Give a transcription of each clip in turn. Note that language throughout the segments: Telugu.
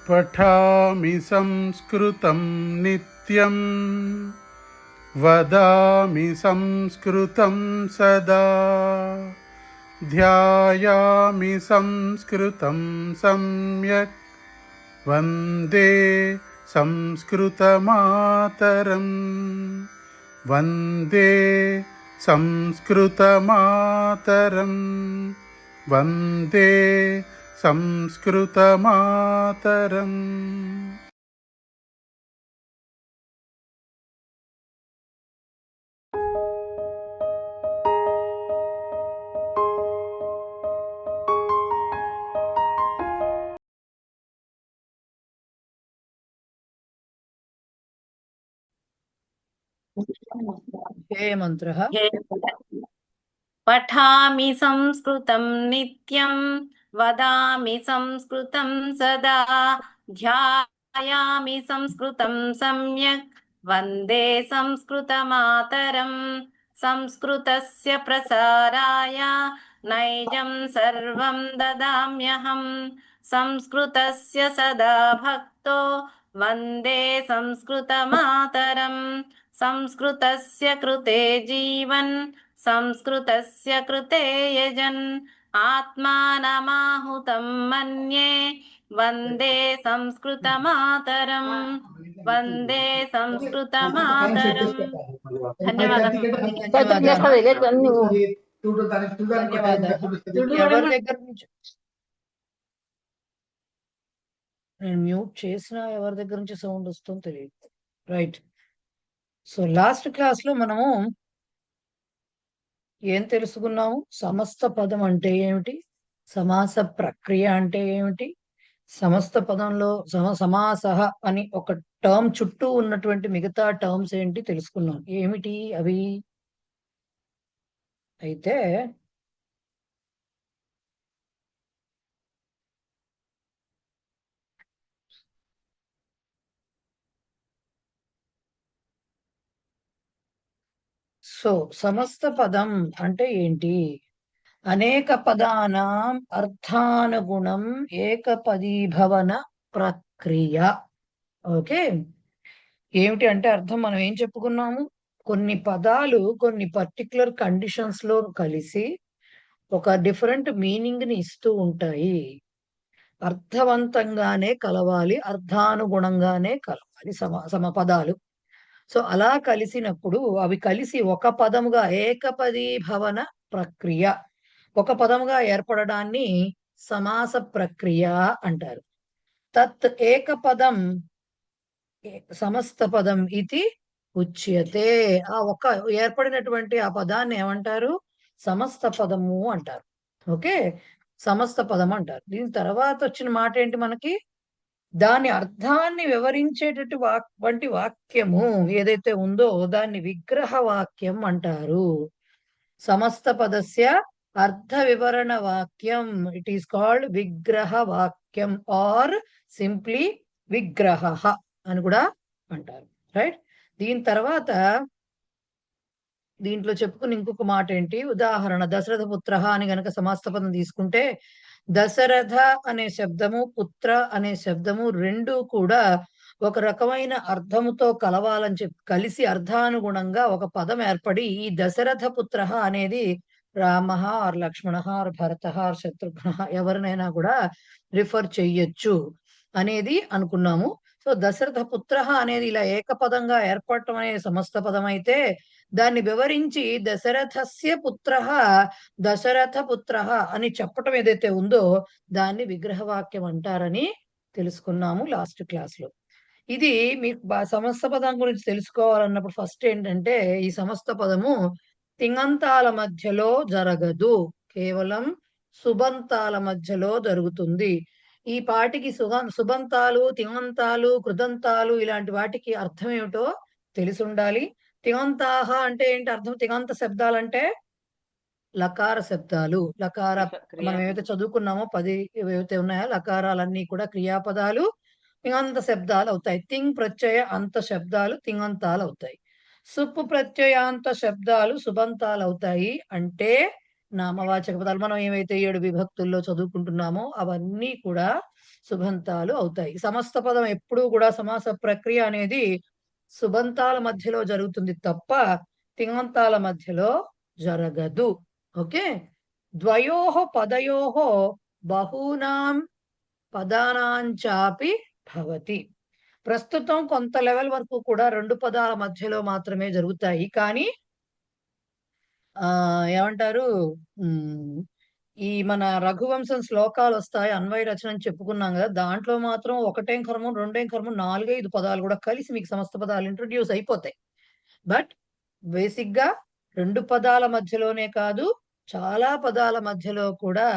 पठामि संस्कृतं नित्यं वदामि संस्कृतं सदा ध्यायामि संस्कृतं सम्यक् वन्दे संस्कृतमातरं वन्दे संस्कृतमातरं वन्दे संस्कृतमातरम्। हे मन्त्रः पठामि संस्कृतं नित्यं वदामि संस्कृतं सदा ध्यायामि संस्कृतं सम्यक् वन्दे संस्कृतमातरं संस्कृतस्य प्रसाराय नैजं सर्वं ददाम्यहं संस्कृतस्य सदा भक्तो वन्दे संस्कृतमातरं संस्कृतस्य कृते जीवन् संस्कृतस्य कृते यजन् आत्मानमाहुतं मन्ये वन्दे संस्कृतमातरं वन्दे संस्कृतमातरं। ధన్యవాదాలు. ఎవరి దగ్గర నుంచి నేను మ్యూట్ చేసిన ఎవరి దగ్గర నుంచి సౌండ్ వస్తుందో తెలియదు. రైట్. సో లాస్ట్ క్లాస్ లో మనము ఏం తెలుసుకున్నాము? సమస్త పదం అంటే ఏమిటి, సమాస ప్రక్రియ అంటే ఏమిటి, సమస్త పదంలో సమాసః అని ఒక టర్మ్ చుట్టూ ఉన్నటువంటి మిగతా టర్మ్స్ ఏంటి తెలుసుకున్నాం. ఏమిటి అవి? అయితే సో సమస్త పదం అంటే ఏంటి? అనేక పదానాం అర్థానుగుణం ఏకపదీభవన ప్రక్రియ. ఓకే, ఏమిటి అంటే అర్థం మనం ఏం చెప్పుకున్నాము? కొన్ని పదాలు కొన్ని పర్టికులర్ కండిషన్స్ లో కలిసి ఒక డిఫరెంట్ మీనింగ్ ని ఇస్తూ ఉంటాయి. అర్థవంతంగానే కలవాలి, అర్థానుగుణంగానే కలవాలి సమ పదాలు. సో అలా కలిసినప్పుడు అవి కలిసి ఒక పదముగా ఏకపదీభవన ప్రక్రియ, ఒక పదముగా ఏర్పడడాన్ని సమాస ప్రక్రియ అంటారు. తత్ ఏకపదం సమస్త పదం ఇది ఉచ్యతే. ఆ ఒక ఏర్పడినటువంటి ఆ పదాన్ని ఏమంటారు? సమస్త పదము అంటారు. ఓకే, సమస్త పదం అంటారు. దీని తర్వాత వచ్చిన మాట ఏంటి మనకి? దాని అర్థాన్ని వివరించేటట్టు వంటి వాక్యము ఏదైతే ఉందో దాన్ని విగ్రహ వాక్యం అంటారు. సమస్త పదస్య అర్థ వివరణ వాక్యం, ఇట్ ఈస్ కాల్డ్ విగ్రహ వాక్యం ఆర్ సింప్లీ విగ్రహ అని కూడా అంటారు. రైట్. దీని తర్వాత దీంట్లో చెప్పుకుని ఇంకొక మాట ఏంటి? ఉదాహరణ దశరథ పుత్ర అని గనక సమాస్త పదం తీసుకుంటే దశరథ అనే శబ్దము, పుత్ర అనే శబ్దము రెండు కూడా ఒక రకమైన అర్థముతో కలవాలని చెప్పి కలిసి అర్థానుగుణంగా ఒక పదం ఏర్పడి ఈ దశరథ పుత్ర అనేది Rama or Lakshmana or Bharata or Shatrughna ఎవరినైనా కూడా రిఫర్ చెయ్యొచ్చు అనేది అనుకున్నాము. సో దశరథ పుత్ర అనేది ఇలా ఏకపదంగా ఏర్పడటం అనే సమస్త పదం అయితే దాన్ని వివరించి దశరథస్య పుత్ర దశరథ పుత్ర అని చెప్పటం ఏదైతే ఉందో దాన్ని విగ్రహవాక్యం అంటారని తెలుసుకున్నాము లాస్ట్ క్లాస్ లో. ఇది మీకు సమస్త పదం గురించి తెలుసుకోవాలన్నప్పుడు ఫస్ట్ ఏంటంటే ఈ సమస్త పదము తింగంతాల మధ్యలో జరగదు, కేవలం సుబంతాల మధ్యలో జరుగుతుంది. ఈ పాటికి సుబంతాలు, తింగంతాలు, కృదంతాలు ఇలాంటి వాటికి అర్థం ఏమిటో తెలిసి ఉండాలి. తింగంతాహ అంటే ఏంటి అర్థం? తింగంత శబ్దాలంటే లకార శబ్దాలు. లకార మనం ఏవైతే చదువుకున్నామో 10 ఏవైతే ఉన్నాయో లకారాలన్నీ కూడా క్రియాపదాలు తింగంత శబ్దాలు అవుతాయి. తింగ్ ప్రత్యయ అంత శబ్దాలు తింగంతాలు అవుతాయి. సుప్పు ప్రత్యయాంత శబ్దాలు సుబంతాలు అవుతాయి. అంటే నామవాచక పదాలు మనం ఏవైతే 7 విభక్తుల్లో చదువుకుంటున్నామో అవన్నీ కూడా సుబంతాలు అవుతాయి. సమస్త పదం ఎప్పుడూ కూడా సమాస ప్రక్రియ అనేది సుబంతాల మధ్యలో జరుగుతుంది తప్ప తింగంతాల మధ్యలో జరగదు. ఓకే. ద్వయోః పదయోః బహూనాం పదానాంచాపి భవతి. ప్రస్తుతం కొంత లెవెల్ వరకు కూడా 2 పదాల మధ్యలో మాత్రమే జరుగుతాయి. కానీ ఏమంటారు, ఈ మన రఘువంశం శ్లోకాలు వస్తాయి, అన్వయ రచన అని చెప్పుకున్నాం కదా, దాంట్లో మాత్రం ఒకటేం కర్మం, రెండేం కర్మం, 4, 5 పదాలు కూడా కలిసి మీకు సమస్త పదాలు ఇంట్రొడ్యూస్ అయిపోతాయి. బట్ బేసిక్ గా 2 పదాల మధ్యలోనే కాదు, చాలా పదాల మధ్యలో కూడా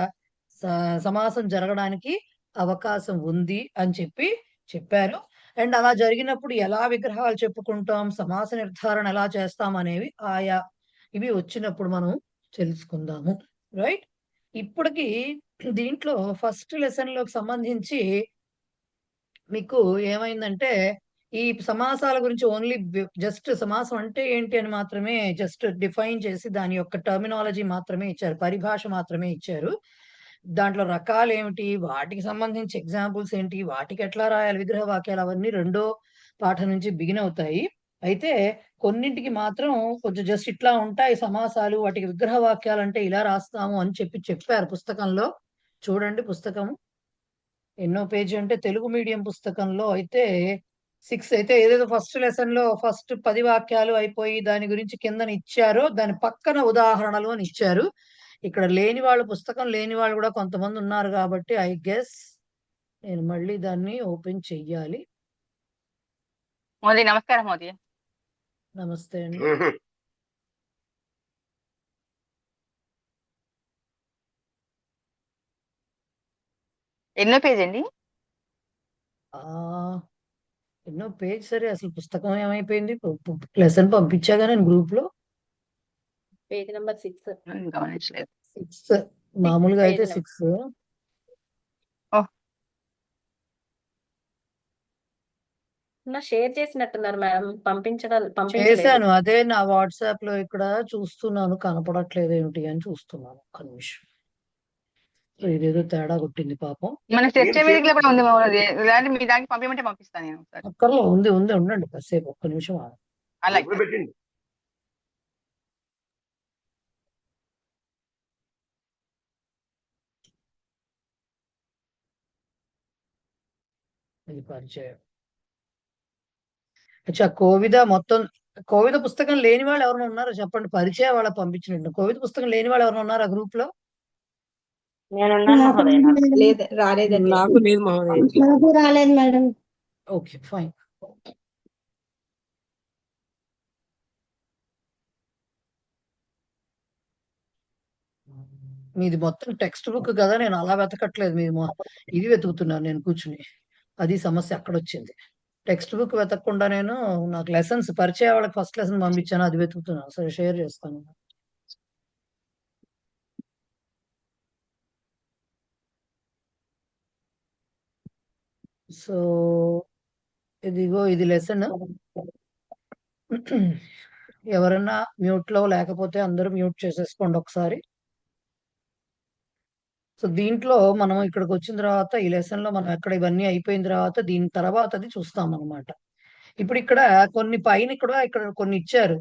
సమాసం జరగడానికి అవకాశం ఉంది అని చెప్పారు. అండ్ అలా జరిగినప్పుడు ఎలా విగ్రహాలు చెప్పుకుంటాం, సమాస నిర్ధారణ ఎలా చేస్తాం అనేవి ఆయా ఇవి వచ్చినప్పుడు మనం తెలుసుకుందాము. రైట్. ఇప్పటికి దీంట్లో ఫస్ట్ లెసన్ లోకి సంబంధించి మీకు ఏమైందంటే, ఈ సమాసాల గురించి ఓన్లీ జస్ట్ సమాసం అంటే ఏంటి అని మాత్రమే జస్ట్ డిఫైన్ చేసి దాని యొక్క టర్మినాలజీ మాత్రమే ఇచ్చారు, పరిభాష మాత్రమే ఇచ్చారు. దాంట్లో రకాలు ఏమిటి, వాటికి సంబంధించి ఎగ్జాంపుల్స్ ఏంటి, వాటికి ఎట్లా రాయాలి విగ్రహ వాక్యాలు, అవన్నీ రెండో పాఠం నుంచి బిగిన్ అవుతాయి. అయితే కొన్నింటికి మాత్రం కొంచెం జస్ట్ ఇట్లా ఉంటాయి సమాసాలు, వాటికి విగ్రహ వాక్యాలు అంటే ఇలా రాస్తాము అని చెప్పారు పుస్తకంలో. చూడండి పుస్తకం ఎన్నో పేజీ అంటే తెలుగు మీడియం పుస్తకంలో అయితే 6 అయితే ఏదేదో ఫస్ట్ లెసన్ లో ఫస్ట్ 10 వాక్యాలు అయిపోయి దాని గురించి కిందని ఇచ్చారో దాని పక్కన ఉదాహరణలు అని ఇచ్చారు. ఇక్కడ లేని వాళ్ళు, పుస్తకం లేని వాళ్ళు కూడా కొంతమంది ఉన్నారు కాబట్టి ఐ గెస్ నేను మళ్ళీ దాన్ని ఓపెన్ చెయ్యాలి. మోదీ నమస్కారం. మోదీ నమస్తే అండి. ఎన్నో పేజ్ అండి? ఎన్నో పేజ్ సరే, అసలు పుస్తకం ఏమైపోయింది, లెసన్ పంపించాగా నేను గ్రూప్ లో. పేజ్ నెంబర్ 6 గమనించలేదు. 6 మామూలుగా అయితే 6. షేర్ చేసినట్టున్నారు మేడం, చేశాను. అదే నా వాట్సాప్ లో ఇక్కడ చూస్తున్నాను, కనపడట్లేదు ఏమిటి అని చూస్తున్నాను. ఒక్క నిమిషం, ఇదేదో తేడా కొట్టింది పాపం. మన చర్చ వేదికలో కూడా ఉంది మోదీ, ఇలాంటి మీ దానికి పంపించమంటే పంపిస్తాను నేను. అక్కర్లో ఉంది ఉండండి కాసేపు, ఒక్క నిమిషం. అలాగే ఇది పరిచయం. అచ్చా, కోవిద పుస్తకం లేని వాళ్ళు ఎవరైనా ఉన్నారో చెప్పండి, పరిచయ వాళ్ళ పంపించినట్టు. కోవిద పుస్తకం లేని వాళ్ళు ఎవరైనా ఉన్నారా గ్రూప్ లో? రాలేదండి. నాకు రాలేదు మేడం. Okay fine. మీది మొత్తం టెక్స్ట్ బుక్ కదా, నేను అలా వెతకట్లేదు, మీది ఇది వెతుకుతున్నాను నేను కూర్చుని. అది సమస్య అక్కడ వచ్చింది. టెక్స్ట్ బుక్ వెతకకుండా నేను నాకు లెసన్స్ పరిచయ వాళ్ళకి ఫస్ట్ లెసన్ పంపించాను, అది వెతుకుతున్నాను. సరే షేర్ చేస్తాను. సో ఇదిగో ఇది లెసన్. ఎవరన్నా మ్యూట్ లో లేకపోతే అందరూ మ్యూట్ చేసేసుకోండి ఒకసారి. సో దీంట్లో మనం ఇక్కడికి వచ్చిన తర్వాత ఈ లెసన్ లో మనం ఎక్కడ ఇవన్నీ అయిపోయిన తర్వాత దీని తర్వాత అది చూస్తాం అనమాట. ఇప్పుడు ఇక్కడ కొన్ని పైన ఇక్కడ కొన్ని ఇచ్చారు.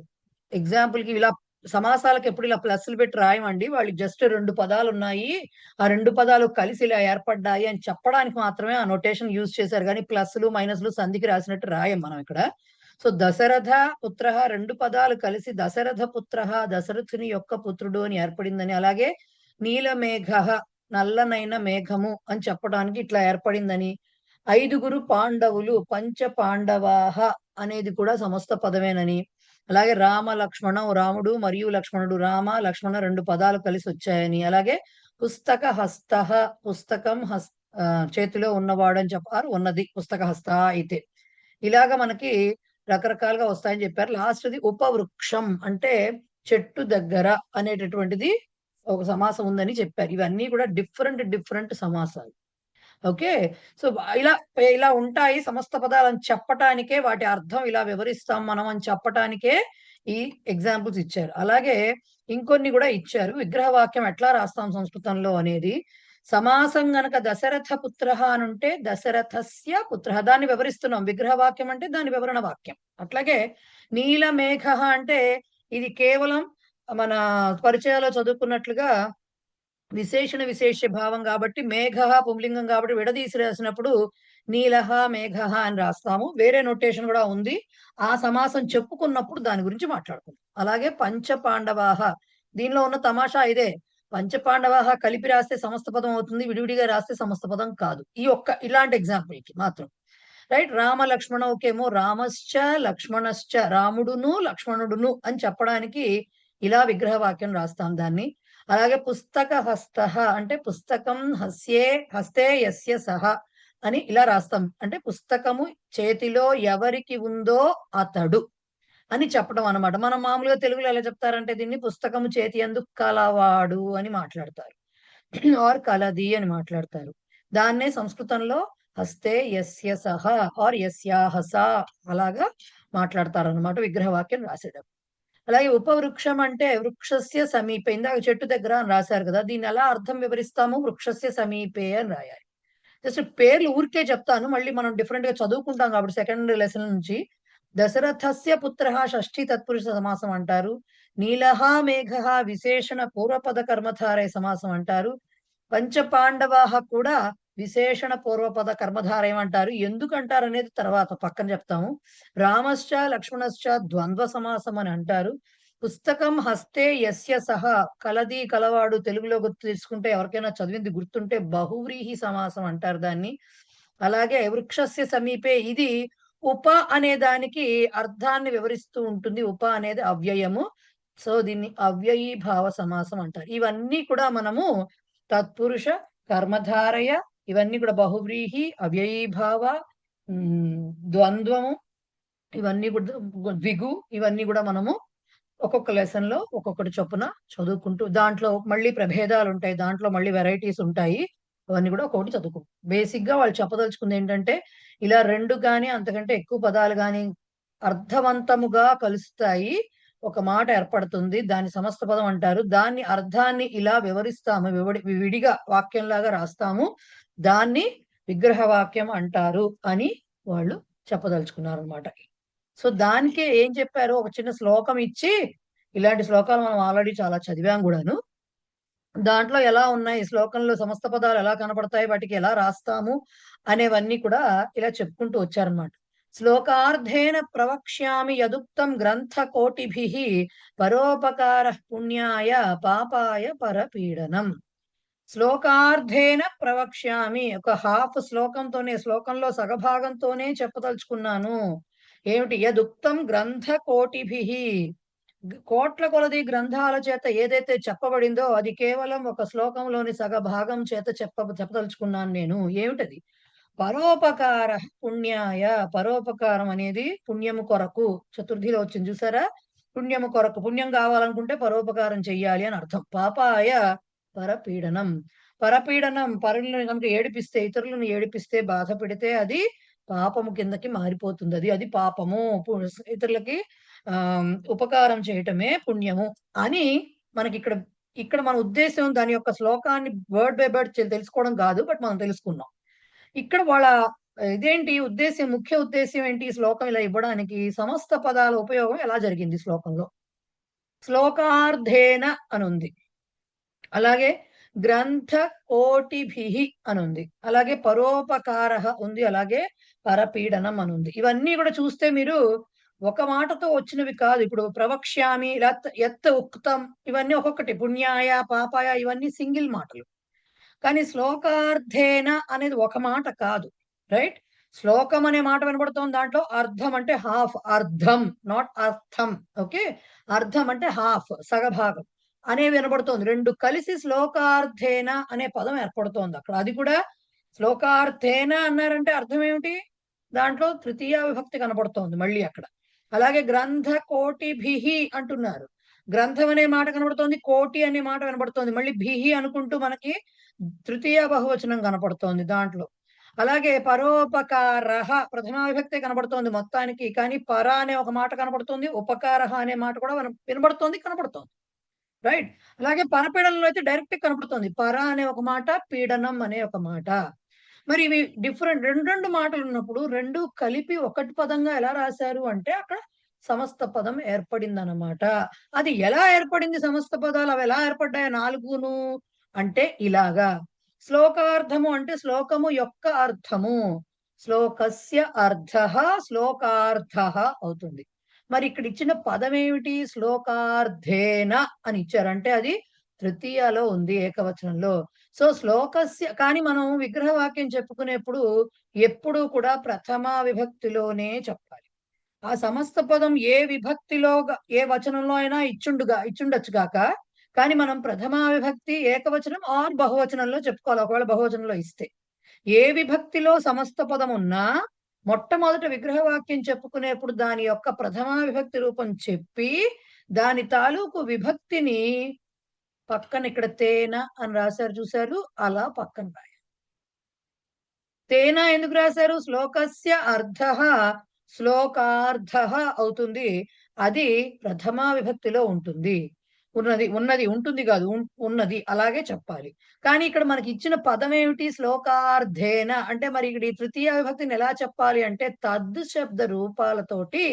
ఎగ్జాంపుల్ కి ఇలా సమాసాలకు ఎప్పుడు ఇలా ప్లస్లు పెట్టి రాయమండి, వాళ్ళకి జస్ట్ 2 పదాలు ఉన్నాయి, ఆ 2 పదాలు కలిసి ఇలా ఏర్పడ్డాయి అని చెప్పడానికి మాత్రమే ఆ నోటేషన్ యూజ్ చేశారు. కానీ ప్లస్లు మైనస్లు సంధికి రాసినట్టు రాయం మనం ఇక్కడ. సో దశరథ పుత్ర 2 పదాలు కలిసి దశరథ పుత్ర, దశరథుని యొక్క పుత్రుడు అని ఏర్పడిందని, అలాగే నీలమేఘ నల్లనైన మేఘము అని చెప్పడానికి ఇట్లా ఏర్పడిందని, 5 పాండవులు పంచ పాండవాహ అనేది కూడా సమస్త పదమేనని, అలాగే రామ లక్ష్మణం రాముడు మరియు లక్ష్మణుడు, రామ లక్ష్మణ 2 పదాలు కలిసి వచ్చాయని, అలాగే పుస్తక హస్త పుస్తకం చేతిలో ఉన్నవాడు అని చెప్పారు, ఉన్నది పుస్తక హస్త అయితే. ఇలాగ మనకి రకరకాలుగా వస్తాయని చెప్పారు. లాస్ట్ది ఉపవృక్షం అంటే చెట్టు దగ్గర అనేటటువంటిది ఒక సమాసం ఉందని చెప్పారు. ఇవన్నీ కూడా డిఫరెంట్ సమాసాలు. ఓకే. సో ఇలా ఉంటాయి సమస్త పదాలు అని చెప్పటానికే, వాటి అర్థం ఇలా వివరిస్తాం మనం అని చెప్పటానికే ఈ ఎగ్జాంపుల్స్ ఇచ్చారు. అలాగే ఇంకొన్ని కూడా ఇచ్చారు. విగ్రహ వాక్యం ఎట్లా రాస్తాం సంస్కృతంలో అనేది. సమాసం గనక దశరథ పుత్ర అనుంటే దశరథస్య పుత్ర, దాన్ని వివరిస్తున్నాం. విగ్రహ వాక్యం అంటే దాని వివరణ వాక్యం. అట్లాగే నీలమేఘ అంటే ఇది కేవలం మన పరిచయాలో చదువుకున్నట్లుగా విశేషణ విశేష భావం కాబట్టి, మేఘ పుంలింగం కాబట్టి విడదీసి రాసినప్పుడు నీలహ మేఘ అని రాస్తాము. వేరే నొటేషన్ కూడా ఉంది. ఆ సమాసం చెప్పుకున్నప్పుడు దాని గురించి మాట్లాడుకుందాం. అలాగే పంచ పాండవాహ, దీనిలో ఉన్న తమాషా ఇదే. పంచపాండవాహ కలిపి రాస్తే సమస్త పదం అవుతుంది, విడివిడిగా రాస్తే సమస్త పదం కాదు. ఇలాంటి ఎగ్జాంపుల్ కి మాత్రం, రైట్. రామ లక్ష్మణ ఒకేమో రామశ్చ లక్ష్మణశ్చ, రాముడును లక్ష్మణుడును అని చెప్పడానికి ఇలా విగ్రహ వాక్యం రాస్తాం దాన్ని. అలాగే పుస్తక హస్త అంటే పుస్తకం హస్తే యస్య సహ అని ఇలా రాస్తాం. అంటే పుస్తకము చేతిలో ఎవరికి ఉందో అతడు అని చెప్పడం అన్నమాట. మనం మామూలుగా తెలుగులో ఎలా చెప్తారంటే దీన్ని పుస్తకము చేతి యందు కలవాడు అని మాట్లాడతారు, ఆర్ కలది అని మాట్లాడతారు. దాన్నే సంస్కృతంలో హస్తే యస్య సహ ఆర్ యస్యాహ సా అలాగా మాట్లాడతారు అన్నమాట విగ్రహ వాక్యం రాసేటప్పుడు. అలాగే ఉపవృక్షం అంటే వృక్షస్య సమీపే, ఇందాక చెట్టు దగ్గర అని రాశారు కదా, దీన్ని ఎలా అర్థం వివరిస్తాము? వృక్షస్య సమీపే అని రాయాలి. జస్ట్ పేర్లు ఊరికే చెప్తాను, మళ్ళీ మనం డిఫరెంట్ గా చదువుకుంటాం కాబట్టి సెకండ్ లెసన్ నుంచి. దశరథస్య పుత్ర షష్ఠీ తత్పురుష సమాసం అంటారు. నీలహ మేఘ విశేషణ పూర్వపద కర్మధారయ సమాసం అంటారు. పంచపాండవాహ కూడా విశేషణ పూర్వపద కర్మధారయం అంటారు. ఎందుకంటారు అనేది తర్వాత పక్కన చెప్తాము. రామశ్చ లక్ష్మణశ్చ ద్వంద్వ సమాసం అని అంటారు. పుస్తకం హస్తే యస్య సహ, కలది కలవాడు తెలుగులో గుర్తు తీసుకుంటే ఎవరికైనా చదివింది గుర్తుంటే బహువ్రీహి సమాసం అంటారు దాన్ని. అలాగే వృక్షస్య సమీపే, ఇది ఉప అనే దానికి అర్థాన్ని వివరిస్తూ ఉంటుంది. ఉప అనేది అవ్యయము, సో దీన్ని అవ్యయీభావ సమాసం అంటారు. ఇవన్నీ కూడా మనము తత్పురుష కర్మధారయ, ఇవన్నీ కూడా బహువ్రీహి అవ్యయీభావ, ద్వంద్వము, ఇవన్నీ కూడా ద్విగు, ఇవన్నీ కూడా మనము ఒక్కొక్క లెసన్ లో ఒక్కొక్కటి చొప్పున చదువుకుంటూ, దాంట్లో మళ్ళీ ప్రభేదాలు ఉంటాయి, దాంట్లో మళ్ళీ వెరైటీస్ ఉంటాయి, అవన్నీ కూడా ఒక్కొక్కటి చదువుకుంటాం. బేసిక్ గా వాళ్ళు చెప్పదలుచుకుంది ఏంటంటే ఇలా రెండు గాని అంతకంటే ఎక్కువ పదాలు గాని అర్థవంతముగా కలుస్తాయి, ఒక మాట ఏర్పడుతుంది, దాన్ని సమస్త పదం అంటారు. దాన్ని అర్థాన్ని ఇలా వివరిస్తాము, విడిగా వాక్యంలాగా రాస్తాము, దాన్ని విగ్రహ వాక్యం అంటారు అని వాళ్ళు చెప్పదలుచుకున్నారు అనమాట. సో దానికే ఏం చెప్పారు, ఒక చిన్న శ్లోకం ఇచ్చి, ఇలాంటి శ్లోకాలు మనం ఆల్రెడీ చాలా చదివాం కూడాను, దాంట్లో ఎలా ఉన్నాయి శ్లోకంలో సమస్త పదాలు ఎలా కనపడతాయి, వాటికి ఎలా రాస్తాము అనేవన్నీ కూడా ఇలా చెప్పుకుంటూ వచ్చారనమాట. శ్లోకార్థేన ప్రవక్ష్యామి యదుక్తం గ్రంథ కోటిభిః పరోపకార పుణ్యాయ పాపాయ పరపీడనం. శ్లోకార్థేన ప్రవక్ష్యామి, ఒక హాఫ్ శ్లోకంతోనే, శ్లోకంలో సగభాగంతోనే చెప్పదలుచుకున్నాను. ఏమిటి? యదుక్తం గ్రంథ కోటిభిః, కోట్ల కొలది గ్రంథాల చేత ఏదైతే చెప్పబడిందో అది కేవలం ఒక శ్లోకంలోని సగభాగం చేత చెప్పదలుచుకున్నాను నేను. ఏమిటది? పరోపకార పుణ్యాయ, పరోపకారం అనేది పుణ్యము కొరకు, చతుర్థిలో వచ్చింది చూసారా, పుణ్యము కొరకు, పుణ్యం కావాలనుకుంటే పరోపకారం చెయ్యాలి అని అర్థం. పాపాయ పరపీడనం, పరపీడనం పరులను కనుక ఏడిపిస్తే, ఇతరులను ఏడిపిస్తే, బాధ పెడితే అది పాపము కిందకి మారిపోతుంది. అది పాపము. ఇతరులకి ఉపకారం చేయటమే పుణ్యము అని మనకి ఇక్కడ మన ఉద్దేశం, దాని యొక్క శ్లోకాన్ని వర్డ్ బై వర్డ్ తెలుసుకోవడం కాదు, బట్ మనం తెలుసుకున్నాం. ఇక్కడ వాళ్ళ ఇదేంటి ఉద్దేశం, ముఖ్య ఉద్దేశం ఏంటి ఈ శ్లోకం ఇలా ఇవ్వడానికి? సమస్త పదాల ఉపయోగం ఎలా జరిగింది శ్లోకంలో. శ్లోకార్థేన అనుంది, అలాగే గ్రంథ కోటిభిః అనుంది, అలాగే పరోపకార ఉంది, అలాగే పరపీడనం అనుంది. ఇవన్నీ కూడా చూస్తే మీరు ఒక మాటతో వచ్చినవి కాదు. ఇప్పుడు ప్రవక్ష్యామి, ఎత్ ఉక్తం, ఇవన్నీ ఒక్కొక్కటి, పుణ్యాయ పాపాయ ఇవన్నీ సింగిల్ మాటలు. కానీ శ్లోకార్థేన అనేది ఒక మాట కాదు, రైట్. శ్లోకం అనే మాట వినబడుతోంది, దాంట్లో అర్థం అంటే హాఫ్, అర్థం నాట్ అర్థం, ఓకే. అర్థం అంటే హాఫ్, సగభాగం అనే వినబడుతోంది. రెండు కలిసి శ్లోకార్థేన అనే పదం ఏర్పడుతోంది అక్కడ. అది కూడా శ్లోకార్థేన అన్నారంటే అర్థం ఏమిటి? దాంట్లో తృతీయ విభక్తి కనబడుతోంది మళ్ళీ అక్కడ. అలాగే గ్రంథ కోటిభిః అంటున్నారు, గ్రంథం అనే మాట కనబడుతోంది, కోటి అనే మాట వినబడుతోంది, మళ్ళీ భిహి అనుకుంటూ మనకి తృతీయ బహువచనం కనపడుతోంది దాంట్లో. అలాగే పరోపకార ప్రథమా విభక్తి కనబడుతోంది మొత్తానికి, కానీ పర అనే ఒక మాట కనబడుతోంది, ఉపకార అనే మాట కూడా వినబడుతోంది, కనబడుతోంది, రైట్. అలాగే పరపీడనంలో అయితే డైరెక్ట్ కనపడుతుంది. పర అనే ఒక మాట, పీడనం అనే ఒక మాట. మరి ఇవి డిఫరెంట్ 2 మాటలు ఉన్నప్పుడు 2 కలిపి ఒకటి పదంగా ఎలా రాశారు అంటే అక్కడ సమస్త పదం ఏర్పడిందన్నమాట. అది ఎలా ఏర్పడింది సమస్త పదాలు? అవి ఎలా ఏర్పడ్డాయి 4ను అంటే ఇలాగా. శ్లోకార్థము అంటే శ్లోకము యొక్క అర్థము. శ్లోకస్య అర్థః శ్లోకార్థః అవుతుంది. మరి ఇక్కడ ఇచ్చిన పదం ఏమిటి? శ్లోకార్థేన అని ఇచ్చారు. అంటే అది తృతీయలో ఉంది ఏకవచనంలో. సో శ్లోకస్య కానీ మనం విగ్రహ వాక్యం చెప్పుకునేప్పుడు ఎప్పుడూ కూడా ప్రథమ విభక్తిలోనే చెప్పాలి. ఆ సమస్త పదం ఏ విభక్తిలో ఏ వచనంలో అయినా ఇచ్చుండొచ్చు గాక. కానీ మనం ప్రథమ విభక్తి ఏకవచనం ఆర్ బహువచనంలో చెప్పుకోవాలి. ఒకవేళ బహువచనంలో ఇస్తే. ఏ విభక్తిలో సమస్త పదం ఉన్నా మొట్టమొదట విగ్రహ వాక్యం చెప్పుకునేప్పుడు దాని యొక్క ప్రథమ విభక్తి రూపం చెప్పి దాని తాలూకు విభక్తిని పక్కన ఇక్కడ తేన అని రాశారు చూశారు, అలా పక్కన రాయాలి. తేన ఎందుకు రాశారు? శ్లోకస్య అర్థః శ్లోకార్థః అవుతుంది. అది ప్రథమ విభక్తిలో ఉంటుంది. ఉంటుంది కాదు, ఉన్నది అలాగే చెప్పాలి. కానీ ఇక్కడ మనకి ఇచ్చిన పదం ఏమిటి? శ్లోకార్థేన అంటే మరి ఇక్కడ ఈ తృతీయ విభక్తిని ఎలా చెప్పాలి అంటే తద్ శబ్ద రూపాలతోటి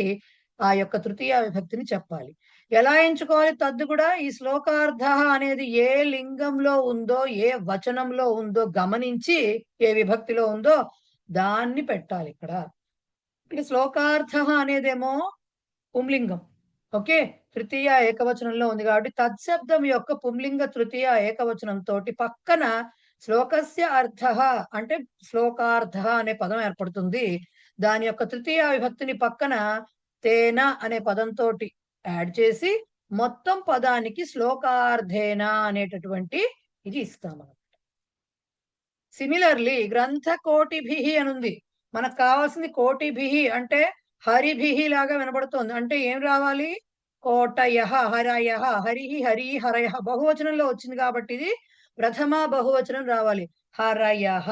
ఆ యొక్క తృతీయ విభక్తిని చెప్పాలి. ఎలా ఎంచుకోవాలి తద్దు కూడా? ఈ శ్లోకార్థ అనేది ఏ లింగంలో ఉందో, ఏ వచనంలో ఉందో గమనించి ఏ విభక్తిలో ఉందో దాన్ని పెట్టాలి ఇక్కడ. శ్లోకార్థ అనేదేమో పుంలింగం. ఓకే, తృతీయ ఏకవచనంలో ఉంది కాబట్టి తత్శబ్దం యొక్క పుంలింగ తృతీయ ఏకవచనం తోటి పక్కన శ్లోకస్య అర్థః అంటే శ్లోకార్థ అనే పదం ఏర్పడుతుంది. దాని యొక్క తృతీయ విభక్తిని పక్కన తేన అనే పదంతో యాడ్ చేసి మొత్తం పదానికి శ్లోకార్థేన అనేటటువంటి ఇది ఇస్తామన్నమాట. సిమిలర్లీ గ్రంథ కోటిభిః అని ఉంది. మనకు కావాల్సింది కోటిభిః అంటే హరిభిః లాగా వినబడుతోంది. అంటే ఏం రావాలి? కోటయః హరయః హరిః హరి హరయః బహువచనంలో వచ్చింది కాబట్టి ఇది ప్రథమ బహువచనం రావాలి. హరయః.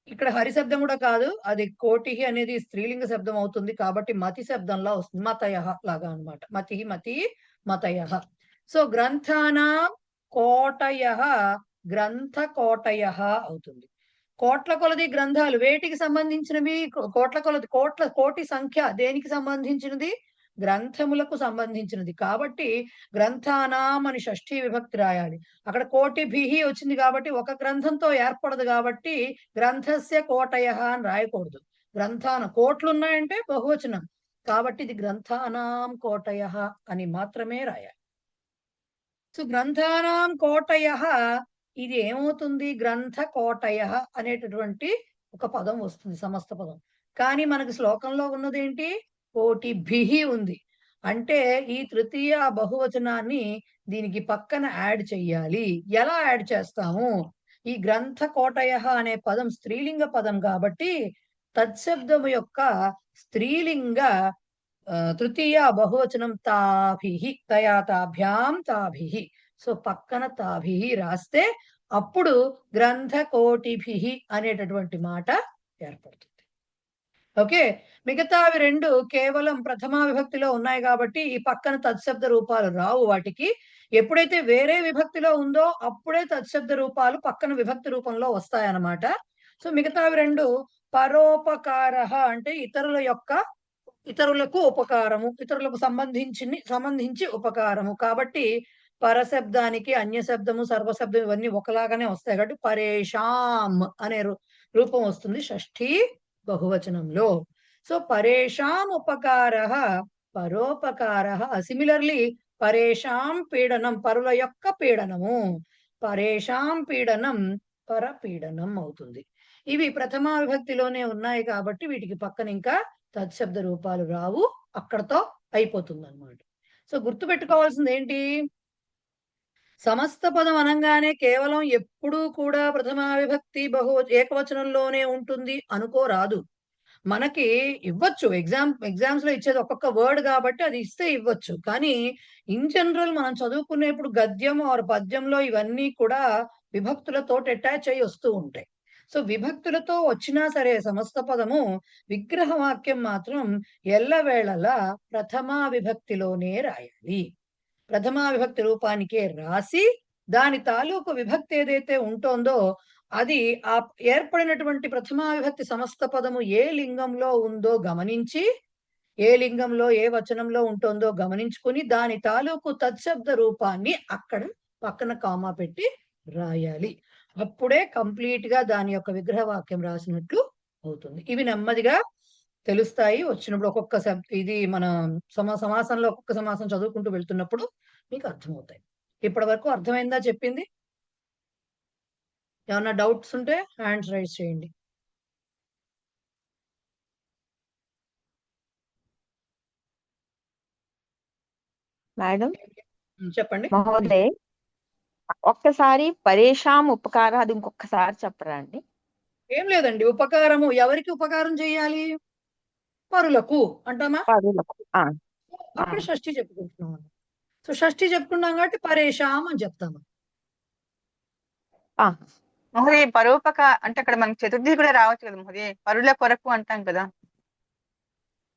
ఇక్కడ హరి శబ్దం కూడా కాదు, అది కోటిః అనేది స్త్రీలింగ శబ్దం అవుతుంది కాబట్టి మతి శబ్దంలా వస్తుంది. మతయః లాగా అన్నమాట. మతి మతి మతయః. సో గ్రంథానాం కోటయః గ్రంథ కోటయః అవుతుంది. కోట్ల కొలది గ్రంథాలు వేటికి సంబంధించినవి? కోట్ల కొలది కోటి సంఖ్య దేనికి సంబంధించినది? గ్రంథములకు సంబంధించినది కాబట్టి గ్రంథానాం అని షష్ఠీ విభక్తి రాయాలి. అక్కడ కోటిభిః వచ్చింది కాబట్టి ఒక గ్రంథంతో ఏర్పడదు కాబట్టి గ్రంథస్య కోటయః అని రాయకూడదు. కోట్లు ఉన్నాయంటే బహువచనం కాబట్టి ఇది గ్రంథానాం కోటయః అని మాత్రమే రాయాలి. సో గ్రంథానాం కోటయః ఇది ఏమవుతుంది? గ్రంథ కోటయః అనేటటువంటి ఒక పదం వస్తుంది, సమస్త పదం. కానీ మనకి శ్లోకంలో ఉన్నదేంటి? కోటిభిః ఉంది. అంటే ఈ తృతీయ బహువచనాన్ని దీనికి పక్కన యాడ్ చెయ్యాలి. ఎలా యాడ్ చేస్తాము? ఈ గ్రంథ కోటయః అనే పదం స్త్రీలింగ పదం కాబట్టి తత్శబ్దము యొక్క స్త్రీలింగ తృతీయ బహువచనం తాభిః తయా తాభ్యాం తాభిః. సో పక్కన తాభిః రాస్తే అప్పుడు గ్రంథ కోటిభిః అనేటటువంటి మాట ఏర్పడుతుంది. ఓకే, మిగతావి 2 కేవలం ప్రథమ విభక్తిలో ఉన్నాయి కాబట్టి ఈ పక్కన తత్శబ్ద రూపాలు రావు వాటికి. ఎప్పుడైతే వేరే విభక్తిలో ఉందో అప్పుడే తత్శబ్ద రూపాలు పక్కన విభక్తి రూపంలో వస్తాయన్నమాట. సో మిగతావి 2 పరోపకారః అంటే ఇతరులకు ఉపకారము, ఇతరులకు సంబంధించి ఉపకారము కాబట్టి పరశబ్దానికి అన్య శబ్దము సర్వశబ్దం ఇవన్నీ ఒకలాగానే వస్తాయి కాబట్టి పరేషాం అనే రూపం వస్తుంది షష్ఠీ బహువచనంలో. సో పరేషాం ఉపకారః పరోపకారః. సిమిలర్లీ పరేషాం పీడనం పరుల యొక్క పీడనము, పరేషాం పీడనం పరపీడనం అవుతుంది. ఇవి ప్రథమ విభక్తిలోనే ఉన్నాయి కాబట్టి వీటికి పక్కన ఇంకా తత్శబ్ద రూపాలు రావు, అక్కడతో అయిపోతుంది అన్నమాట. సో గుర్తుపెట్టుకోవాల్సింది ఏంటి? సమస్త పదం అనంగానే కేవలం ఎప్పుడూ కూడా ప్రథమ విభక్తి ఏకవచనంలోనే ఉంటుంది అనుకోరాదు. మనకి ఇవ్వచ్చు ఎగ్జామ్స్ లో ఇచ్చేది ఒక్కొక్క వర్డ్ కాబట్టి అది ఇస్తే ఇవ్వచ్చు. కానీ ఇన్ జనరల్ మనం చదువుకునేప్పుడు గద్యం ఆర్ పద్యంలో ఇవన్నీ కూడా విభక్తులతో అటాచ్ అయ్యి వస్తూ ఉంటాయి. సో విభక్తులతో వచ్చినా సరే సమస్త పదము విగ్రహ వాక్యం మాత్రం ఎల్లవేళలా ప్రథమ విభక్తిలోనే రాయాలి. ప్రథమా విభక్తి రూపానికే రాసి దాని తాలూకు విభక్తి ఏదైతే ఉంటుందో అది ఆ ఏర్పడినటువంటి ప్రథమా విభక్తి సమస్త పదము ఏ లింగంలో ఉందో గమనించి, ఏ లింగంలో ఏ వచనంలో ఉంటుందో గమనించుకుని దాని తాలూకు తత్శబ్ద రూపాన్ని అక్కడ పక్కన కామా పెట్టి రాయాలి. అప్పుడే కంప్లీట్ గా దాని యొక్క విగ్రహ వాక్యం రాసినట్లు అవుతుంది. ఇవి నెమ్మదిగా తెలుస్తాయి వచ్చినప్పుడు. ఒక్కొక్క ఇది మన సమాసంలో ఒక్కొక్క సమాసం చదువుకుంటూ వెళ్తున్నప్పుడు మీకు అర్థమవుతాయి. ఇప్పటి వరకు అర్థమైందా చెప్పింది? ఏమన్నా డౌట్స్ ఉంటే హ్యాండ్స్ రైజ్ చేయండి. మేడం చెప్పండి. మహోదయ్, ఒక్కసారి పరేషాం ఉపకార అది ఇంకొకసారి చెప్పరా అండి? ఏం లేదండి, ఉపకారము ఎవరికి ఉపకారం చేయాలి? పరులకు అంటామా? పరులకు. అక్కడ షష్ఠి చెప్పుకుంటున్నాం. సో షష్ఠి చెప్పుకున్నాం కాబట్టి పరేషాం అని చెప్తాము. మహోదయ్, పరోపకార అంటే అక్కడ మనకి చతుర్థి కూడా రావచ్చు కదా మహోదయ్, పరుల కొరకు అంటాం కదా.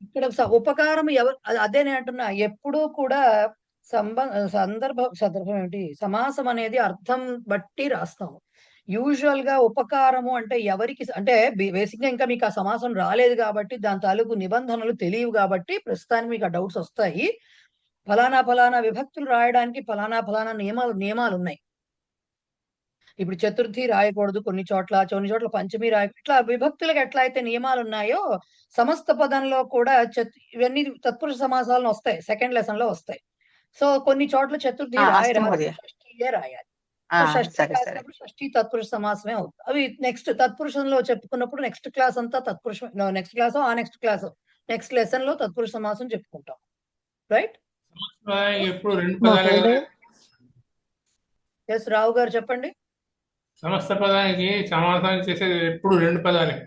ఇక్కడ ఉపకారం ఎవరు, అదే నేను అంటున్నా, ఎప్పుడూ కూడా సందర్భం ఏంటి, సమాసం అనేది అర్థం బట్టి రాస్తాము. యూజువల్ గా ఉపకారము అంటే ఎవరికి అంటే బేసిక్ గా ఇంకా మీకు ఆ సమాసం రాలేదు కాబట్టి దాని తాలూకు నిబంధనలు తెలియవు కాబట్టి ప్రస్తుతానికి మీకు ఆ డౌట్స్ వస్తాయి. ఫలానా ఫలానా విభక్తులు రాయడానికి ఫలానా నియమాలు ఉన్నాయి. ఇప్పుడు చతుర్థి రాయకూడదు కొన్ని చోట్ల పంచమి ఇట్లా విభక్తులకు ఎట్లా అయితే నియమాలు ఉన్నాయో సమస్త పదంలో కూడా ఇవన్నీ తత్పురుష సమాసాలను వస్తాయి, సెకండ్ లెసన్ లో వస్తాయి. సో కొన్ని చోట్ల చతుర్థి షష్ఠియే రాయాలి. షష్ఠి రాసినప్పుడు షష్ఠి తత్పురుష సమాసమే అవుతుంది. అవి నెక్స్ట్ తత్పురుషంలో చెప్పుకున్నప్పుడు నెక్స్ట్ క్లాస్ అంతా తత్పురుషం, నెక్స్ట్ క్లాస్ నెక్స్ట్ లెసన్ లో తత్పురుష సమాసం చెప్పుకుంటాం. రైట్? ఎప్పుడు రెండు పదాలు. ఎస్ రావు గారు చెప్పండి. సమస్త పదానికి సమాసానం చేసేది ఎప్పుడు రెండు పదాలే.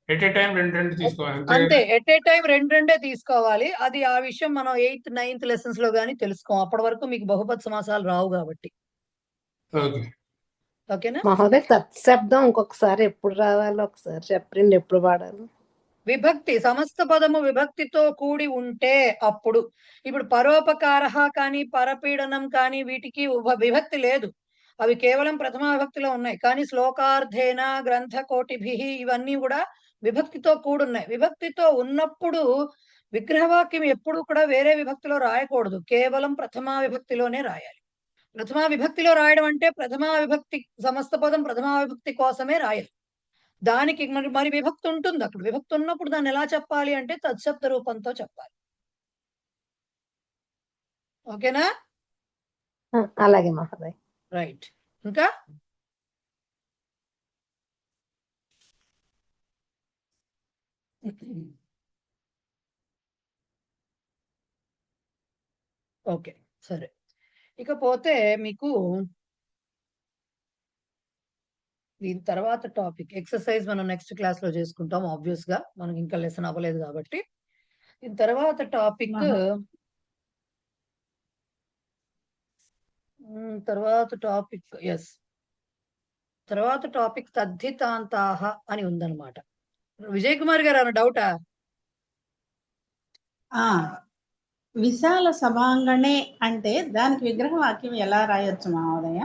ఎట్ ఏ టైం రెండు తీసుకోవాలి అంతే, ఎట్ ఏ టైం రెండే తీసుకోవాలి. అది ఆ విషయం మనం 8th 9th లెసన్స్ లో గానీ తెలుసుకోం. అప్పటి వరకు మీకు బహుపది సమాసాలు రావు కాబట్టి. ఓకేనా? మహోదయ్, తత్శబ్దం ఇంకొకసారి ఎప్పుడు రావాలో ఒకసారి చెప్పండి, ఎప్పుడు వాడాలి? విభక్తి సమస్త పదము విభక్తితో కూడి ఉంటే అప్పుడు. ఇప్పుడు పరోపకార కానీ పరపీడనం కానీ వీటికి విభక్తి లేదు, అవి కేవలం ప్రథమా విభక్తిలో ఉన్నాయి. కానీ శ్లోకార్థేన గ్రంథ కోటిభి ఇవన్నీ కూడా విభక్తితో కూడున్నాయి. విభక్తితో ఉన్నప్పుడు విగ్రహవాక్యం ఎప్పుడు కూడా వేరే విభక్తిలో రాయకూడదు, కేవలం ప్రథమా విభక్తిలోనే రాయాలి. ప్రథమా విభక్తిలో రాయడం అంటే ప్రథమా విభక్తి సమస్త పదం ప్రథమా విభక్తి కోసమే రాయాలి. దానికి మరి విభక్తి ఉంటుంది. అక్కడ విభక్తి ఉన్నప్పుడు దాన్ని ఎలా చెప్పాలి అంటే తత్శబ్ద రూపంతో చెప్పాలి. ఓకేనా? అలాగే మహోదయ్. రైట్. ఇంకా ఓకే, సరే. ఇకపోతే మీకు దీని తర్వాత టాపిక్ ఎక్సర్సైజ్ మనం నెక్స్ట్ క్లాస్ లో చేసుకుంటాం. ఆబ్వియస్ గా మనకి ఇంకా లెసన్ అవ్వలేదు కాబట్టి. దీని తర్వాత టాపిక్ తర్వాత టాపిక్ తద్ధితాంతాహ అని ఉందన్నమాట. విజయ్ కుమార్ గారు అన్న డౌటా? విశాల సభాంగణే అంటే దానికి విగ్రహ వాక్యం ఎలా రాయొచ్చు మహోదయ?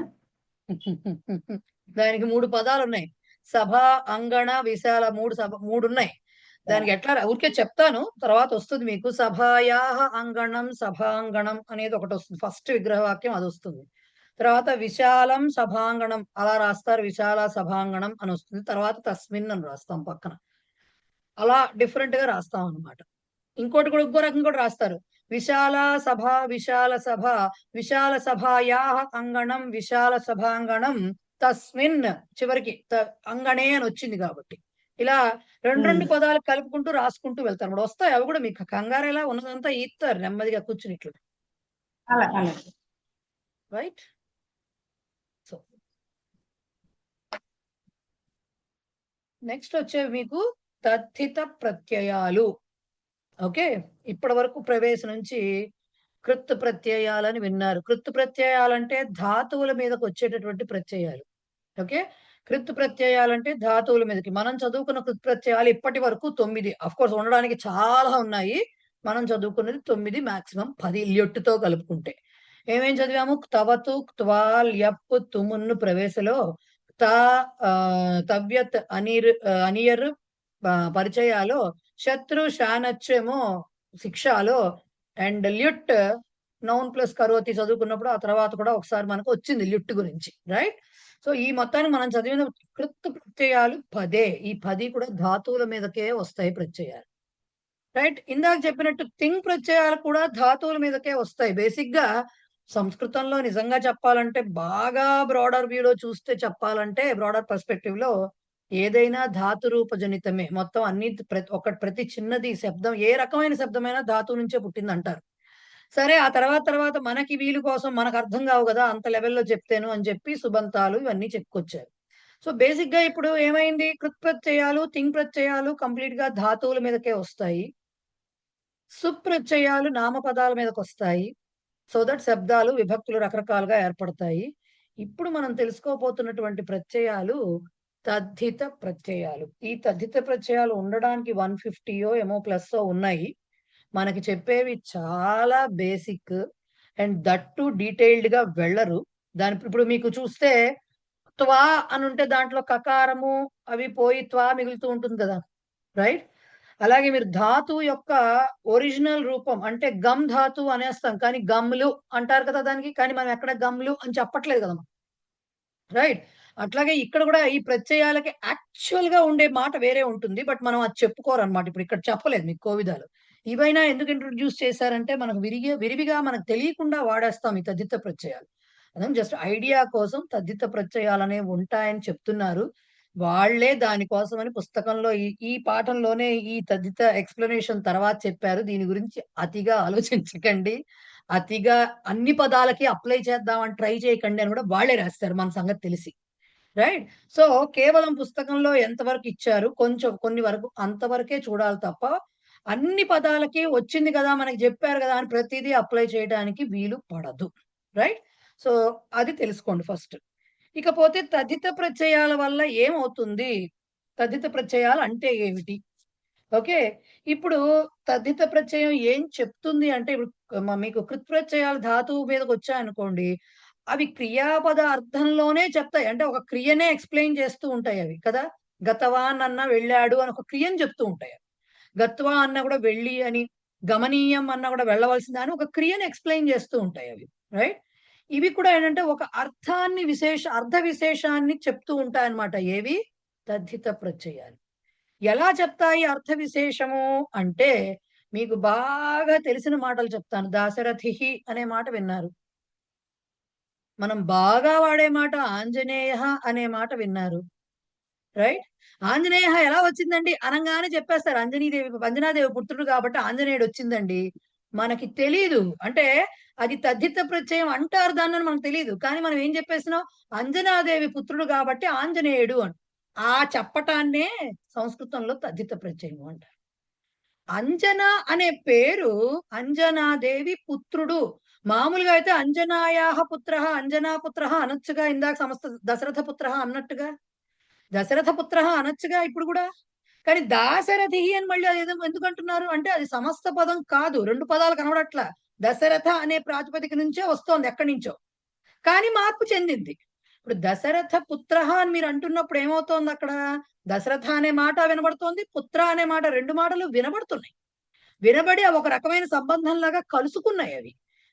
దానికి 3 పదాలు ఉన్నాయి. సభ, అంగణ, విశాల, 3 ఉన్నాయి. దానికి ఎట్లా ఊరికే చెప్తాను, తర్వాత వస్తుంది మీకు. సభాయాహ అంగణం సభాంగణం అనేది ఒకటి వస్తుంది, ఫస్ట్ విగ్రహ వాక్యం అది వస్తుంది. తర్వాత విశాలం సభాంగణం అలా రాస్తారు, విశాల సభాంగణం అని వస్తుంది. తర్వాత తస్మిన్ అని రాస్తాం పక్కన. అలా డిఫరెంట్ గా రాస్తాం అన్నమాట. ఇంకో రకం కూడా రాస్తారు. విశాల సభ విశాల సభాయాహ అంగణం విశాల సభాంగణం తస్మిన్, చివరికి అంగణే అని వచ్చింది కాబట్టి ఇలా రెండు పదాలు కలుపుకుంటూ రాసుకుంటూ వెళ్తారు. ఇప్పుడు వస్తాయి అవి కూడా, మీకు కంగారేలా ఉన్నదంతా ఇస్తారు నెమ్మదిగా కూర్చుని ఇట్లు. రైట్? సో నెక్స్ట్ వచ్చేవి మీకు తథిత ప్రత్యయాలు. ఓకే, ఇప్పటి వరకు ప్రవేశం నుంచి కృత్ ప్రత్యయాలని విన్నారు. కృత్ ప్రత్యయాలంటే ధాతువుల మీదకి వచ్చేటటువంటి ప్రత్యయాలు. ఓకే, కృత్ ప్రత్యయాలంటే ధాతువుల మీదకి. మనం చదువుకున్న కృత్ ప్రత్యయాలు ఇప్పటి వరకు 9. అఫ్ కోర్స్ ఉండడానికి చాలా ఉన్నాయి, మనం చదువుకున్నది 9, మాక్సిమం 10 ల్యొట్టుతో కలుపుకుంటే. ఏమేం చదివాము? తవతు, క్త్వాల్, యప్, తుమున్ను ప్రవేశలో, తా, తవ్యత్, అనియర్ పరిచయాలో, శత్రు, శానచ్చేమో శిక్షాలో, అండ్ ల్యుట్ నౌన్ ప్లస్ కరోతి చదువుకున్నప్పుడు ఆ తర్వాత కూడా ఒకసారి మనకు వచ్చింది ల్యుట్ గురించి, రైట్? సో ఈ మొత్తానికి మనం చదివిన కృత్ ప్రత్యయాలు 10. ఈ 10 కూడా ధాతువుల మీదకే వస్తాయి ప్రత్యయాలు, రైట్? ఇందాక చెప్పినట్టు తింగ్ ప్రత్యయాలు కూడా ధాతువుల మీదకే వస్తాయి. బేసిక్ గా సంస్కృతంలో నిజంగా చెప్పాలంటే, బాగా బ్రాడర్ వ్యూలో చూస్తే చెప్పాలంటే, బ్రాడర్ పర్స్పెక్టివ్ లో ఏదైనా ధాతు రూపజనితమే. మొత్తం అన్ని ప్రతి చిన్నది శబ్దం, ఏ రకమైన శబ్దమైనా ధాతువు నుంచే పుట్టిందంటారు. సరే, ఆ తర్వాత మనకి వీలు కోసం మనకు అర్థం కావు కదా అంత లెవెల్లో చెప్తేను అని చెప్పి సుబంతాలు ఇవన్నీ చెప్పుకొచ్చారు. సో బేసిక్ గా ఇప్పుడు ఏమైంది? కృత్ ప్రత్యయాలు, తింగ్ ప్రత్యయాలు కంప్లీట్ గా ధాతువుల మీదకే వస్తాయి. సుప్రత్యయాలు నామపదాల మీదకి వస్తాయి. సో దట్ శబ్దాలు, విభక్తులు రకరకాలుగా ఏర్పడతాయి. ఇప్పుడు మనం తెలుసుకోబోతున్నటువంటి ప్రత్యయాలు తద్ధిత ప్రత్యయాలు. ఈ తద్ధిత ప్రత్యయాలు ఉండడానికి 150 ఏమో ప్లస్ ఉన్నాయి. మనకి చెప్పేవి చాలా బేసిక్ అండ్ దట్టు డీటెయిల్డ్ గా వెళ్ళరు. ఇప్పుడు మీకు చూస్తే త్వా అని ఉంటే దాంట్లో కకారము అవి పోయి త్వా మిగులుతూ ఉంటుంది కదా, రైట్? అలాగే మీరు ధాతు యొక్క ఒరిజినల్ రూపం అంటే గమ్ ధాతు అనేస్తాం, కానీ గమ్లు అంటారు కదా దానికి. కానీ మనం ఎక్కడ గమ్లు అని చెప్పట్లేదు కదా, రైట్? అట్లాగే ఇక్కడ కూడా ఈ ప్రత్యయాలకి యాక్చువల్ గా ఉండే మాట వేరే ఉంటుంది. బట్ మనం అది చెప్పుకోరన్నమాట. ఇప్పుడు ఇక్కడ చెప్పలేదు మీకు కోవిదాలు. ఇవైనా ఎందుకు ఇంట్రొడ్యూస్ చేశారంటే, మనకు విరివిగా మనకు తెలియకుండా వాడేస్తాం ఈ తద్ధిత ప్రత్యయాలు. అదే జస్ట్ ఐడియా కోసం తద్ధిత ప్రత్యయాలు అనేవి ఉంటాయని చెప్తున్నారు. వాళ్ళే దానికోసమని పుస్తకంలో ఈ పాఠంలోనే ఈ తద్ధిత ఎక్స్‌ప్లనేషన్ తర్వాత చెప్పారు. దీని గురించి అతిగా ఆలోచించకండి. అతిగా అన్ని పదాలకి అప్లై చేద్దామని ట్రై చేయకండి అని కూడా వాళ్ళే రాస్తారు, మన సంగతి తెలిసి, రైట్? సో కేవలం పుస్తకంలో ఎంతవరకు ఇచ్చారు, కొన్ని వరకు అంతవరకే చూడాలి తప్ప, అన్ని పదాలకి వచ్చింది కదా, మనకి చెప్పారు కదా అని ప్రతిదీ అప్లై చేయడానికి వీలు పడదు, రైట్? సో అది తెలుసుకోండి ఫస్ట్. ఇకపోతే తద్ధిత ప్రత్యయాల వల్ల ఏమవుతుంది? తద్ధిత ప్రత్యయాలు అంటే ఏమిటి? ఓకే. ఇప్పుడు తద్ధిత ప్రత్యయం ఏం చెప్తుంది అంటే, ఇప్పుడు మీకు కృత్ ప్రత్యయాలు ధాతువు మీదకొచ్చాయనుకోండి, అవి క్రియాపద అర్థంలోనే చెప్తాయి. అంటే ఒక క్రియనే ఎక్స్‌ప్లెయిన్ చేస్తూ ఉంటాయి అవి కదా! గతవాన్ అన్న వెళ్ళాడు అని ఒక క్రియను చెప్తూ ఉంటాయి. గత్వా అన్న కూడా వెళ్ళి అని, గమనీయం అన్న కూడా వెళ్ళవలసింది అని ఒక క్రియను ఎక్స్‌ప్లెయిన్ చేస్తూ ఉంటాయి అవి, రైట్? ఇవి కూడా ఏంటంటే ఒక అర్థ విశేషాన్ని చెప్తూ ఉంటాయన్నమాట. ఏవి? తద్ధిత ప్రత్యయాలు. ఎలా చెప్తాయి అర్థ విశేషము అంటే, మీకు బాగా తెలిసిన మాటలు చెప్తాను. దాశరథిః అనే మాట విన్నారు. మనం బాగా వాడే మాట ఆంజనేయః అనే మాట విన్నారు, రైట్? ఆంజనేయః ఎలా వచ్చిందండి అనంగానే చెప్పేస్తారు. అంజనాదేవి పుత్రుడు కాబట్టి ఆంజనేయుడు వచ్చిందండి. మనకి తెలీదు. అంటే అది తద్ధిత ప్రత్యయం అంటారు దాన్నని మనకు తెలీదు. కానీ మనం ఏం చెప్పేసినాం? అంజనాదేవి పుత్రుడు కాబట్టి ఆంజనేయుడు అని. ఆ చెప్పటాన్నే సంస్కృతంలో తద్ధిత ప్రత్యయం అంటారు. అంజన అనే పేరు అంజనాదేవి పుత్రుడు. మామూలుగా అయితే అంజనాయాహ పుత్రః, అంజనా పుత్రః అనొచ్చుగా, ఇందాక దశరథ పుత్రః అన్నట్టుగా. దశరథ పుత్రః అనొచ్చుగా ఇప్పుడు కూడా. కానీ దాశరథి అని మళ్ళీ అదేదో ఎందుకంటున్నారు అంటే, అది సమస్త పదం కాదు. 2 పదాలు కనబడట్లా. దశరథ అనే ప్రాతిపదిక నుంచే వస్తోంది ఎక్కడి నుంచో. కానీ మార్పు చెందింది. ఇప్పుడు దశరథ పుత్రః అని మీరు అంటున్నప్పుడు ఏమవుతోంది అక్కడ? దశరథ అనే మాట వినబడుతోంది, పుత్ర అనే మాట, 2 మాటలు వినబడుతున్నాయి. వినబడి అవి ఒక రకమైన సంబంధంలాగా కలుసుకున్నాయి అవి.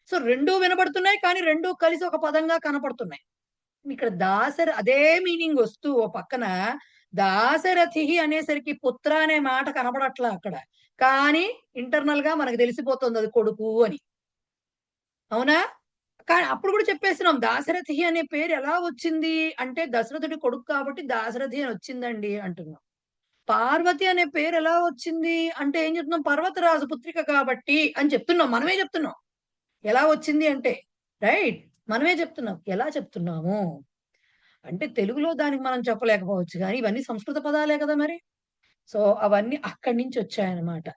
సో 2 వినబడుతున్నాయి, కానీ 2 కలిసి ఒక పదంగా కనపడుతున్నాయి. ఇక్కడ అదే మీనింగ్ వస్తూ ఓ పక్కన దాశరథి అనేసరికి పుత్ర అనే మాట కనపడట్లా అక్కడ. కానీ ఇంటర్నల్ గా మనకు తెలిసిపోతుంది అది కొడుకు అని. అవునా? కానీ అప్పుడు కూడా చెప్పేసినాం దాశరథి అనే పేరు ఎలా వచ్చింది అంటే, దశరథుడి కొడుకు కాబట్టి దాశరథి అని వచ్చిందండి అంటున్నాం. పార్వతి అనే పేరు ఎలా వచ్చింది అంటే ఏం చెప్తున్నాం? పర్వతరాజు పుత్రిక కాబట్టి అని చెప్తున్నాం. మనమే చెప్తున్నాం. ఎలా వచ్చింది అంటే, రైట్? మనమే చెప్తున్నాం. ఎలా చెప్తున్నాము అంటే, తెలుగులో దానికి మనం చెప్పలేకపోవచ్చు కానీ ఇవన్నీ సంస్కృత పదాలే కదా మరి. సో అవన్నీ అక్కడి నుంచి వచ్చాయన్నమాట.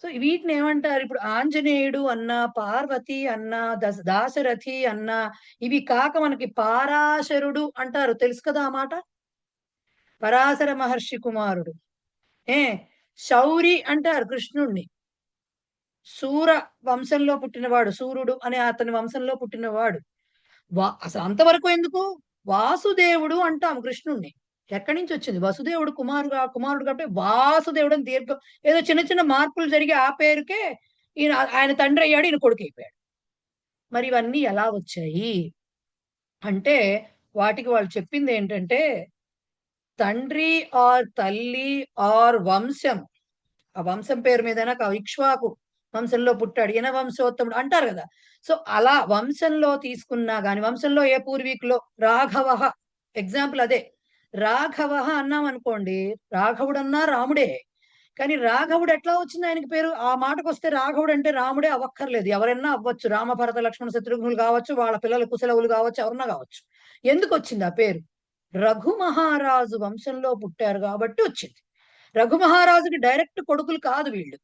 సో వీటిని ఏమంటారు? ఇప్పుడు ఆంజనేయుడు అన్నా, పార్వతి అన్నా, దాశరథి అన్నా, ఇవి కాక మనకి పారాశరుడు అంటారు. తెలుసు కదా ఆ మాట? పరాశర మహర్షి కుమారుడు. శౌరి అంటారు కృష్ణుణ్ణి. సూర వంశంలో పుట్టినవాడు, సూర్యుడు అనే అతని వంశంలో పుట్టినవాడు. అసలు అంతవరకు ఎందుకు? వాసుదేవుడు అంటాం కృష్ణుణ్ణి. ఎక్కడి నుంచి వచ్చింది? వసుదేవుడు కుమారుడు కాబట్టి వాసుదేవుడు అని దీర్ఘం, ఏదో చిన్న చిన్న మార్పులు జరిగి ఆ పేరుకే ఆయన తండ్రి అయ్యాడు, ఈయన కొడుకు అయిపోయాడు. మరి ఇవన్నీ ఎలా వచ్చాయి అంటే వాటికి వాళ్ళు చెప్పింది ఏంటంటే, తండ్రి ఆర్ తల్లి ఆర్ వంశం, ఆ వంశం పేరు మీదైనా ఇక్ష్వాకు వంశంలో పుట్టాడు, ఈయన వంశోత్తముడు అంటారు కదా. సో అలా వంశంలో తీసుకున్నా గాని, వంశంలో ఏ పూర్వీకులో రాఘవ ఎగ్జాంపుల్ అదే. రాఘవ అన్నాం అనుకోండి, రాఘవుడన్నా రాముడే. కానీ రాఘవుడు ఎట్లా వచ్చింది ఆయనకి పేరు? ఆ మాటకు వస్తే రాఘవుడు అంటే రాముడే అవ్వక్కర్లేదు, ఎవరైనా అవ్వచ్చు. రామ భరత లక్ష్మణ శత్రుఘ్నులు కావచ్చు, వాళ్ళ పిల్లలు కుశలవులు కావచ్చు, ఎవరన్నా కావచ్చు. ఎందుకు వచ్చింది ఆ పేరు? రఘు మహారాజు వంశంలో పుట్టారు కాబట్టి వచ్చింది. రఘు మహారాజుకి డైరెక్ట్ కొడుకులు కాదు వీళ్ళు,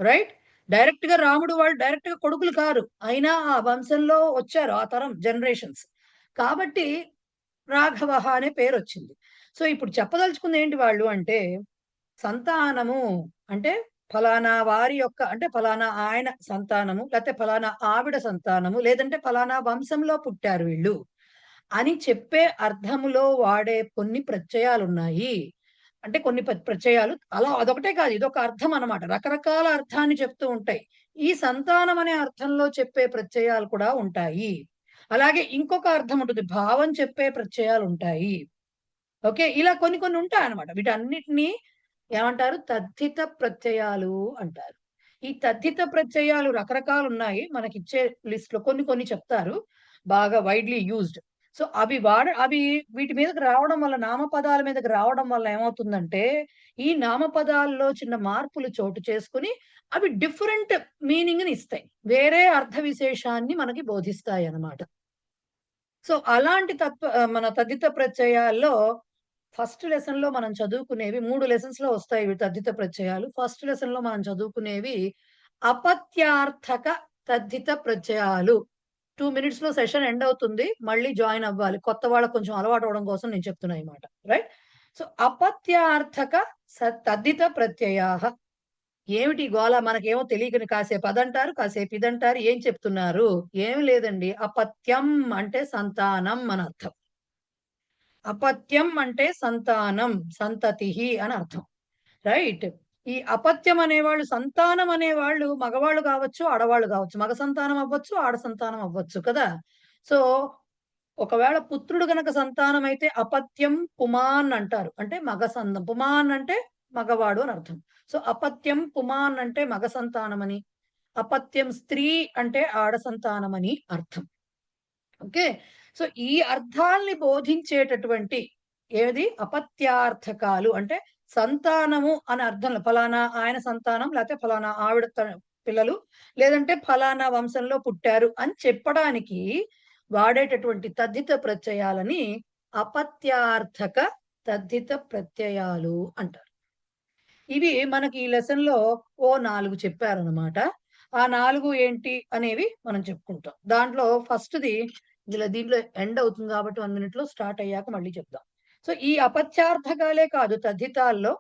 రైట్? డైరెక్ట్ గా రాముడు వాళ్ళు డైరెక్ట్ గా కొడుకులు కారు, అయినా ఆ వంశంలో వచ్చారు, ఆ తరం జనరేషన్స్ కాబట్టి రాఘవ అనే పేరు వచ్చింది. సో ఇప్పుడు చెప్పదలుచుకుంది ఏంటి వాళ్ళు అంటే, సంతానము అంటే ఫలానా వారి యొక్క, అంటే ఫలానా ఆయన సంతానము, లేకపోతే ఫలానా ఆవిడ సంతానము, లేదంటే ఫలానా వంశంలో పుట్టారు వీళ్ళు అని చెప్పే అర్థములో వాడే కొన్ని ప్రత్యయాలు ఉన్నాయి. అంటే కొన్ని ప్రత్యయాలు అలా, అదొకటే కాదు, ఇదొక అర్థం అన్నమాట. రకరకాల అర్థాన్ని చెప్తూ ఉంటాయి. ఈ సంతానం అనే అర్థంలో చెప్పే ప్రత్యయాలు కూడా ఉంటాయి. అలాగే ఇంకొక అర్థం ఉంటుంది, భావం చెప్పే ప్రత్యయాలు ఉంటాయి. ఓకే, ఇలా కొన్ని కొన్ని ఉంటాయి అన్నమాట. వీటన్నిటినీ ఏమంటారు? తద్ధిత ప్రత్యయాలు అంటారు. ఈ తద్ధిత ప్రత్యయాలు రకరకాలు ఉన్నాయి, మనకి ఇచ్చే లిస్ట్ లో కొన్ని కొన్ని చెప్తారు, బాగా వైడ్లీ యూజ్డ్. సో అవి వీటి మీదకి రావడం వల్ల, నామపదాల మీదకి రావడం వల్ల ఏమవుతుందంటే, ఈ నామపదాల్లో చిన్న మార్పులు చోటు చేసుకుని అవి డిఫరెంట్ మీనింగ్ ని ఇస్తాయి, వేరే అర్థ విశేషాన్ని మనకి బోధిస్తాయి అన్నమాట. సో అలాంటి మన తద్ధిత ప్రత్యయాల్లో ఫస్ట్ లెసన్ లో మనం చదువుకునేవి 3 లెసన్స్ లో వస్తాయి ఇవి తద్ధిత ప్రత్యయాలు. ఫస్ట్ లెసన్ లో మనం చదువుకునేవి అపత్యార్థక తద్ధిత ప్రత్యయాలు. 2 minutes లో సెషన్ ఎండ్ అవుతుంది, మళ్ళీ జాయిన్ అవ్వాలి. కొత్త వాళ్ళకి కొంచెం అలవాటు అవడం కోసం నేను చెప్తున్నా ఈ మాట, రైట్? సో అపత్యార్థక తద్ధిత ప్రత్యయాః. ఏమిటి గోల? మనకేమో తెలియకని కాసేపు అదంటారు, కాసేపు ఇదంటారు. ఏం చెప్తున్నారు? ఏం లేదండి, అపత్యం అంటే సంతానం అని అర్థం. అపత్యం అంటే సంతానం, సంతతి అని అర్థం, రైట్? ఈ అపత్యం అనేవాళ్ళు, సంతానం అనేవాళ్ళు మగవాళ్ళు కావచ్చు, ఆడవాళ్ళు కావచ్చు. మగ సంతానం అవ్వచ్చు, ఆడ సంతానం అవ్వచ్చు కదా. సో ఒకవేళ పుత్రుడు గనక సంతానం అయితే అపత్యం పుమాన్ అంటారు, అంటే మగ సంతానం. పుమాన్ అంటే మగవాడు అని అర్థం. సో అపత్యం పుమాన్ అంటే మగ సంతానమని, అపత్యం స్త్రీ అంటే ఆడ సంతానమని అర్థం. ఓకే, సో ఈ అర్థాల్ని బోధించేటటువంటి ఏది అపత్యార్థకాలు అంటే సంతానము అనే అర్థంలో, ఫలానా ఆయన సంతానం, లేకపోతే ఫలానా ఆవిడ పిల్లలు, లేదంటే ఫలానా వంశంలో పుట్టారు అని చెప్పడానికి వాడేటటువంటి తద్ధిత ప్రత్యయాలని అపత్యార్థక తద్ధిత ప్రత్యయాలు అంటారు. ఇవి మనకి ఈ లెసన్ లో 4 చెప్పారనమాట. ఆ 4 ఏంటి అనేవి మనం చెప్పుకుంటాం. దాంట్లో ఫస్ట్‌ది దీంట్లో ఎండ్ అవుతుంది కాబట్టి 1 minute లో స్టార్ట్ అయ్యాక మళ్ళీ చెప్దాం. సో ఈ అపత్యార్థకాలే కాదు, తద్ధితాల్లో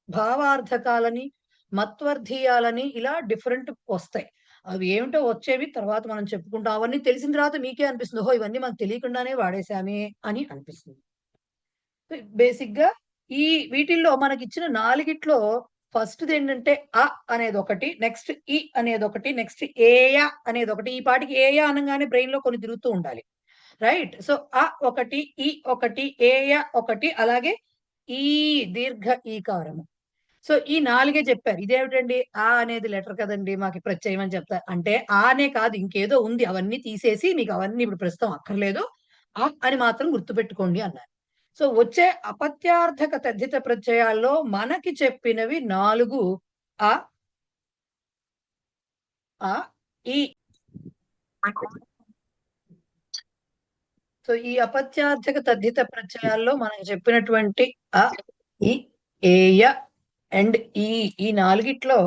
భావార్థకాలని, మత్వర్ధీయాలని ఇలా డిఫరెంట్ వస్తాయి. అవి ఏమిటో వచ్చేవి తర్వాత మనం చెప్పుకుంటాం. అవన్నీ తెలిసిన తర్వాత మీకే అనిపిస్తుంది, ఓహో ఇవన్నీ మనకు తెలియకుండానే వాడేసామే అని అనిపిస్తుంది. బేసిక్ గా ఈ వీటిల్లో మనకిచ్చిన 4గిట్లో ఫస్ట్‌ది ఏంటంటే అ అనేది ఒకటి, నెక్స్ట్ ఇ అనేది ఒకటి, నెక్స్ట్ ఏయ అనేది ఒకటి. ఈ పాటికి ఏయ అనగానే బ్రెయిన్ లో కొన్ని తిరుగుతూ ఉండాలి, రైట్? సో అ ఒకటి, ఇ ఒకటి, ఏయ ఒకటి, అలాగే ఈ దీర్ఘ ఈకారము. సో ఈ 4గే చెప్పారు. ఇదేమిటండి ఆ అనేది లెటర్ కదండి, మాకు ప్రత్యయం అని చెప్తారు అంటే, ఆ అనే కాదు ఇంకేదో ఉంది, అవన్నీ తీసేసి మీకు అవన్నీ ఇప్పుడు ప్రస్తుతం అక్కర్లేదు, ఆ అని మాత్రం గుర్తుపెట్టుకోండి అన్నారు. సో వచ్చే అపత్యార్థక తద్ధిత ప్రత్యయాల్లో మనకి చెప్పినవి 4 అ, ఆ, ఈ. సో ఈ అపత్యార్థక తద్ధిత ప్రత్యయాల్లో మనకి చెప్పినటువంటి అ, ఇ, ఏయ అండ్ ఈ 4గిట్లో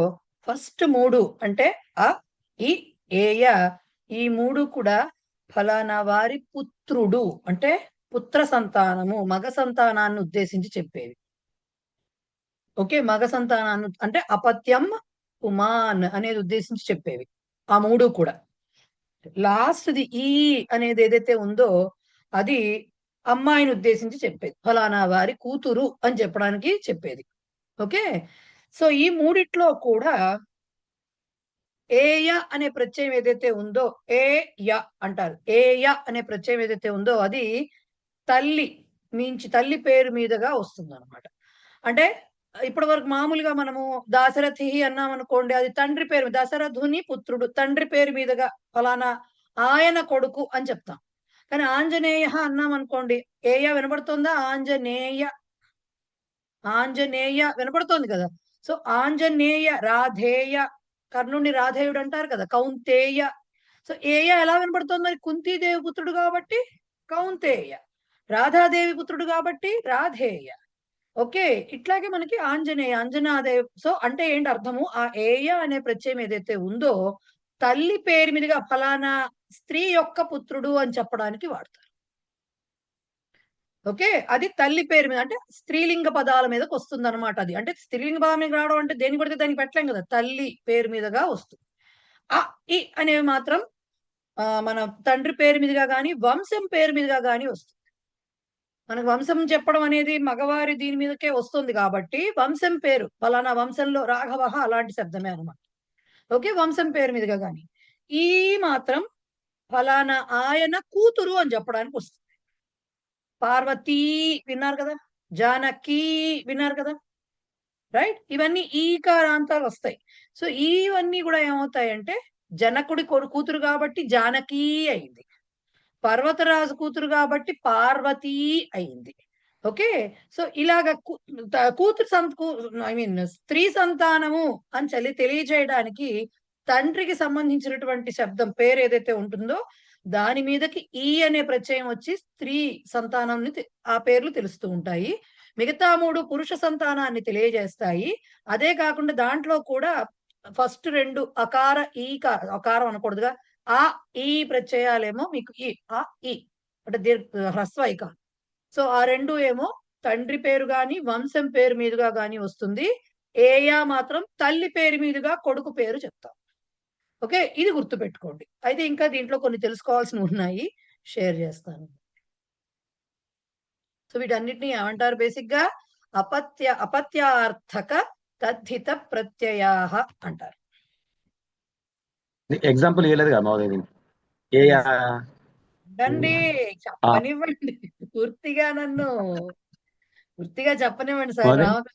ఫస్ట్ 3 అంటే అ, ఇ, ఏయ, ఈ 3 కూడా ఫలానా వారి పుత్రుడు అంటే పుత్ర సంతానము, మగ సంతానాన్ని ఉద్దేశించి చెప్పేవి. ఓకే, మగ సంతానాన్ని అంటే అపత్యం పుమాన్ అనేది ఉద్దేశించి చెప్పేవి ఆ మూడు కూడా. లాస్ట్ది ఈ అనేది ఏదైతే ఉందో అది అమ్మాయిని ఉద్దేశించి చెప్పేది, ఫలానా వారి కూతురు అని చెప్పడానికి చెప్పేది. ఓకే, సో ఈ మూడిట్లో కూడా ఏయ అనే ప్రత్యయం ఏదైతే ఉందో, ఏ య అంటారు. ఏయ అనే ప్రత్యయం ఏదైతే ఉందో అది తల్లి తల్లి పేరు మీదుగా వస్తుంది అనమాట. అంటే ఇప్పటి వరకు మామూలుగా మనము దాశరథి అన్నాం అనుకోండి, అది తండ్రి పేరు, దశరథుని పుత్రుడు, తండ్రి పేరు మీదుగా ఫలానా ఆయన కొడుకు అని చెప్తాం. కానీ ఆంజనేయ అన్నాం అనుకోండి, ఏయ వినపడుతుందా? ఆంజనేయ వినపడుతోంది కదా. సో ఆంజనేయ, రాధేయ, కర్ణుని రాధేయుడు అంటారు కదా, కౌంతేయ. సో ఏయ ఎలా వినపడుతోంది మరి? కుంతీదేవి పుత్రుడు కాబట్టి కౌంతేయ, రాధాదేవి పుత్రుడు కాబట్టి రాధేయ. ఓకే, ఇట్లాగే మనకి అంజనాదేవి. సో అంటే ఏంటి అర్థము? ఆ ఏయ అనే ప్రత్యయం ఏదైతే ఉందో తల్లి పేరు మీదుగా ఫలానా స్త్రీ యొక్క పుత్రుడు అని చెప్పడానికి వాడతారు. ఓకే, అది తల్లి పేరు మీద, అంటే స్త్రీలింగ పదాల మీదకి వస్తుంది అనమాట. అది అంటే స్త్రీలింగ పదాల మీద రావడం అంటే దేని పడితే దానికి పెట్టలేం కదా, తల్లి పేరు మీదుగా వస్తుంది. ఆ ఇ అనేవి మాత్రం మన తండ్రి పేరు మీదుగా గాని వంశం పేరు మీదుగా గాని వస్తుంది. మనకు వంశం చెప్పడం అనేది మగవారి దీని మీదకే వస్తుంది కాబట్టి వంశం పేరు, ఫలానా వంశంలో రాఘవ అలాంటి శబ్దమే అనమాట. ఓకే, వంశం పేరు మీదుగా గాని. ఈ మాత్రం ఫలానా ఆయన కూతురు అని చెప్పడానికి వస్తుంది. పార్వతీ విన్నారు కదా, జానకి విన్నారు కదా, రైట్? ఇవన్నీ ఈకారాంతాలు వస్తాయి. సో ఇవన్నీ కూడా ఏమవుతాయంటే జనకుడి కూతురు కాబట్టి జానకి అయింది, పర్వతరాజు కూతురు కాబట్టి పార్వతీ అయింది. ఓకే, సో ఇలాగ స్త్రీ సంతానము అని తెలియజేయడానికి తండ్రికి సంబంధించినటువంటి శబ్దం పేరు ఏదైతే ఉంటుందో దాని మీదకి ఈ అనే ప్రత్యయం వచ్చి స్త్రీ సంతానాన్ని ఆ పేర్లు తెలుస్తూ ఉంటాయి. మిగతా మూడు పురుష సంతానాన్ని తెలియజేస్తాయి. అదే కాకుండా దాంట్లో కూడా ఫస్ట్ రెండు అకార అకారం అనకూడదుగా, ఆ ఈ ప్రత్యయాలేమో మీకు ఈ ఆ ఈ అంటే హ్రస్వైక. సో ఆ రెండు ఏమో తండ్రి పేరు గాని వంశం పేరు మీదుగా గాని వస్తుంది. ఏయా మాత్రం తల్లి పేరు మీదుగా కొడుకు పేరు చెప్తాం. ఓకే, ఇది గుర్తుపెట్టుకోండి. అయితే ఇంకా దీంట్లో కొన్ని తెలుసుకోవాల్సినవి ఉన్నాయి, షేర్ చేస్తాను. సో వీటన్నిటిని ఏమంటారు? బేసిక్ గా అపత్యార్థక తద్ధిత ప్రత్యయా అంటారు. ఎగ్జాంపుల్ ఇవ్వలేదు కదా మహోదయ. రండి చెప్పనివ్వండి, పూర్తిగా చెప్పనివ్వండి సార్ రామకృష్ణ.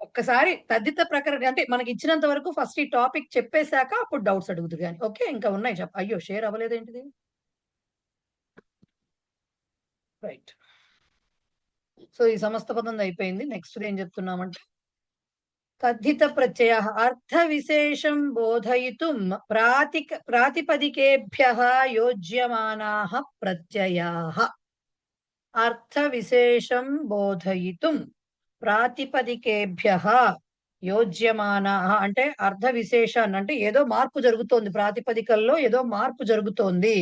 ఒక్కసారి తద్దిత ప్రకరణ అంటే మనకి ఇచ్చినంత వరకు ఫస్ట్ ఈ టాపిక్ చెప్పేశాక అప్పుడు డౌట్స్ అడుగుతుంది కానీ. ఓకే, ఇంకా ఉన్నాయి అయ్యో షేర్ అవ్వలేదేంటిది? రైట్, సో ఈ సమస్త పదం అయిపోయింది. నెక్స్ట్ ఏం చెప్తున్నామంటే తద్ధిత ప్రత్యయ అర్థ విశేషం బోధయితుం ప్రాతిపదికేభ్యః యోజ్యమానాః ప్రత్యయాః. అర్థ విశేషం బోధయితుం ప్రాతిపదికేభ్యః యోజ్యమానాః అంటే అర్థ విశేషాన్ని, అంటే ఏదో మార్పు జరుగుతోంది, ప్రాతిపదికల్లో ఏదో మార్పు జరుగుతోంది,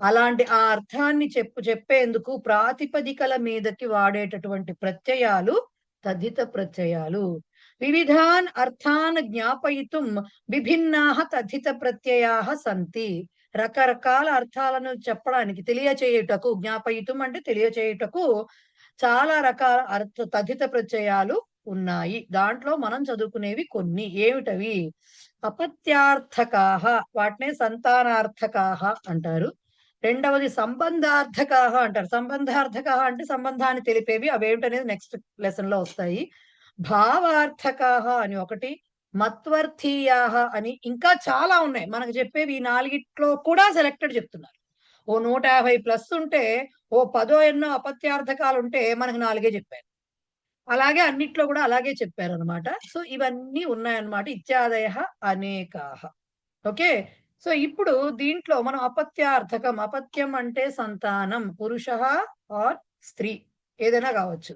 అలాంటి ఆ అర్థాన్ని చెప్పేందుకు ప్రాతిపదికల మీదకి వాడేటటువంటి ప్రత్యయాలు తద్ధిత ప్రత్యయాలు. వివిధాన్ అర్థాన్ జ్ఞాపయితుం విభిన్నాః తద్ధిత ప్రత్యయాః సంతి. రకరకాల అర్థాలను చెప్పడానికి తెలియచేయుటకు, జ్ఞాపయితుం అంటే తెలియచేయుటకు చాలా రకాల తద్ధిత ప్రత్యయాలు ఉన్నాయి. దాంట్లో మనం చదువుకునేవి కొన్ని. ఏమిటవి? అపత్యార్థకాః, వాటినే సంతానార్థకాః అంటారు. రెండవది సంబంధార్థకాః అంటారు. సంబంధార్థకాః అంటే సంబంధాన్ని తెలిపేవి, అవేమిటనేది నెక్స్ట్ లెసన్ లో వస్తాయి. భావార్థకాః అని ఒకటి, మత్వర్థీయాః అని ఇంకా చాలా ఉన్నాయి. మనకు చెప్పేవి ఈ నాలుగిట్లో కూడా సెలెక్టెడ్ చెప్తున్నారు. ఓ 150+ ఉంటే ఓ 10 ఎన్నో అపత్యార్థకాలు ఉంటే మనకు 4 చెప్పారు. అలాగే అన్నిట్లో కూడా అలాగే చెప్పారు అనమాట. సో ఇవన్నీ ఉన్నాయన్నమాట. ఇత్యాదయ అనేకాః. ఓకే, సో ఇప్పుడు దీంట్లో మనం అపత్యార్థకం, అపత్యం అంటే సంతానం, పురుష ఆర్ స్త్రీ ఏదైనా కావచ్చు.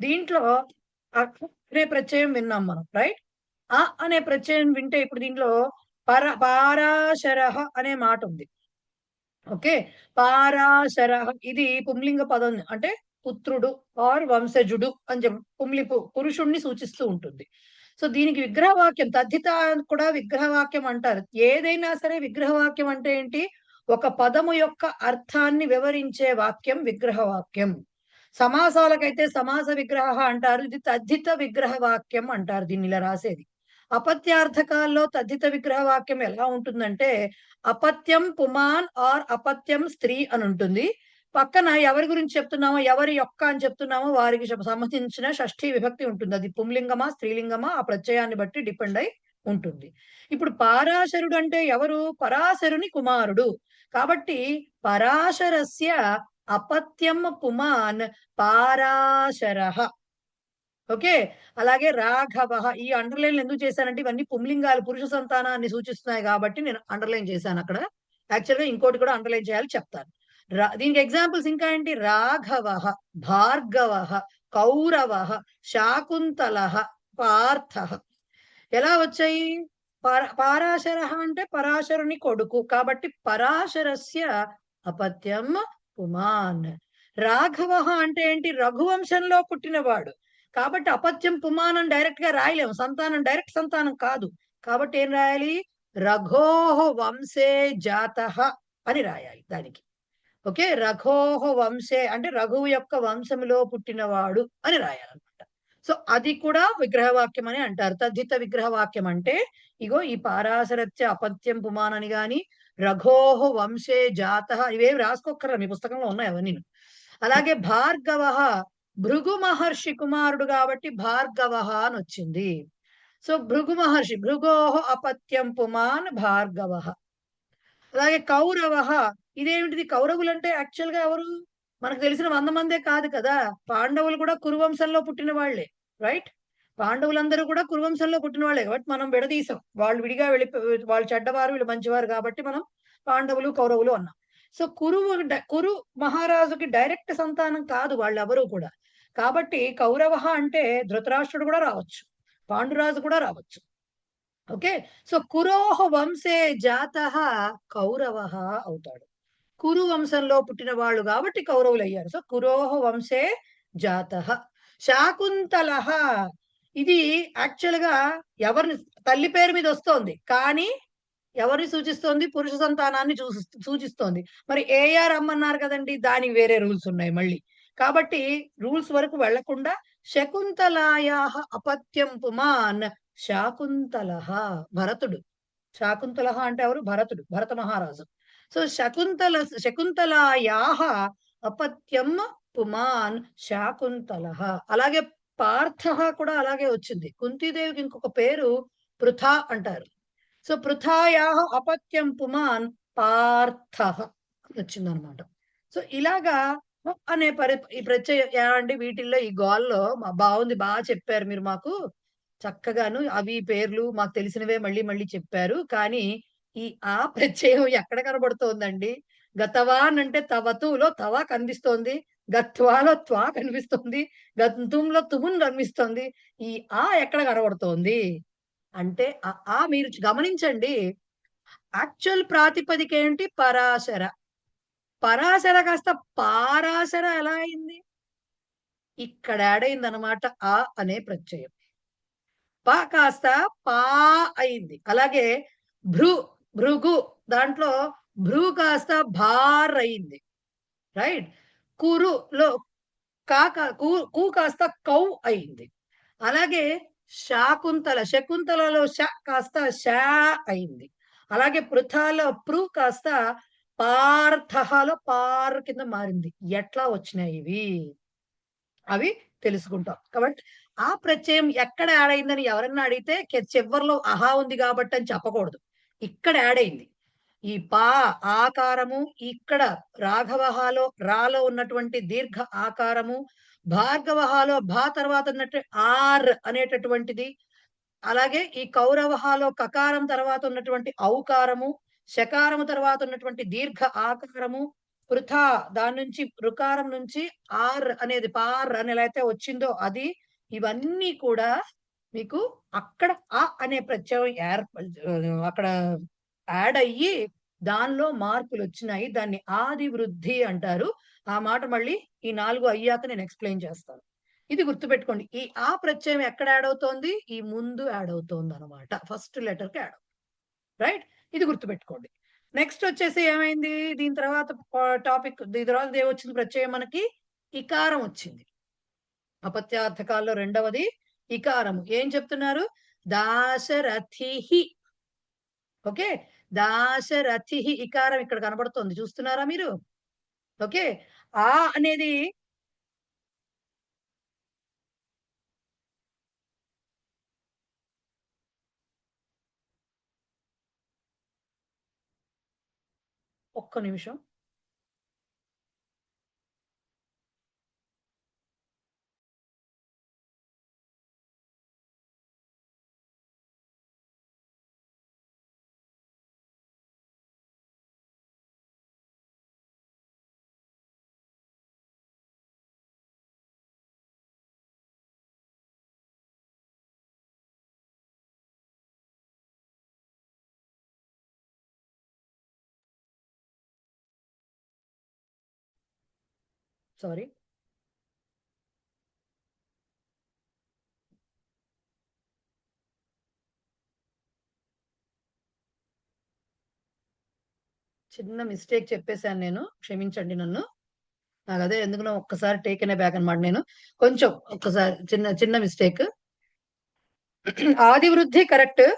దీంట్లో అనే ప్రత్యయం విన్నాం మనం, రైట్? ఆ అనే ప్రత్యయం వింటే ఇప్పుడు దీంట్లో పారాశర అనే మాట ఉంది. ఓకే, పారాశర ఇది పుంలింగ పదం, అంటే పుత్రుడు ఆర్ వంశజుడు అని చెప్పి పురుషుణ్ణి సూచిస్తూ ఉంటుంది. సో దీనికి విగ్రహవాక్యం తద్ధిత కూడా విగ్రహవాక్యం అంటారు. ఏదైనా సరే విగ్రహవాక్యం అంటే ఏంటి? ఒక పదము యొక్క అర్థాన్ని వివరించే వాక్యం విగ్రహవాక్యం. సమాసాలకైతే సమాస విగ్రహ అంటారు. ఇది తద్ధిత విగ్రహవాక్యం అంటారు దీన్ని ఇలా రాసేది. అపత్యార్థకాల్లో తద్ధిత విగ్రహవాక్యం ఎలా ఉంటుందంటే అపత్యం పుమాన్ ఆర్ అపత్యం స్త్రీ అని ఉంటుంది. పక్కన ఎవరి గురించి చెప్తున్నామో, ఎవరి యొక్క అని చెప్తున్నామో వారికి సంబంధించిన షష్ఠీ విభక్తి ఉంటుంది. అది పుంలింగమా స్త్రీలింగమా ఆ ప్రత్యయాన్ని బట్టి డిపెండ్ అయి ఉంటుంది. ఇప్పుడు పారాశరుడు అంటే ఎవరు? పరాశరుని కుమారుడు. కాబట్టి పరాశరస్య అపత్యం పుమాన్ పారాశరః. ఓకే. అలాగే రాఘవః. ఈ అండర్లైన్ ఎందుకు చేశానంటే ఇవన్నీ పుంలింగాలు పురుష సంతానాన్ని సూచిస్తున్నాయి కాబట్టి నేను అండర్లైన్ చేశాను అక్కడ. యాక్చువల్‌గా ఇంకోటి కూడా అండర్లైన్ చేయాలి చెప్తాను. దీనికి ఎగ్జాంపుల్స్ ఇంకా ఏంటి? రాఘవః, భార్గవః, కౌరవః, శాకుంతలః, పార్థః. ఎలా వచ్చాయి? పారాశరః అంటే పరాశరుని కొడుకు. కాబట్టి పరాశరస్య అపత్యం పుమాన్. రాఘవః అంటే ఏంటి? రఘువంశంలో పుట్టినవాడు. కాబట్టి అపత్యం పుమాన్ అని డైరెక్ట్ గా రాయలేము. సంతానం డైరెక్ట్ సంతానం కాదు. కాబట్టి ఏం రాయాలి? రఘోః వంశే జాతః అని రాయాలి దానికి. ఓకే. రఘోః వంశే అంటే రఘువు యొక్క వంశములో పుట్టినవాడు అని రాయాలన్నమాట. సో అది కూడా విగ్రహవాక్యం అని అంటారు. తద్ధిత విగ్రహవాక్యం అంటే ఇగో ఈ పారాశరత్య అపత్యం పుమాన్ అని గాని రఘోః వంశే జాతః ఇవేమి రాసుకోక్కర్లేదు, మీ పుస్తకంలో ఉన్నాయి అవన్నీ. అలాగే భార్గవః భృగు మహర్షి కుమారుడు కాబట్టి భార్గవః అని వచ్చింది. సో భృగు మహర్షి భృగోః అపత్యం పుమాన్ భార్గవః. అలాగే కౌరవః ఇదేమిటిది? కౌరవులు అంటే యాక్చువల్ గా ఎవరు? మనకు తెలిసిన 100 మందే కాదు కదా. పాండవులు కూడా కురువంశంలో పుట్టిన వాళ్లే, రైట్? పాండవులందరూ కూడా కురువంశంలో పుట్టిన వాళ్ళే కాబట్టి మనం విడదీసాం. వాళ్ళు విడిగా వాళ్ళు చెడ్డవారు వీళ్ళు మంచివారు కాబట్టి మనం పాండవులు కౌరవులు అన్నాం. సో కురు మహారాజుకి డైరెక్ట్ సంతానం కాదు వాళ్ళెవరూ కూడా. కాబట్టి కౌరవః అంటే ధృతరాష్ట్రుడు కూడా రావచ్చు, పాండురాజు కూడా రావచ్చు. ఓకే. సో కురోః వంశే జాతః కౌరవః అవుతాడు. కురు వంశంలో పుట్టిన వాళ్ళు కాబట్టి కౌరవులు అయ్యారు. సో కురోః వంశే జాతః. శాకుంతలః ఇది యాక్చువల్ గా ఎవరిని? తల్లి పేరు మీద వస్తోంది కానీ ఎవరిని సూచిస్తోంది? పురుష సంతానాన్ని సూచిస్తోంది. మరి ఏఆర్ అమ్మన్నారు కదండి, దానికి వేరే రూల్స్ ఉన్నాయి మళ్ళీ. కాబట్టి రూల్స్ వరకు వెళ్లకుండా శకుంతలాయాః అపత్యం పుమాన్ శాకుంతలః. భరతుడు. శాకుంతలః అంటే ఎవరు? భరతుడు, భరత మహారాజు. సో శకుంతలాయాః అపత్యం పుమాన్ శాకుంతలః. అలాగే పార్థః కూడా అలాగే వచ్చింది. కుంతీదేవికి ఇంకొక పేరు పృథా అంటారు. సో పృథాయాః అపత్యం పుమాన్ పార్థః వచ్చిందనమాట. సో ఇలాగా అనే ఈ ప్రత్యయం ఏమండి వీటిల్లో ఈ గోల్లో బాగుంది, బాగా చెప్పారు మీరు మాకు చక్కగాను. అవి పేర్లు మాకు తెలిసినవే మళ్ళీ మళ్ళీ చెప్పారు. కానీ ఈ ఆ ప్రత్యయం ఎక్కడ కనబడుతోందండి? గతవాన్ అంటే తవతులో తవ కనిపిస్తోంది, గత్వాలో త్వా కనిపిస్తోంది, గంతుంలో తుమున్ కనిపిస్తోంది. ఈ ఆ ఎక్కడ కనబడుతోంది అంటే ఆ మీరు గమనించండి. యాక్చువల్ ప్రాతిపదిక ఏంటి? పరాశర. పరాశర కాస్త పారాశర ఎలా అయింది? ఇక్కడ యాడ్ అయింది అనమాట ఆ అనే ప్రత్యయం. ప కాస్త పా అయింది. అలాగే భృగు దాంట్లో భృ కాస్త భార్ అయింది, రైట్? కురులో కు కాస్త కౌ అయింది. అలాగే శకుంతలలో ష కాస్త షా అయింది. అలాగే పృథాలో పృ కాస్త పార్థలో పార్ కింద మారింది. ఎట్లా వచ్చినాయి ఇవి? అవి తెలుసుకుంటాం. కాబట్టి ఆ ప్రత్యయం ఎక్కడ యాడ్ అయిందని ఎవరన్నా అడిగితే చివర్లో అహా ఉంది కాబట్టి అని చెప్పకూడదు. ఇక్కడ యాడ్ అయింది. ఈ పా ఆకారము ఇక్కడ రాఘవహాలో రాలో ఉన్నటువంటి దీర్ఘ ఆకారము, భార్గవహాలో భా తర్వాత ఉన్నట్టు ఆర్ అనేటటువంటిది, అలాగే ఈ కౌరవహాలో కకారం తర్వాత ఉన్నటువంటి ఔకారము, శకారము తర్వాత ఉన్నటువంటి దీర్ఘ ఆకారము, పృథా దాని నుంచి రుకారం నుంచి ఆర్ అనేది పార్ అని ఎలా అయితే వచ్చిందో అది, ఇవన్నీ కూడా మీకు అక్కడ ఆ అనే ప్రత్యయం అక్కడ యాడ్ అయ్యి దానిలో మార్పులు వచ్చినాయి. దాన్ని ఆది వృద్ధి అంటారు. ఆ మాట మళ్ళీ ఈ 4 అయ్యాక నేను ఎక్స్ప్లెయిన్ చేస్తాను. ఇది గుర్తుపెట్టుకోండి. ఈ ఆ ప్రత్యయం ఎక్కడ యాడ్ అవుతోంది? ఈ ముందు యాడ్ అవుతోంది అనమాట. ఫస్ట్ లెటర్ కి యాడ్, రైట్? ఇది గుర్తుపెట్టుకోండి. నెక్స్ట్ వచ్చేసి ఏమైంది? దీని తర్వాత టాపిక్, దీని తర్వాత ఏమొచ్చింది ప్రత్యయం మనకి? ఇకారం వచ్చింది. అపత్యార్థకాల్లో రెండవది ఇకారము. ఏం చెప్తున్నారు? దాశరథిహి. ఓకే, దాశరథిహి ఇకారం ఇక్కడ కనబడుతోంది, చూస్తున్నారా మీరు? ఓకే, ఆ అనేది ఒక్క నిమిషం. సారీ. చిన్న మిస్టేక్ చెప్పేశాను నేను, క్షమించండి నన్ను. నాకు అదే ఎందుకునో ఒక్కసారి టేకెన్ బ్యాక్ అనమాట. నేను కొంచెం ఒక్కసారి చిన్న చిన్న మిస్టేక్. ఆది వృద్ధి కరెక్ట్,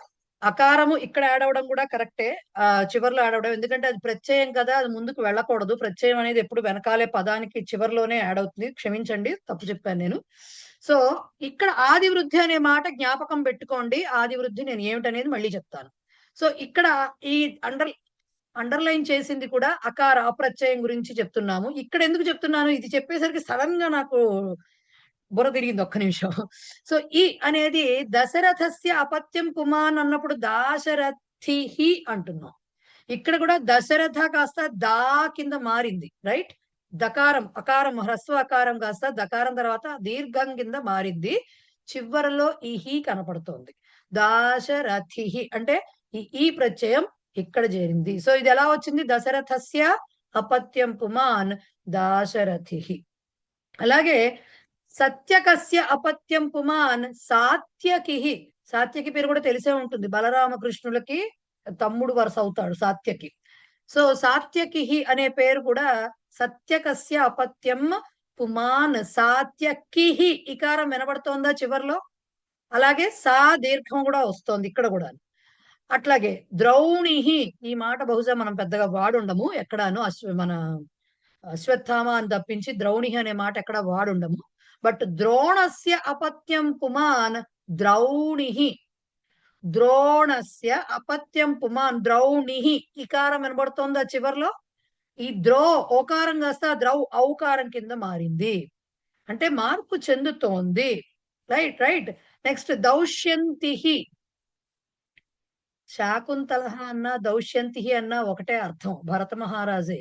అకారము ఇక్కడ యాడ్ అవడం కూడా కరెక్టే. చివర్లో యాడ్ అవడం, ఎందుకంటే అది ప్రత్యయం కదా, అది ముందుకు వెళ్ళకూడదు. ప్రత్యయం అనేది ఎప్పుడు వెనకాలే పదానికి చివర్లోనే యాడ్ అవుతుంది. క్షమించండి, తప్పు చెప్పాను నేను. సో ఇక్కడ ఆది వృద్ధి అనే మాట జ్ఞాపకం పెట్టుకోండి. ఆది వృద్ధి నేను ఏమిటనేది మళ్ళీ చెప్తాను. సో ఇక్కడ ఈ అండర్లైన్ చేసింది కూడా అకార అప్రత్యయం గురించి చెప్తున్నాము. ఇక్కడ ఎందుకు చెప్తున్నాను? ఇది చెప్పేసరికి సడన్ గా నాకు బుర్ర తిరిగింది, ఒక్క నిమిషం. సో ఈ అనేది దశరథస్య అపత్యం పుమాన్ అన్నప్పుడు దాశరథిహి అంటున్నాం. ఇక్కడ కూడా దశరథ కాస్త దా కింద మారింది, రైట్? దకారం, అకారం, హ్రస్వ అకారం కాస్త దకారం తర్వాత దీర్ఘం కింద మారింది. చివరలో ఈ హి కనపడుతోంది. దాశరథిహి అంటే ఈ ప్రత్యయం ఇక్కడ చేరింది. సో ఇది ఎలా వచ్చింది? దశరథస్య అపత్యం పుమాన్ దాశరథిహి. అలాగే సత్యకస్య అపత్యం పుమాన్ సాత్యకిహి. సాత్యకి పేరు కూడా తెలిసే ఉంటుంది, బలరామకృష్ణులకి తమ్ముడు వరుస అవుతాడు సాత్యకి. సో సాత్యకిహి అనే పేరు కూడా సత్యకస్య అపత్యం పుమాన్ సాత్యకిహి. ఇకారం వినబడుతోందా చివర్లో? అలాగే సా దీర్ఘం కూడా వస్తోంది ఇక్కడ కూడా. అట్లాగే ద్రౌణిహి, ఈ మాట బహుశా మనం పెద్దగా వాడుండము ఎక్కడాను, మన అశ్వత్థామ అని తప్పించి ద్రౌణి అనే మాట ఎక్కడ వాడుండము. బట్ ద్రోణస్య అపత్యం పుమాన్ ద్రౌణిహి. ద్రోణస్య అపత్యం పుమాన్ ద్రౌణిహి. ఇకారం వినబడుతోందా చివర్లో? ఈ ద్రో ఓకారం కాస్త ద్రౌ ఔకారం కింద మారింది, అంటే మార్పు చెందుతోంది, రైట్ రైట్. నెక్స్ట్ దౌష్యంతిహి. శాకుంతల అన్నా దౌష్యంతి అన్నా ఒకటే అర్థం, భరత మహారాజే.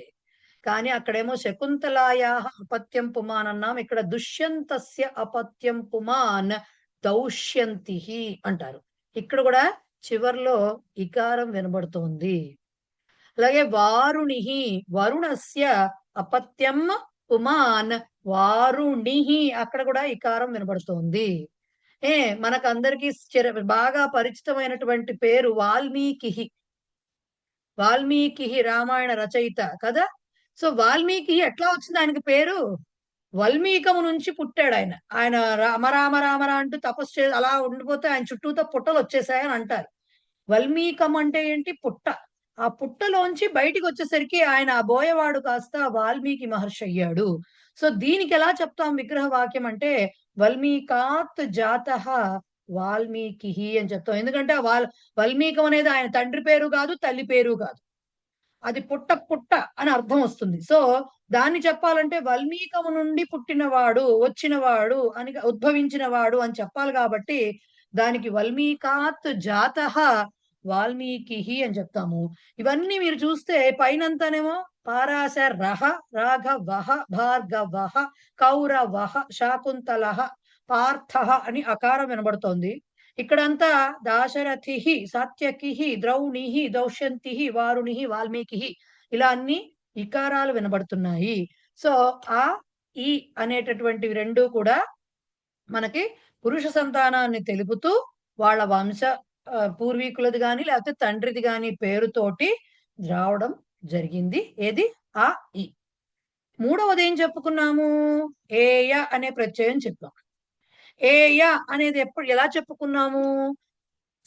కానీ అక్కడేమో శకుంతలాయా అపత్యం పుమాన్ అన్నాం, ఇక్కడ దుష్యంతస్య అపత్యం పుమాన్ దౌష్యంతి అంటారు. ఇక్కడ కూడా చివర్లో ఇకారం వినబడుతోంది. అలాగే వారుణిహి, వరుణస్య అపత్యం పుమాన్ వారుణిహి, అక్కడ కూడా ఇకారం వినబడుతోంది. మనకందరికి బాగా పరిచితమైనటువంటి పేరు వాల్మీకి. వాల్మీకి రామాయణ రచయిత కదా. సో వాల్మీకి ఎట్లా వచ్చింది ఆయనకి పేరు? వల్మీకము నుంచి పుట్టాడు ఆయన. ఆయన రామ రామ రామరా అంటూ తపస్సు అలా ఉండిపోతే ఆయన చుట్టూతో పుట్టలు వచ్చేసాయని అంటారు. వల్మీకం అంటే ఏంటి? పుట్ట. ఆ పుట్టలోంచి బయటికి వచ్చేసరికి ఆయన ఆ బోయవాడు కాస్త వాల్మీకి మహర్షి అయ్యాడు. సో దీనికి ఎలా చెప్తాం విగ్రహ వాక్యం అంటే వల్మీకాత్ జాతః వాల్మీకి అని చెప్తాం. ఎందుకంటే వల్మీకం అనేది ఆయన తండ్రి పేరు కాదు, తల్లి పేరు కాదు, అది పుట్ట పుట్ట అని అర్థం వస్తుంది. సో దాన్ని చెప్పాలంటే వల్మీకము నుండి పుట్టినవాడు, వచ్చినవాడు అని, ఉద్భవించిన వాడు అని చెప్పాలి. కాబట్టి దానికి వల్మీకాత్ జాతః వాల్మీకి అని చెప్తాము. ఇవన్నీ మీరు చూస్తే పైనంతానేమో పారాశ రహ రాఘవః భార్గవః కౌరవః శాకుంతలః పార్థః అని అకారం వినబడుతోంది. ఇక్కడంతా దాశరథిహి, సాత్యకిహి, ద్రౌణిహి, దౌష్యంతిహి, వారుణిహి, వాల్మీకి ఇలా అన్ని ఇకారాలు వినబడుతున్నాయి. సో ఆ ఈ అనేటటువంటివి రెండు కూడా మనకి పురుష సంతానాన్ని తెలుపుతూ వాళ్ళ వంశ పూర్వీకులది గాని లేకపోతే తండ్రిది గాని పేరుతోటి రావడం జరిగింది. ఏది ఆ ఈ. మూడవది ఏం చెప్పుకున్నాము? ఏయ అనే ప్రత్యయం చెప్పాం. ఏయ అనేది ఎలా చెప్పుకున్నాము?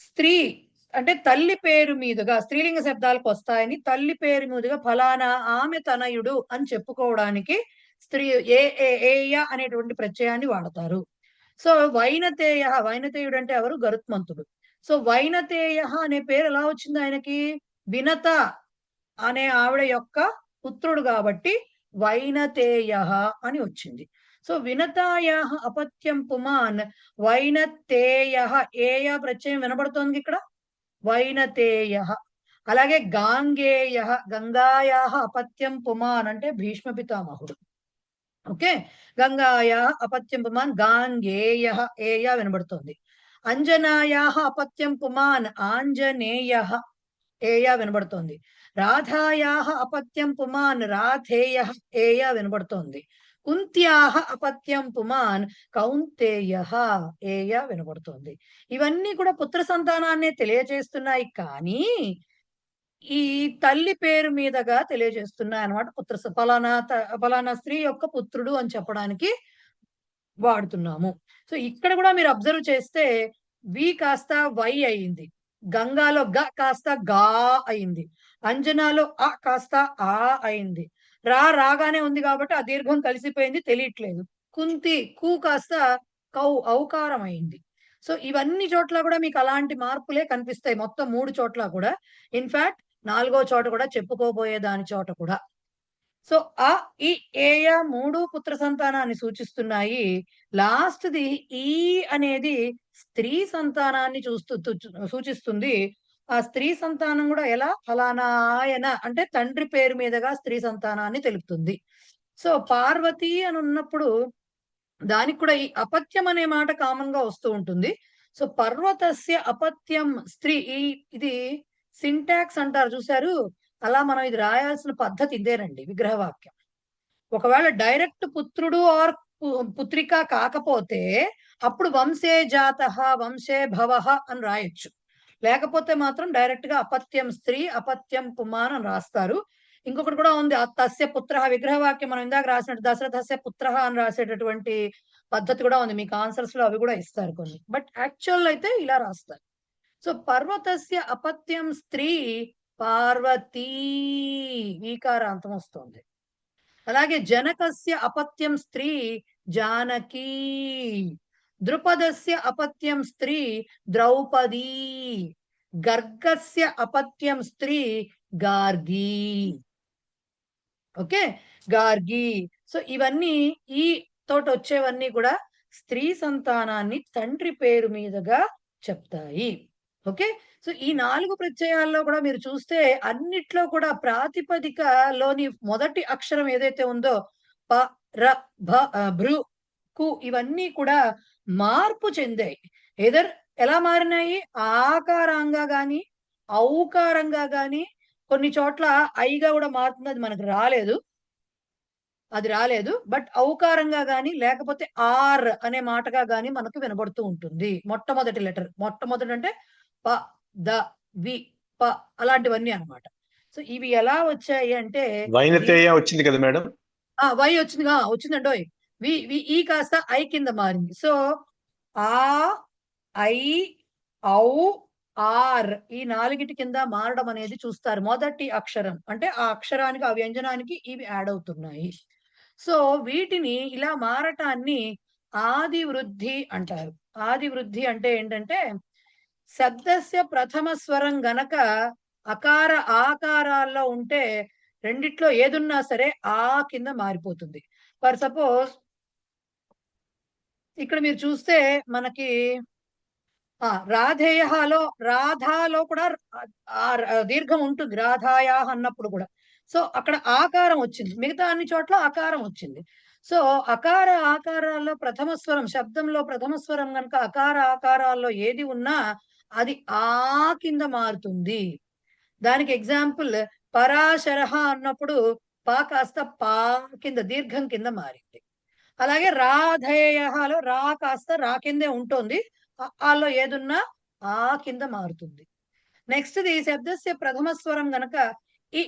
స్త్రీ అంటే తల్లి పేరు మీదుగా స్త్రీలింగ శబ్దాలకు వస్తాయని తల్లి పేరు మీదుగా ఫలానా ఆమె తనయుడు అని చెప్పుకోవడానికి స్త్రీ ఏయ అనేటువంటి ప్రత్యయాన్ని వాడతారు. సో వైనతేయుడు అంటే ఎవరు? గరుత్మంతుడు. సో వైనతేయ అనే పేరు ఎలా వచ్చింది ఆయనకి? వినత అనే ఆవిడ యొక్క పుత్రుడు కాబట్టి వైనతేయ అని వచ్చింది. సో వినతాయ అపత్యం పుమాన్ వైనతేయ ఏయ ప్రత్యయం వినబడుతోంది ఇక్కడ, వైనతేయ. అలాగే గాంగేయ గంగాయా అపత్యం పుమాన్ అంటే భీష్మ పితామహుడు. ఓకే, గంగాయా అపత్యం పుమాన్ గాంగేయ ఏయ వినబడుతోంది. అంజనాయా అపత్యం పుమాన్ ఆంజనేయ ఏయ వినబడుతోంది. రాధాయా అపత్యం పుమాన్ రాధేయ ఏయ వినబడుతోంది. కుంత్యాహ అపత్యం పుమాన్ కౌంతేయ ఏయ వినబడుతోంది. ఇవన్నీ కూడా పుత్ర సంతానాన్ని తెలియజేస్తున్నాయి, కానీ ఈ తల్లి పేరు మీదగా తెలియజేస్తున్నాయి అన్నమాట. ఫలానా స్త్రీ యొక్క పుత్రుడు అని చెప్పడానికి వాడుతున్నాము. సో ఇక్కడ కూడా మీరు అబ్జర్వ్ చేస్తే వి కాస్త వై అయింది, గంగాలో గ కాస్త గా అయింది, అంజనాలో అ కాస్త ఆ అయింది, రాగానే ఉంది కాబట్టి ఆ దీర్ఘం కలిసిపోయింది, తెలియట్లేదు. కుంతి కు కాస్త కౌ ఔకారం అయింది. సో ఇవన్నీ చోట్ల కూడా మీకు అలాంటి మార్పులే కనిపిస్తాయి, మొత్తం 3 చోట్ల కూడా. ఇన్ఫాక్ట్ 4వ చోట కూడా చెప్పుకోబోయే దాని చోట కూడా. సో ఆ ఈ ఏయ 3 పుత్ర సంతానాన్ని సూచిస్తున్నాయి. లాస్ట్ది ఈ అనేది స్త్రీ సంతానాన్ని సూచిస్తుంది. ఆ స్త్రీ సంతానం కూడా ఎలా? ఫలానా ఆయన అంటే తండ్రి పేరు మీదుగా స్త్రీ సంతానాన్ని తెలుపుతుంది. సో పార్వతి అని ఉన్నప్పుడు దానికి కూడా ఈ అపత్యం అనే మాట కామన్ గా వస్తూ ఉంటుంది. సో పర్వతస్య అపత్యం స్త్రీ, ఇది సింటాక్స్ అంటారు చూసారు, అలా మనం ఇది రాయాల్సిన పద్ధతి ఇదేనండి విగ్రహవాక్యం. ఒకవేళ డైరెక్ట్ పుత్రుడు ఆర్ పుత్రిక కాకపోతే అప్పుడు వంశే జాతః వంశే భవః అని రాయొచ్చు. లేకపోతే మాత్రం డైరెక్ట్ గా అపత్యం స్త్రీ అపత్యం పుమాన్ అని రాస్తారు. ఇంకొకటి కూడా ఉంది, తస్య పుత్ర విగ్రహవాక్యం మనం ఇందాక రాసినట్టు దశరథస్య పుత్ర అని రాసేటటువంటి పద్ధతి కూడా ఉంది. మీకు ఆన్సర్స్ లో అవి కూడా ఇస్తారు కొన్ని, బట్ యాక్చువల్ అయితే ఇలా రాస్తారు. సో పర్వతస్య అపత్యం స్త్రీ పార్వతీ, ఈకారాంతం వస్తుంది. అలాగే జనకస్య అపత్యం స్త్రీ జానకీ, ద్రుపదస్య అపత్యం స్త్రీ ద్రౌపదీ, గర్గస్య అపత్యం స్త్రీ గార్గి. ఓకే, గార్గి. సో ఇవన్నీ ఈ తోట వచ్చేవన్నీ కూడా స్త్రీ సంతానాన్ని తండ్రి పేరు మీదుగా చెప్తాయి. ఓకే, సో ఈ 4 ప్రత్యయాల్లో కూడా మీరు చూస్తే అన్నిట్లో కూడా ప్రాతిపదికలోని మొదటి అక్షరం ఏదైతే ఉందో ప ర భ భృ కు ఇవన్నీ కూడా మార్పు చెందాయి. ఎలా మారినాయి? ఆకారంగా గాని ఔకారంగా గాని, కొన్ని చోట్ల ఐగా కూడా మారుతుంది, అది మనకు రాలేదు. బట్ ఔకారంగా గాని లేకపోతే ఆర్ అనే మాటగా గాని మనకు వినబడుతూ ఉంటుంది. మొట్టమొదటి లెటర్, మొట్టమొదటి అంటే ప ద వి ప అలాంటివన్నీ అన్నమాట. సో ఇవి ఎలా వచ్చాయి అంటే వైనతేయ వచ్చింది కదా మేడం? వై వచ్చిందండోయ్. ఈ కాస్త ఐ కింద మారింది. సో ఆ ఐ ఔ ఆర్ ఈ 4 కింద మారడం అనేది చూస్తారు. మొదటి అక్షరం అంటే ఆ అక్షరానికి ఆ వ్యంజనానికి ఇవి యాడ్ అవుతున్నాయి. సో వీటిని ఇలా మారటాన్ని ఆది వృద్ధి అంటారు. ఆది వృద్ధి అంటే ఏంటంటే శబ్దస్య ప్రథమ స్వరం గనక అకార ఆకారాల్లో ఉంటే రెండిట్లో ఏదున్నా సరే ఆ కింద మారిపోతుంది. ఫర్ సపోజ్ ఇక్కడ మీరు చూస్తే మనకి రాధాలో కూడా దీర్ఘం ఉంటుంది, రాధాయా అన్నప్పుడు కూడా. సో అక్కడ ఆకారం వచ్చింది, మిగతా అన్ని చోట్ల ఆకారం వచ్చింది. సో అకార ఆకారాల్లో ప్రథమ స్వరం, శబ్దంలో ప్రథమ స్వరం కనుక అకార ఆకారాల్లో ఏది ఉన్నా అది ఆ కింద మారుతుంది. దానికి ఎగ్జాంపుల్ పరాశరహ అన్నప్పుడు పా కాస్త పా కింద దీర్ఘం కింద మారింది. అలాగే రాధేయలో రా కాస్త రా కిందే ఉంటుంది, ఆలో ఏదున్నా ఆ కింద మారుతుంది. నెక్స్ట్ ది శబ్దస్య ప్రథమ స్వరం గనక ఈ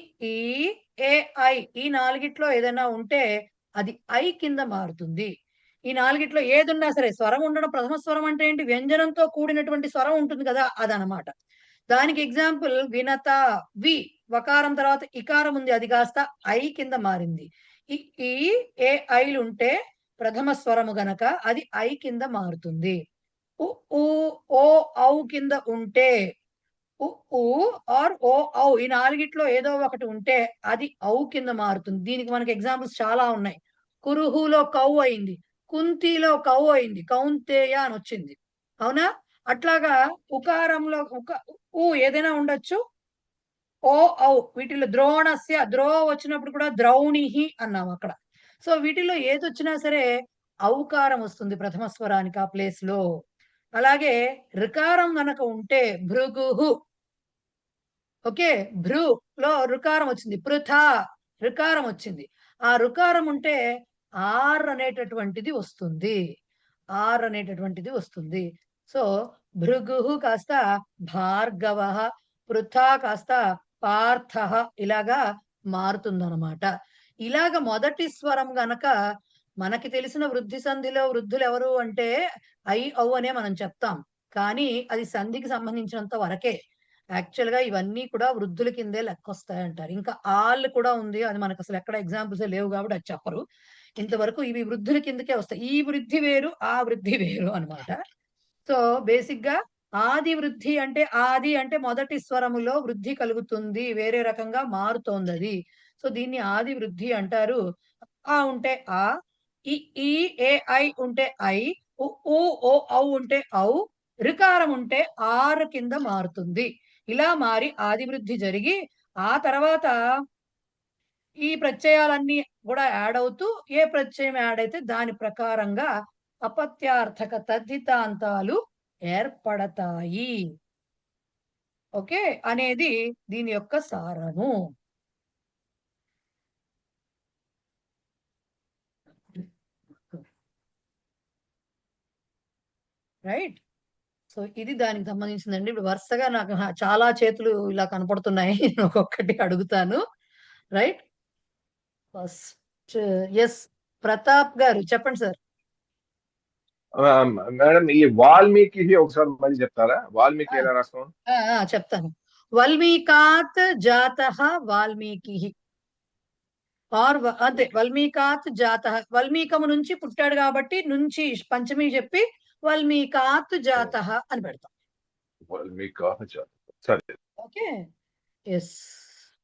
ఏ ఐ ఈ నాలుగిట్లో ఏదైనా ఉంటే అది ఐ కింద మారుతుంది. ఈ నాలుగిట్లో ఏదున్నా సరే స్వరం ఉండడం, ప్రథమ స్వరం అంటే ఏంటి, వ్యంజనంతో కూడినటువంటి స్వరం ఉంటుంది కదా, అదనమాట. దానికి ఎగ్జాంపుల్ వినత, వి వకారం తర్వాత ఇకారం ఉంది, అది కాస్త ఐ కింద మారింది. ఈ ఏ ఐలు ఉంటే ప్రథమ స్వరము గనక అది ఐ కింద మారుతుంది. ఉ ఊ ఓ ఔ కింద ఉంటే ఉ ఊ ఆర్ ఓ ఔ ఈ నాలుగిట్లో ఏదో ఒకటి ఉంటే అది ఔ కింద మారుతుంది. దీనికి మనకి ఎగ్జాంపుల్స్ చాలా ఉన్నాయి. కురుహులో కౌ అయింది, కుంతిలో కౌ అయింది, కౌంతేయ అని వచ్చింది. అవునా? అట్లాగా ఉకారంలో ఊ ఏదైనా ఉండొచ్చు, ఓ ఔ వీటిలో ద్రోణస్య ద్రో వచ్చినప్పుడు కూడా ద్రౌణిహి అన్నాం అక్కడ. సో వీటిలో ఏదొచ్చినా సరే ఔకారం వస్తుంది ప్రథమ స్వరానికి ఆ ప్లేస్ లో. అలాగే ఋకారం గనక ఉంటే భృగుహు, ఓకే, భ్రూలో ఋకారం వచ్చింది, పృథా ఋకారం వచ్చింది. ఆ ఋకారం ఉంటే ఆర్ అనేటటువంటిది వస్తుంది, ఆర్ అనేటటువంటిది వస్తుంది. సో భృగుహు కాస్త భార్గవ, పృథా కాస్త పార్థ, ఇలాగా మారుతుందన్నమాట. ఇలాగ మొదటి స్వరం గనక మనకి తెలిసిన వృద్ధి సంధిలో వృద్ధులు ఎవరు అంటే ఐ ఔ అనే మనం చెప్తాం, కానీ అది సంధికి సంబంధించినంత వరకే. యాక్చువల్ గా ఇవన్నీ కూడా వృద్ధుల కిందే లెక్కొస్తాయంటారు. ఇంకా ఆళ్ళు కూడా ఉంది, అది మనకు అసలు ఎక్కడ ఎగ్జాంపుల్స్ లేవు కాబట్టి అది చెప్పరు. ఇంతవరకు ఇవి వృద్ధుల కిందకే వస్తాయి. ఈ వృద్ధి వేరు, ఆ వృద్ధి వేరు అన్నమాట. సో బేసిక్ గా ఆది వృద్ధి అంటే, ఆది అంటే మొదటి స్వరములో వృద్ధి కలుగుతుంది, వేరే రకంగా మారుతోంది అది. సో దీన్ని ఆది వృద్ధి అంటారు. ఆ ఉంటే ఆ, ఈ ఏ ఐ ఉంటే ఐ, ఉ ఊ ఓ ఔ ఉంటే ఔ, రికారం ఉంటే ఆర్ కింద మారుతుంది. ఇలా మారి ఆది వృద్ధి జరిగి ఆ తర్వాత ఈ ప్రత్యయాలన్నీ కూడా యాడ్ అవుతూ ఏ ప్రత్యయం యాడ్ అయితే దాని ప్రకారంగా అపత్యార్థక తద్ధితాంతాలు ఏర్పడతాయి. ఓకే అనేది దీని యొక్క సారము. రైట్. సో ఇది దానికి సంబంధించిందండి. ఇప్పుడు వరుసగా నాకు చాలా చేతులు ఇలా కనపడుతున్నాయి. ఒక్కొక్కటి అడుగుతాను. రైట్. ఫస్ట్ ఎస్ ప్రతాప్ గారు చెప్పండి సార్. మేడం ఈ వాల్మీకి ఒకసారి మళ్ళీ చెప్తారా? వాల్మీకి ఎలా రాస్తాం? చెప్తాను. వల్మీకాత్ జాతః వాల్మీకి ఆర్ అంతే, వల్మీకాత్ జాతః, వల్మీకము నుంచి పుట్టాడు కాబట్టి నుంచి పంచమి చెప్పి వల్మీకాత్ జాతః అని పెడతాం. సరే. ఓకే. ఎస్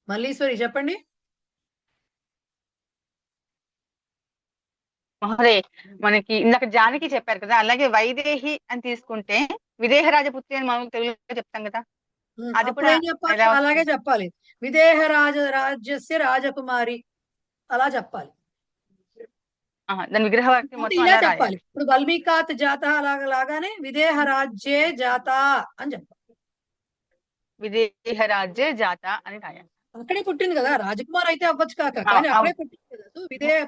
మల్లీశ్వరి చెప్పండి. మహోదయ్, మనకి ఇందాక జానకి చెప్పారు కదా, అలాగే వైదేహి అని తీసుకుంటే విదేహ రాజపుత్రి అని మనం తెలుగులో చెప్తాం కదా, అది అప్పుడు కూడా ఏం చెప్పాలి? ఎలా అలాగే వస్తుంది? చెప్పాలి. విదేహ రాజ్యస్య రాజకుమారి అలా చెప్పాలి. దాని విగ్రహ వాక్యం అంటే మొత్తం ఇలా అలా చెప్పాలి. రాయాలి. ఇప్పుడు వల్మీకాత్ జాత లాగానే విదేహ రాజ్యే జాత అని చెప్పాలి. విదేహ రాజ్య జాత అని రాయాలి. అక్కడే పుట్టింది కదా, రాజకుమార్ అయితే అవ్వచ్చు కాక, కానీ అక్కడే పుట్టింది కదా. సో విదేహ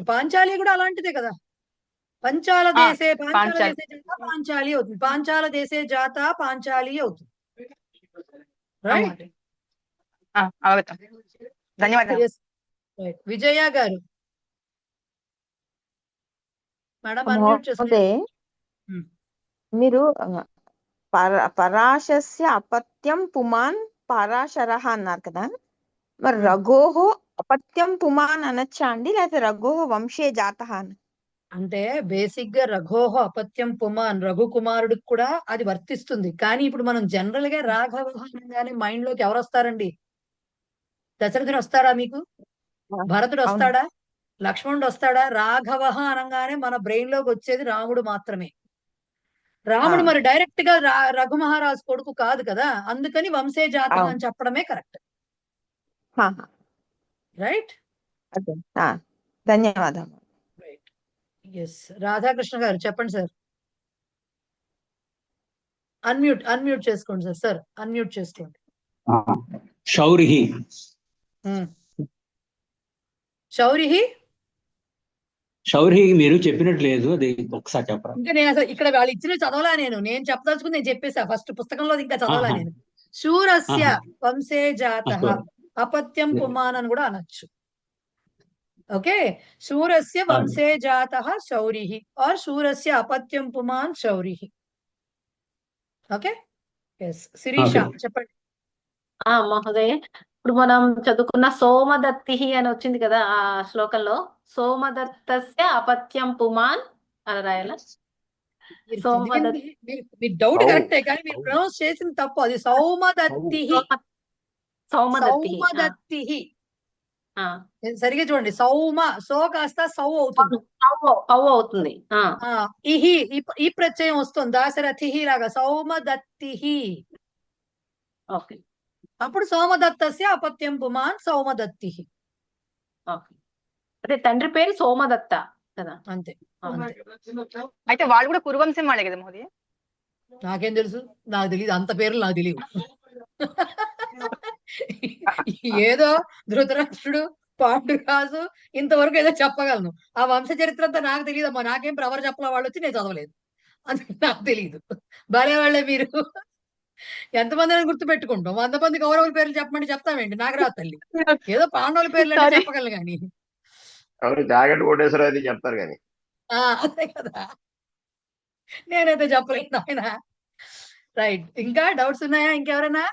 పాంచాలి కూడా అలాంటిదే కదా. పంచాల దేశే జాత పాంచాలి అవుతుంది, పాంచాల దేశే జాత పాంచాలి అవుతుంది. రైట్. అవగతం. ధన్యవాదాలు. విజయ గారు మేడం అన్మ్యూట్ చేసుకోండి. మీరు పరాశస్య అపత్యం పుమాన్ పరాశరః అన్నారు కదా, మరి రఘోహో అపత్యం పుమాన్ అనొచ్చా అండి, లేకపోతే రఘోహో వంశే జాతః అని? అంటే బేసిక్ గా రఘోహ అపత్యం పుమాన్ రఘుకుమారుడికి కూడా అది వర్తిస్తుంది. కానీ ఇప్పుడు మనం జనరల్ గా రాఘవ అనగానే మైండ్ లోకి ఎవరు వస్తారండి? దశరథుడు వస్తాడా మీకు? భరతుడు వస్తాడా? లక్ష్మణుడు వస్తాడా? రాఘవ అనగానే మన బ్రెయిన్ లోకి వచ్చేది రాముడు మాత్రమే. రాముడు మరి డైరెక్ట్ గా రఘు మహారాజు కొడుకు కాదు కదా, అందుకని వంశే జాతః అని చెప్పడమే కరెక్ట్. రైట్. ధన్యవాదాలు. రైట్. ఎస్ రాధాకృష్ణ గారు చెప్పండి సార్. అన్మ్యూట్ చేసుకోండి సార్. సార్ అన్మ్యూట్ చేసుకోండి. శౌరిహి. శౌరిహి శౌరి మీరు చెప్పినట్టు లేదు, అది ఒకసారి చెప్పరా? ఇంకా నేను అసలు ఇక్కడ వాళ్ళు ఇచ్చిన చదవలా, నేను చెప్పదలుచుకుని నేను చెప్పేసా. ఫస్ట్ పుస్తకంలో ఇంకా చదవలా ఆహా, నేను. శూరస్య ఆహా. వంశే జాతః sorry. అపత్యం పుమాన్ అని కూడా అనొచ్చు. ఓకే, శూరస్య వంశే జాతః శౌరిః ఆర్ శూరస్య అపత్యం పుమాన్ శౌరిః. Okay, yes Sirisha Okay. చెప్పండి. మహోదయ, ఇప్పుడు మనం చదువుకున్న సోమదత్తి అని వచ్చింది కదా ఆ శ్లోకంలో, సోమదత్తస్య అపత్యం పుమాన్ అని రాయాలా? మీరు సోమదత్తి చదివింది మీ డౌట్ సౌ- కరెక్టే, కానీ మీరు సౌ- ప్రొనౌన్స్ చేసింది తప్పు. అది సౌమదత్తి సౌమదత్తి సౌమదత్తి. ఆ, సరిగా చూడండి, సౌమ సో కాస్త సౌ అవుతుంది. అవ్వ అవుతుంది. ఆ ఇహి ఈ ప్రత్యయం వస్తుంది, దాశరథి లాగా సౌమదత్తి. ఓకే అప్పుడు సోమదత్తస్య అపత్యం పుమాన్ సౌమదత్తి. ఓకే, అదే తండ్రి పేరు సోమదత్త కదా. అంతే అంతే. అయితే వాళ్ళు కూడా కురువంశం వాళ్ళే కదా మహోదయ? నాకేం తెలుసు, నాకు తెలియదు, అంత పేర్లు నాకు తెలియదు. ఏదో ధృతరాష్ట్రుడు, పాండురాజు ఇంతవరకు ఏదో చెప్పగలను. ఆ వంశ చరిత్ర అంతా నాకు తెలియదమ్మా. నాకేం ప్రవర చెప్పల, వాళ్ళు వచ్చి నేను చదవలేదు, అందుకే నాకు తెలియదు. భలే వాళ్ళే మీరు. ఎంతమంది అని గుర్తు పెట్టుకుంటాం? 100 మంది కౌరవుల పేర్లు చెప్పమంటే చెప్తామేంటి? నాకు రాదు తల్లి. ఏదో పాండవుల పేర్లు అంటే చెప్పగలను కానీ. ఎవరు జాకెట్ కొట్టేసారో అది చెప్తారు కానీ. అంతే కదా, నేనైతే చెప్పలేను ఆయన. రైట్, ఇంకా డౌట్స్ ఉన్నాయా ఇంకెవరైనా?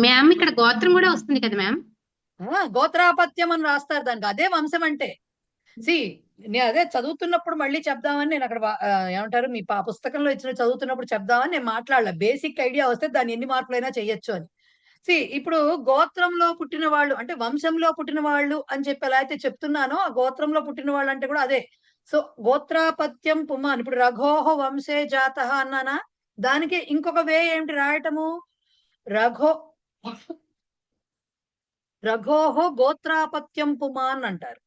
మ్యామ్ ఇక్కడ గోత్రం కూడా వస్తుంది కదా మ్యామ్? గోత్రాపత్యం అని రాస్తారు దానికి, అదే వంశం అంటే. నేను అదే చదువుతున్నప్పుడు మళ్ళీ చెప్దామని నేను అక్కడ ఏమంటారు మీ పుస్తకంలో ఇచ్చిన చదువుతున్నప్పుడు చెప్దామని నేను మాట్లాడలే. బేసిక్ ఐడియా వస్తే దాన్ని ఎన్ని మార్కులైనా చేయొచ్చు అని. ఇప్పుడు గోత్రంలో పుట్టిన వాళ్ళు అంటే వంశంలో పుట్టిన వాళ్ళు అని చెప్పి ఎలా అయితే చెప్తున్నానో, ఆ గోత్రంలో పుట్టిన వాళ్ళు అంటే కూడా అదే. సో గోత్రాపత్యం పుమాన్, ఇప్పుడు రఘోహ వంశే జాతః అన్నానా, దానికి ఇంకొక వే ఏమిటి రాయటము? రఘోహ గోత్రాపత్యం పుమాన్ అంటారు.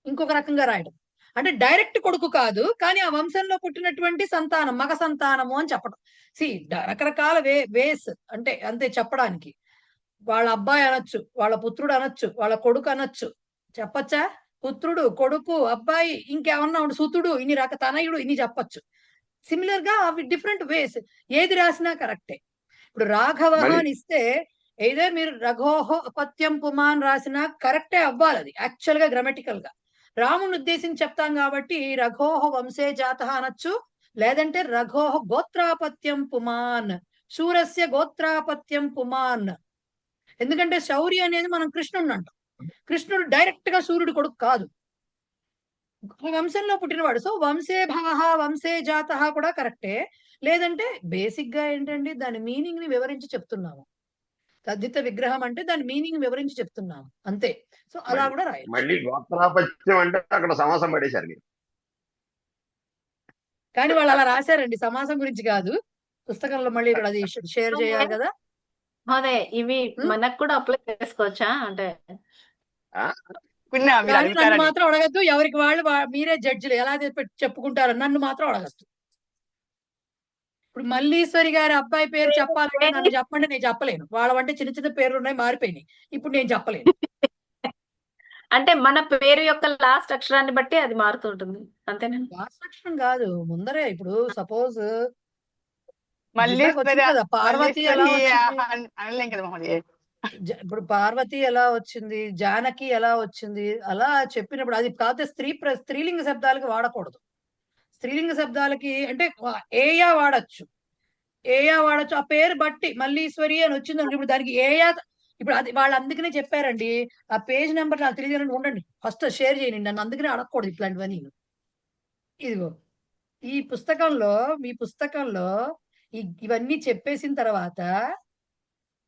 ఇంకొక రకంగా రాయడం అంటే డైరెక్ట్ కొడుకు కాదు, కానీ ఆ వంశంలో పుట్టినటువంటి సంతానం, మగ సంతానము అని చెప్పడం. రకరకాల వేస్ అంటే అంతే చెప్పడానికి. వాళ్ళ అబ్బాయి అనొచ్చు, వాళ్ళ పుత్రుడు అనొచ్చు, వాళ్ళ కొడుకు అనొచ్చు. చెప్పచ్చా? పుత్రుడు, కొడుకు, అబ్బాయి, ఇంకేమన్నా సుతుడు, ఇన్ని తనయుడు, ఇన్ని చెప్పచ్చు. సిమిలర్ గా అవి డిఫరెంట్ వేస్. ఏది రాసినా కరెక్టే. ఇప్పుడు రాఘవ అని ఇస్తే ఏదైనా మీరు రఘోహ అపత్యం పుమాన్ రాసినా కరెక్టే అవ్వాలి, అది యాక్చువల్ గా గ్రామటికల్ గా. రాముని ఉద్దేశించి చెప్తాం కాబట్టి రఘోహ వంశే జాతః అనొచ్చు, లేదంటే రఘోహ గోత్రాపత్యం పుమాన్, శూరస్య గోత్రాపత్యం పుమాన్. ఎందుకంటే శౌరి అనేది మనం కృష్ణుడిని అంటాం. కృష్ణుడు డైరెక్ట్ గా సూర్యుడు కొడుకు కాదు, వంశంలో పుట్టినవాడు. సో వంశే భవ వంశే జాతః కూడా కరెక్టే. లేదంటే బేసిక్ గా ఏంటండి, దాని మీనింగ్ ని వివరించి చెప్తున్నాము. తద్దిత విగ్రహం అంటే దాని మీనింగ్ వివరించి చెప్తున్నాము అంతే. సో అలా కూడా రాయొచ్చు. మళ్ళీ గోత్రాపత్యం అంటే అక్కడ సమాసం పడేశారు మీరు. కానీ వాళ్ళు అలా రాశారండి, సమాసం గురించి కాదు. పుస్తకంలో మళ్ళీ ఇక్కడ అది షేర్ చేయాలి కదా. అదే ఇవి మనకు కూడా అప్లై చేసుకోవచ్చా అంటే? నన్ను మాత్రం అడగద్దు, ఎవరికి వాళ్ళు మీరే జడ్జిలు ఎలా చెప్పుకుంటారు, నన్ను మాత్రం అడగద్దు. ఇప్పుడు మల్లీశ్వరి గారి అబ్బాయి పేరు చెప్పాలంటే నన్ను చెప్పండి, నేను చెప్పలేను. వాళ్ళ అంటే చిన్న చిన్న పేర్లు ఉన్నాయి, మారిపోయినాయి, ఇప్పుడు నేను చెప్పలేను. అంటే మన పేరు యొక్క లాస్ట్ అక్షరాన్ని బట్టి అది మారుతుంటుంది అంతేనా? లాస్ట్ అక్షరం కాదు, ముందరే. ఇప్పుడు సపోజ్ పార్వతి ఎలా వచ్చింది, ఇప్పుడు పార్వతి ఎలా వచ్చింది, జానకి ఎలా వచ్చింది, అలా చెప్పినప్పుడు అది కాకపోతే స్త్రీలింగ శబ్దాలకి వాడకూడదు. స్త్రీలింగ శబ్దాలకి అంటే ఏయా వాడచ్చు, ఆ పేరు బట్టి. మల్లీశ్వరి అని వచ్చింది, ఇప్పుడు దానికి ఏయా, ఇప్పుడు అది వాళ్ళు అందుకనే చెప్పారండి. ఆ పేజ్ నెంబర్ నాకు తెలియదు, ఉండండి ఫస్ట్ షేర్ చేయండి, నన్ను అందుకనే అడగకూడదు ఇట్లాంటివన్నీ. ఇదిగో ఈ పుస్తకంలో, మీ పుస్తకంలో ఇవన్నీ చెప్పేసిన తర్వాత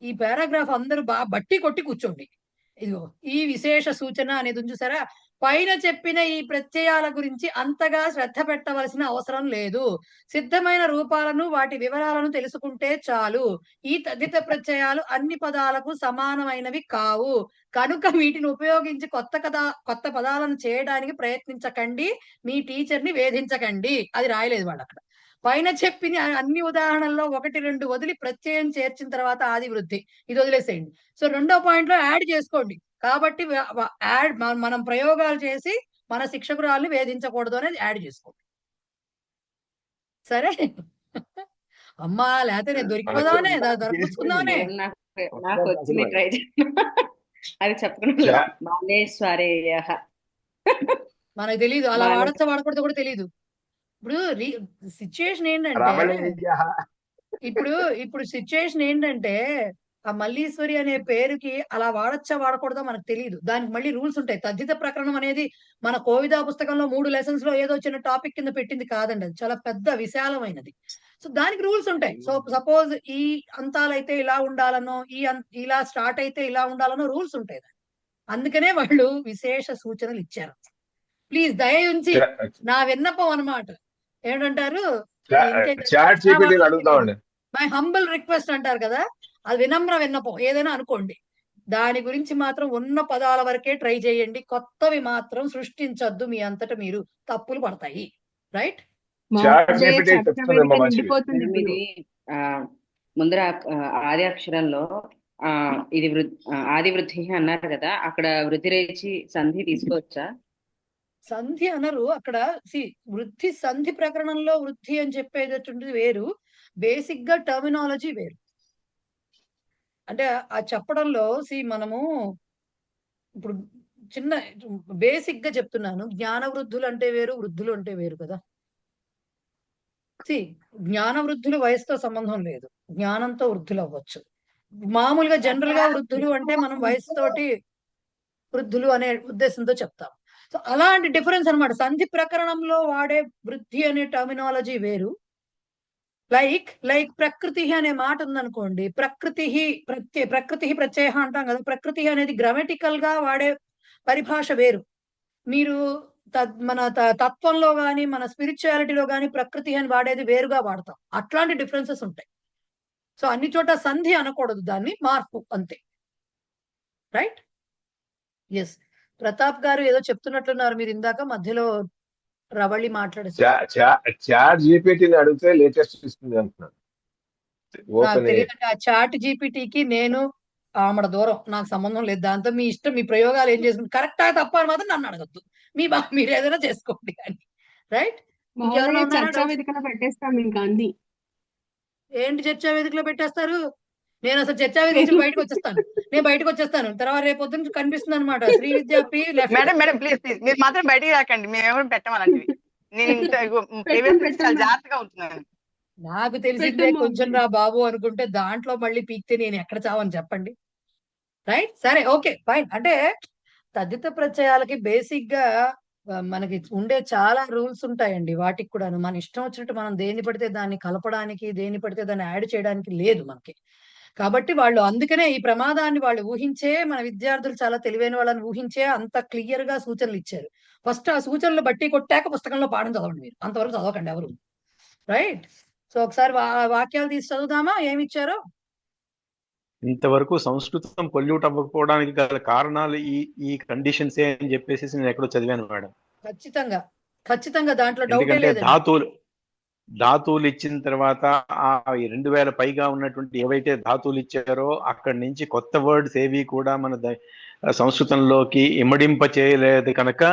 ఈ పారాగ్రాఫ్ అందరూ బాగా బట్టి కొట్టి కూర్చోండి. ఇదిగో ఈ విశేష సూచన అనేది ఉంది చూసారా, పైన చెప్పిన ఈ ప్రత్యయాల గురించి అంతగా శ్రద్ధ పెట్టవలసిన అవసరం లేదు. సిద్ధమైన రూపాలను, వాటి వివరాలను తెలుసుకుంటే చాలు. ఈ తదిత ప్రత్యయాలు అన్ని పదాలకు సమానమైనవి కావు, కనుక వీటిని ఉపయోగించి కొత్త పదాలను చేయడానికి ప్రయత్నించకండి, మీ టీచర్ని వేధించకండి. అది రాయలేదు వాళ్ళు అక్కడ. పైన చెప్పిన అన్ని ఉదాహరణల్లో 1-2 వదిలి ప్రత్యయం చేర్చిన తర్వాత ఆది వృద్ధి, ఇది వదిలేసేయండి. సో 2వ పాయింట్ లో యాడ్ చేసుకోండి. కాబట్టి మనం ప్రయోగాలు చేసి మన శిక్షకురాల్ని వేధించకూడదు అనేది యాడ్ చేసుకోండి. సరే అమ్మా, లేకపోతే నేను దొరికిపోదామనే దొరకపుచ్చుకుందామనే. నాకు వచ్చింది ట్రై అది చెప్పకుండా మనకు తెలీదు అలా వాడచ్చా వాడకూడదు కూడా తెలీదు. ఇప్పుడు సిచ్యుయేషన్ ఏంటంటే ఇప్పుడు సిచ్యుయేషన్ ఏంటంటే ఆ మల్లీశ్వరి అనే పేరుకి అలా వాడచ్చా వాడకూడదో మనకు తెలియదు. దానికి మళ్ళీ రూల్స్ ఉంటాయి. తద్దిత ప్రకరణం అనేది మన కోవిదా పుస్తకంలో 3 లెసన్స్ లో ఏదో చిన్న టాపిక్ కింద పెట్టింది కాదండి. అది చాలా పెద్ద విశాలమైనది. సో దానికి రూల్స్ ఉంటాయి. సో సపోజ్ ఈ అంతాలైతే ఇలా ఉండాలనో, ఇలా స్టార్ట్ అయితే ఇలా ఉండాలనో రూల్స్ ఉంటాయి. అందుకనే వాళ్ళు విశేష సూచనలు ఇచ్చారు. ప్లీజ్ దయ ఉంచి నా విన్నపం అన్నమాట. ఏంటంటారు, మై హంబుల్ రిక్వెస్ట్ అంటారు కదా, అది వినమ్ర విన్నపం. ఏదైనా అనుకోండి, దాని గురించి మాత్రం ఉన్న పదాల వరకే ట్రై చేయండి. కొత్తవి మాత్రం సృష్టించొద్దు. మీ అంతటా మీరు తప్పులు పడతాయి. రైట్? ముందర ఆది అక్షరంలో ఇది ఆది వృద్ధి అన్నారు కదా, అక్కడ వృద్ధి రేచి సంధి తీసుకోవచ్చా? సంధి అనరు అక్కడ. వృద్ధి సంధి ప్రకరణంలో వృద్ధి అని చెప్పేటటువంటిది వేరు, బేసిక్ గా టర్మినాలజీ వేరు. అంటే ఆ చెప్పడంలో మనము ఇప్పుడు చిన్న బేసిక్ గా చెప్తున్నాను. జ్ఞాన వృద్ధులు అంటే వేరు, వృద్ధులు అంటే వేరు కదా. జ్ఞాన వృద్ధులు వయసుతో సంబంధం లేదు, జ్ఞానంతో వృద్ధులు అవ్వచ్చు. మామూలుగా జనరల్ గా వృద్ధులు అంటే మనం వయసుతోటి వృద్ధులు అనే ఉద్దేశంతో చెప్తాం. సో అలాంటి డిఫరెన్స్ అన్నమాట. సంధి ప్రకరణంలో వాడే వృద్ధి అనే టర్మినాలజీ వేరు. లైక్ ప్రకృతి అనే మాట ఉందనుకోండి, ప్రకృతి ప్రత్యయ అంటాం కదా. ప్రకృతి అనేది గ్రామటికల్ గా వాడే పరిభాష వేరు. మీరు మన తత్వంలో గాని మన స్పిరిచువాలిటీలో గాని ప్రకృతి అని వాడేది వేరుగా వాడతాం. అట్లాంటి డిఫరెన్సెస్ ఉంటాయి. సో అన్ని చోట సంధి అనకూడదు, దాన్ని మార్పు అంతే. రైట్? ఎస్. ప్రతాప్ గారు ఏదో చెప్తున్నట్లున్నారు మీరు ఇందాక మధ్యలో రవళి మాట్లాడేసారు. అడిగితే లేటెస్ట్ ఇస్తుంది అంటున్నాను. నాకు తెలియదండి. ఆ చాట్ జీపీటీకి నేను ఆమడ దూరం, నాకు సంబంధం లేదు దాంతో. మీ ఇష్టం, మీ ప్రయోగాలు ఏం చేసుకుంటే కరెక్టా తప్ప అని మాత్రం నన్ను అడగద్దు. మీరు ఏదైనా చేసుకోండి కానీ. రైట్? చర్చా వేదికలో పెట్టేస్తాం ఇంకా అన్ని. ఏంటి చర్చా వేదికలో పెట్టేస్తారు? నేను అసలు చర్చా వేదిక నుంచి బయటకు వచ్చేస్తాను. తర్వాత రేపు పొద్దున్న కనిపిస్తుంది అనమాట శ్రీ విద్యా పి. మేడం ప్లీజ్ మీరు మాత్రం బయటికి రాకండి, మేము పెట్టామలాంటివి. జాగ్రత్తగా ఉంటున్నాను. నాకు తెలిసిందే కొంచెం రా బాబు అనుకుంటే దాంట్లో మళ్ళీ పీక్తే నేను ఎక్కడ చావని చెప్పండి. రైట్? సరే, ఓకే, ఫైన్. అంటే తద్దిత ప్రత్యయాలకి బేసిక్ గా మనకి ఉండే చాలా రూల్స్ ఉంటాయండి. వాటికి కూడా మన ఇష్టం వచ్చినట్టు మనం దేన్ని పడితే దాన్ని కలపడానికి, దేన్ని పడితే దాన్ని యాడ్ చేయడానికి లేదు మనకి. కాబట్టి వాళ్ళు అందుకనే ఈ ప్రమాదాన్ని వాళ్ళు ఊహించే, మన విద్యార్థులు చాలా తెలివైన వాళ్ళని ఊహించే అంత క్లియర్ గా సూచనలు ఇచ్చారు. ఫస్ట్ ఆ సూచనలు బట్టి కొట్టాక పుస్తకంలో పాఠం చదవండి. మీరు అంతవరకు చదవకండి ఎవరు. రైట్? సో ఒకసారి వాక్యాలు తీసి చదువుదామా ఏమిచ్చారో. ఇంతవరకు సంస్కృతం పొల్యూట్ అవ్వకపోవడానికి గల కారణాలు ఈ కండిషన్స్ అని చెప్పేసి నేను ఎక్కడో చదివాను మేడం. ఖచ్చితంగా దాంట్లో డౌట్ లేదు. ధాతువులు ఇచ్చిన తర్వాత ఆ 2000 పైగా ఉన్నటువంటి ఏవైతే ధాతువులు ఇచ్చారో అక్కడి నుంచి కొత్త వర్డ్స్ ఏవి కూడా మన సంస్కృతంలోకి ఇమ్మడింప చేయలేదు కనుక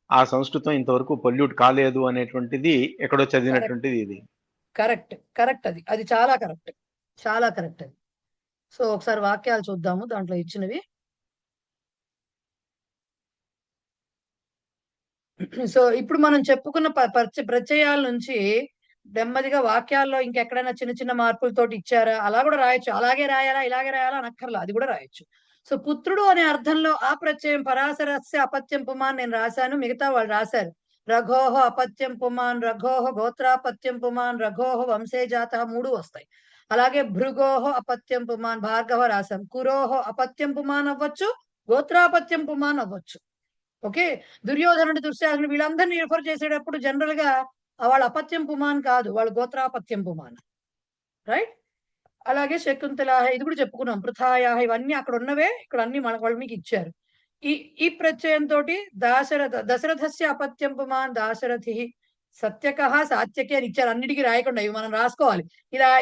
ఆ సంస్కృతం ఇంతవరకు పొల్యూట్ కాలేదు అనేటువంటిది ఎక్కడో చదివినటువంటిది ఇది. కరెక్ట్. అది చాలా కరెక్ట్ అది. సో ఒకసారి వాక్యాలు చూద్దాము దాంట్లో ఇచ్చినవి. సో ఇప్పుడు మనం చెప్పుకున్న ప్రత్యయాల నుంచి నెమ్మదిగా వాక్యాల్లో ఇంకెక్కడైనా చిన్న చిన్న మార్పులతోటి ఇచ్చారా, అలా కూడా రాయొచ్చు. అలాగే రాయాలా, ఇలాగే రాయాలా అనక్కర్లా, అది కూడా రాయొచ్చు. సో పుత్రుడు అనే అర్థంలో ఆ ప్రత్యయం పరాశరస్య అపత్యం పుమాన్ నేను రాశాను, మిగతా వాళ్ళు రాశారు. రఘోహ అపత్యం పుమాన్, రఘోహ గోత్రాపత్యం పుమాన్, రఘోహ వంశే జాత 3 వస్తాయి. అలాగే భృగోహ అపత్యం పుమాన్ భార్గవ రాశాం. కురోహ అపత్యం పుమాన్ అవ్వచ్చు, గోత్రాపత్యం పుమాన్ అవ్వచ్చు. ఓకే, దుర్యోధనుడు, దుశ్శాసనుడు వీళ్ళందరినీ రిఫర్ చేసేటప్పుడు జనరల్ గా వాళ్ళు అపత్యం పుమాన్ కాదు, వాళ్ళు గోత్రాపత్యం పుమాన్. రైట్? అలాగే శకుంతల, ఇది కూడా చెప్పుకున్నాం. పృథాయ, ఇవన్నీ అక్కడ ఉన్నవే, ఇక్కడ అన్ని వాళ్ళు మీకు ఇచ్చారు. ఈ ప్రత్యయంతో దశరథస్య అపత్యం పుమాన్ దాశరథి సత్యక సాత్యకి అని ఇచ్చారు. అన్నిటికీ రాయకుండా ఇవి మనం రాసుకోవాలి.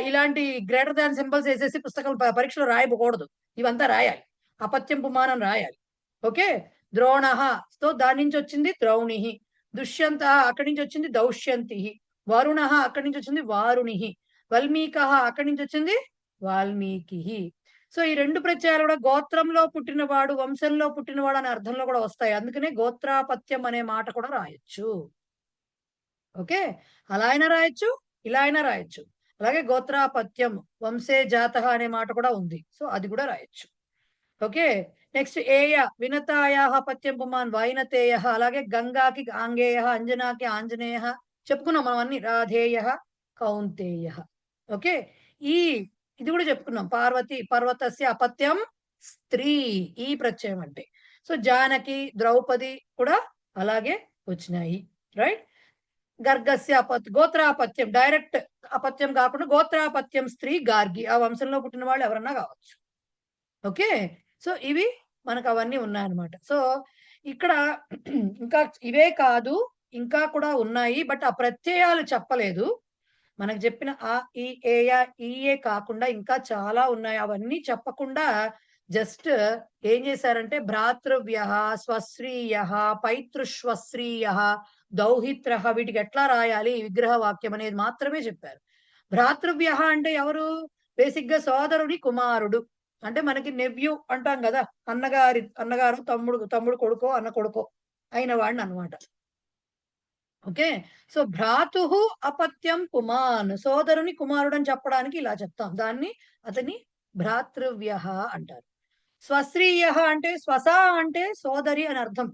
ఇలాంటి గ్రేటర్ దాన్ సింబల్స్ వేసేసి పుస్తకం పరీక్షలో రాయకూడదు. ఇవంతా రాయాలి, అపత్యం పుమాన్ అని రాయాలి. ఓకే, ద్రోణ తో దాని నుంచి వచ్చింది ద్రౌణి, దుష్యంత అక్కడి నుంచి వచ్చింది దౌష్యంతి, వరుణ అక్కడి నుంచి వచ్చింది వారుణి, వల్మీక అక్కడి నుంచి వచ్చింది వాల్మీకి. సో ఈ రెండు ప్రత్యయాలు కూడా గోత్రంలో పుట్టినవాడు, వంశంలో పుట్టినవాడు అనే అర్థంలో కూడా వస్తాయి. అందుకనే గోత్రాపత్యం అనే మాట కూడా రాయొచ్చు. ఓకే, అలా అయినా రాయొచ్చు, ఇలా అయినా రాయొచ్చు. అలాగే గోత్రాపత్యం వంశే జాత అనే మాట కూడా ఉంది, సో అది కూడా రాయొచ్చు. ఓకే, నెక్స్ట్ ఏయ వినతాయా పత్యం పుమాన్ వైనతేయ, అలాగే గంగాకి ఆంగేయ, అంజనాకి ఆంజనేయ చెప్పుకున్నాం మనం అన్ని, రాధేయ కౌంతేయ. ఓకే, ఇది కూడా చెప్పుకున్నాం. పార్వతి పర్వతస్య అపత్యం స్త్రీ, ఈ ప్రత్యయం అంటే. సో జానకి ద్రౌపది కూడా అలాగే వచ్చినాయి, రైట్. గర్గస్య గోత్రాపత్యం, డైరెక్ట్ అపత్యం కాకుండా గోత్రాపత్యం స్త్రీ గార్గి, ఆ వంశంలో పుట్టిన వాళ్ళు ఎవరన్నా కావచ్చు. ఓకే, సో ఇవి మనకు అవన్నీ ఉన్నాయన్నమాట. సో ఇక్కడ ఇంకా ఇవే కాదు, ఇంకా కూడా ఉన్నాయి, బట్ ఆ ప్రత్యయాలు చెప్పలేదు. మనకు చెప్పిన ఆ ఈ ఏయా ఈయే కాకుండా ఇంకా చాలా ఉన్నాయి. అవన్నీ చెప్పకుండా జస్ట్ ఏం చేశారంటే భ్రాతృవ్య, స్వశ్రీయ, పైతృశ్వశ్రీయ, దౌహిత్ర, వీటికి ఎట్లా రాయాలి విగ్రహ వాక్యం అనేది మాత్రమే చెప్పారు. భ్రాతృవ్య అంటే ఎవరు? బేసిక్ గా సోదరుడి కుమారుడు, అంటే మనకి నెవ్యూ అంటాం కదా, అన్నగారు తమ్ముడు కొడుకో అన్న కొడుకో అయిన వాడిని అనమాట. ఓకే, సో భ్రాతు అపత్యం పుమాన్, సోదరుని కుమారుడు అని చెప్పడానికి ఇలా చెప్తాం. దాన్ని అతని భ్రాతృవ్య అంటారు. స్వశ్రీయ అంటే స్వస అంటే సోదరి అని అర్థం.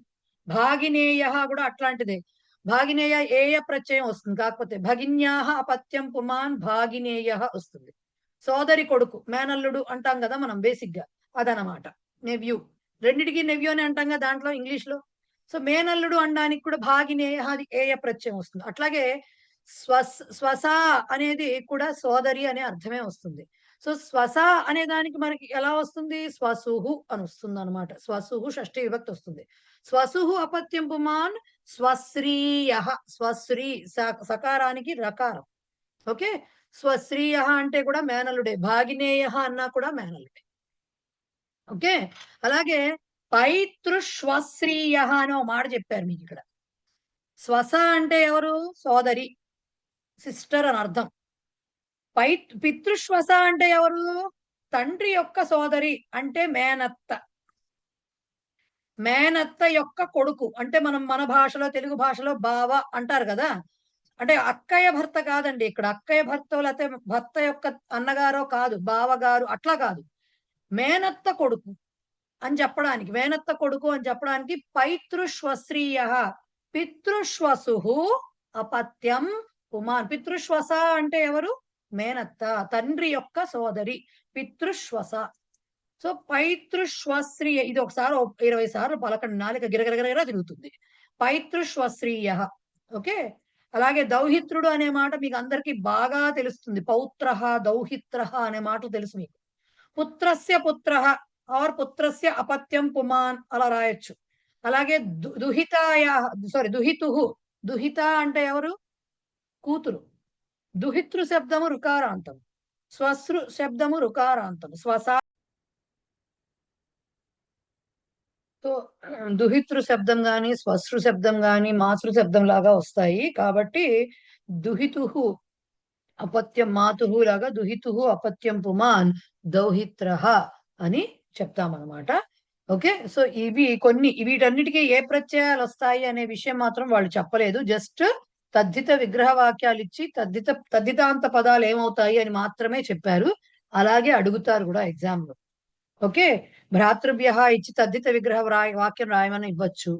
భాగినేయ కూడా అట్లాంటిదే. భాగినేయ ఏయ ప్రత్యయం వస్తుంది, కాకపోతే భగిన్యాహ అపత్యం పుమాన్ భాగినేయ వస్తుంది. సోదరి కొడుకు, మేనల్లుడు అంటాం కదా మనం బేసిక్ గా, అదనమాట నెవ్యూ. రెండిటికి నెవ్యూ అని అంటాం కదా దాంట్లో ఇంగ్లీష్ లో. సో మేనల్లుడు అనడానికి కూడా భాగినేయ అది ఏయ ప్రత్యయం వస్తుంది. అట్లాగే స్వస అనేది కూడా సోదరి అనే అర్థమే వస్తుంది. సో స్వస అనే దానికి మనకి ఎలా వస్తుంది? స్వసుహు అని వస్తుంది అనమాట. స్వసుహు షష్ఠీ విభక్తి వస్తుంది. స్వసుహు అపత్యం పుమాన్ స్వశ్రీయ, స్వశ్రీ సకారానికి రకారం. ఓకే, స్వశ్రీయ అంటే కూడా మేనల్లుడే, భాగినేయ అన్నా కూడా మేనల్లుడే. ఓకే, అలాగే పైతృశ్వశ్రీయ అని ఒక మాట చెప్పారు మీకు ఇక్కడ. స్వస అంటే ఎవరు? సోదరి, సిస్టర్ అని అర్థం. పితృశ్వస అంటే ఎవరు? తండ్రి యొక్క సోదరి, అంటే మేనత్త. మేనత్త యొక్క కొడుకు అంటే మన భాషలో, తెలుగు భాషలో బావ అంటారు కదా. అంటే అక్కయ్య భర్త కాదండి ఇక్కడ. అక్కయ్య భర్త లేకపోతే భర్త యొక్క అన్నగారో కాదు, బావగారు అట్లా కాదు. మేనత్త కొడుకు అని చెప్పడానికి, మేనత్త కొడుకు అని చెప్పడానికి పైతృశ్వశ్రీయ, పితృశ్వసు అపత్యం పుమాన్. పితృశ్వస అంటే ఎవరు? మేనత్త, తండ్రి యొక్క సోదరి, పితృశ్వస. సో పైతృశ్వశ్రీయ, ఇది ఒకసారి 20 సార్లు పలకండి, నాలుక గిరగిరగిరగిర తిరుగుతుంది. పైతృశ్వశ్రీయ. ఓకే, అలాగే దౌహిత్రుడు అనే మాట మీకు అందరికి బాగా తెలుస్తుంది. పౌత్ర, దౌహిత్ర అనే మాటలు తెలుసు మీకు. పుత్రస్య పుత్ర ఆర్ పుత్రస్య అపత్యం పుమాన్ అలా రాయొచ్చు. అలాగే దుహితు, దుహిత అంటే ఎవరు? కూతురు. దుహితృ శబ్దము రుకారాంతం, స్వశ్రు శబ్దము రుకారాంతం. సో దుహితృ శబ్దం గాని, స్వశ్రు శబ్దం గాని మాతృ శబ్దం లాగా వస్తాయి. కాబట్టి దుహితు అపత్యం మాతు లాగా దుహితు అపత్యం పుమాన్ దౌహిత్ర అని చెప్తామన్నమాట. ఓకే, సో ఇవి కొన్ని, వీటన్నిటికీ ఏ ప్రత్యయాలు వస్తాయి అనే విషయం మాత్రం వాళ్ళు చెప్పలేదు. జస్ట్ తద్ధిత విగ్రహ వాక్యాలు ఇచ్చి తద్ధితాంత పదాలు ఏమవుతాయి అని మాత్రమే చెప్పారు. అలాగే అడుగుతారు కూడా ఎగ్జామ్ లో. ఓకే, భ్రాతృభ్య ఇచ్చి తద్ధిత విగ్రహ వాక్యం రాయమని ఇవ్వచ్చు,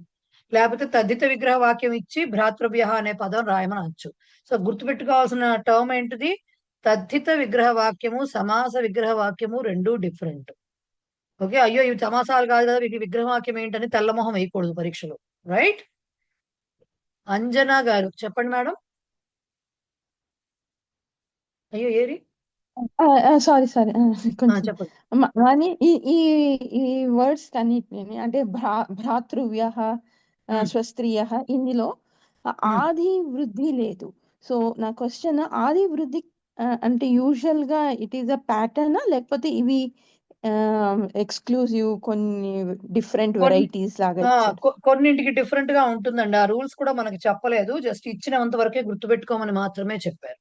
లేకపోతే తద్ధిత విగ్రహ వాక్యం ఇచ్చి భ్రాతృభ్య అనే పదం రాయమని అనొచ్చు. సో గుర్తుపెట్టుకోవాల్సిన టర్మ్ ఏంటిది? తద్ధిత విగ్రహ వాక్యము, సమాస విగ్రహ వాక్యము రెండు డిఫరెంట్. ఓకే, అయ్యో ఇవి సమాసాలు కాదు కదా, వీటి విగ్రహ వాక్యం ఏంటని తెల్లమొహం వేయకూడదు పరీక్షలో, రైట్? అంజనా గారు చెప్పండి మేడం. అయ్యో ఏరి సారీ కొంచెం చెప్పండి. కానీ ఈ వర్డ్స్ అన్నిటిని అంటే భ్రాతృవ్య, స్వస్త్రీయ, ఇందులో ఆది వృద్ధి లేదు. సో నా క్వశ్చన్, ఆది వృద్ధి అంటే యూజువల్ గా ఇట్ ఈస్ అ ప్యాటర్న్ లేకపోతే ఇవి ఎక్స్క్లూజివ్ కొన్ని డిఫరెంట్ కొన్ వెరైటీస్ లాగా ఆ! ఇచ్చారు. కొన్నింటికి డిఫరెంట్ గా ఉంటుందండి. ఆ రూల్స్ కూడా మనకి చెప్పలేదు. జస్ట్ ఇచ్చినంత వరకే గుర్తుపెట్టుకోమని మాత్రమే చెప్పారు.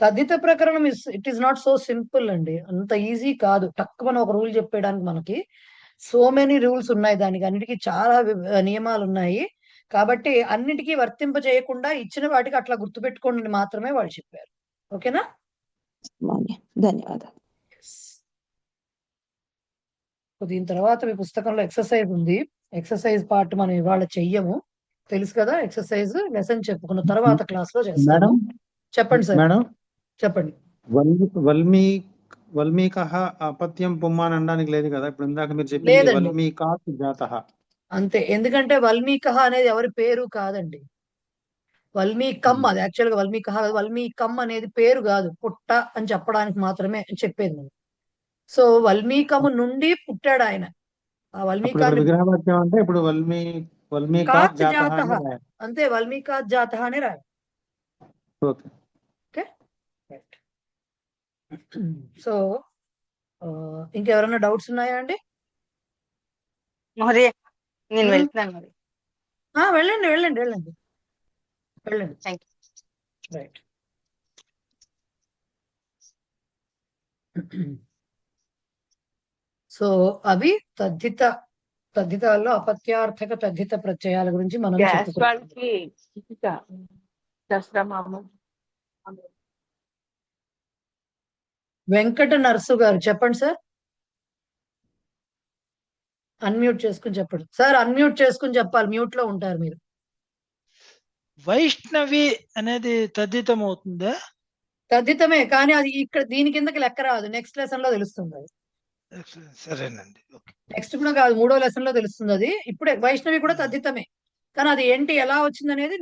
తద్దిత ప్రకరణం it is not so simple అండి. అంత ఈజీ కాదు. టక్కుమని ఒక రూల్ చెప్పేయడానికి మనకి. సో మెనీ రూల్స్ ఉన్నాయి దానికి. అన్నిటికి చాలా నియమాలున్నాయి. కాబట్టి అన్నిటికీ వర్తింప చేయకుండా ఇచ్చిన వాటికి అట్లా గుర్తుపెట్టుకోండి అని మాత్రమే వాళ్ళు చెప్పారు. ఓకేనా? మాన్య. ధన్యవాదాలు. సో దీని తర్వాత మీ పుస్తకంలో ఎక్సర్సైజ్ ఉంది. ఎక్సర్సైజ్ పార్ట్ మనం ఇవాళ చెయ్యము. తెలుసు కదా ఎక్సర్సైజ్. లెసన్ చెప్పుకున్న తర్వాత క్లాస్ లో చేస్తాము. మేడం చెప్పండి సార్. మేడం చెప్పండి. వల్మీకః అపత్యం పుమ్మాన్ అనడానికి లేదు కదా. ఇప్పుడు ఇందాక మీరు చెప్పింది లేదండి. వల్మీకాత్ జాతః. అంతే. ఎందుకంటే వల్మీకః అనేది ఎవరి పేరు కాదండి. వల్మీకం అది యాక్చువల్ గా వల్మీకః కాదు. వల్మీకం అనేది పేరు కాదు. పుట్ట అని చెప్పడానికి మాత్రమే చెప్పేది నేను. సో వల్మీకము నుండి పుట్టాడు ఆయన. ఆ అప్పుడు ఇక్కడ వల్మీకాన్ని విగ్రహవాక్యం అంటే ఇప్పుడు వల్మీకాత్ కాత్ జాతః జాతః అని రాయాలి. అంతే. వల్మీకాత్ జాతః అని రాయాలి. ఓకే. Okay right. సో ఇంకెవరైనా డౌట్స్ ఉన్నాయా అండి? మహోదయ నేను ఉమ్. వెళ్తున్నాను మరి. వెళ్ళండి వెళ్ళండి వెళ్ళండి వెళ్ళండి. Thank you. రైట్. సో అవి తద్ధితాల్లో అపత్యార్థక తద్ధిత ప్రత్యయాల గురించి మనం గ్యాస్ చెప్పుకుంటాం. వాళ్ళకి దసరా మామ వెంకట నర్సు గారు చెప్పండి సార్. అన్మ్యూట్ చేసుకుని చెప్పండి సార్. అన్మ్యూట్ చేసుకుని చెప్పాలి. మ్యూట్ లో ఉంటారు మీరు. వైష్ణవి అనేది తద్దితం అవుతుందా? తద్ధితమే, కానీ అది ఇక్కడ దీని కిందకి లెక్క రాదు. నెక్స్ట్ లెసన్ లో తెలుస్తుంది అది. సరేనండి. ఓకే. నెక్స్ట్ కూడా కాదు, 3వ లెసన్ లో తెలుస్తుంది అది. ఇప్పుడే వైష్ణవి కూడా తద్ధితమే, కానీ అది ఏంటి ఎలా వచ్చింది అనేది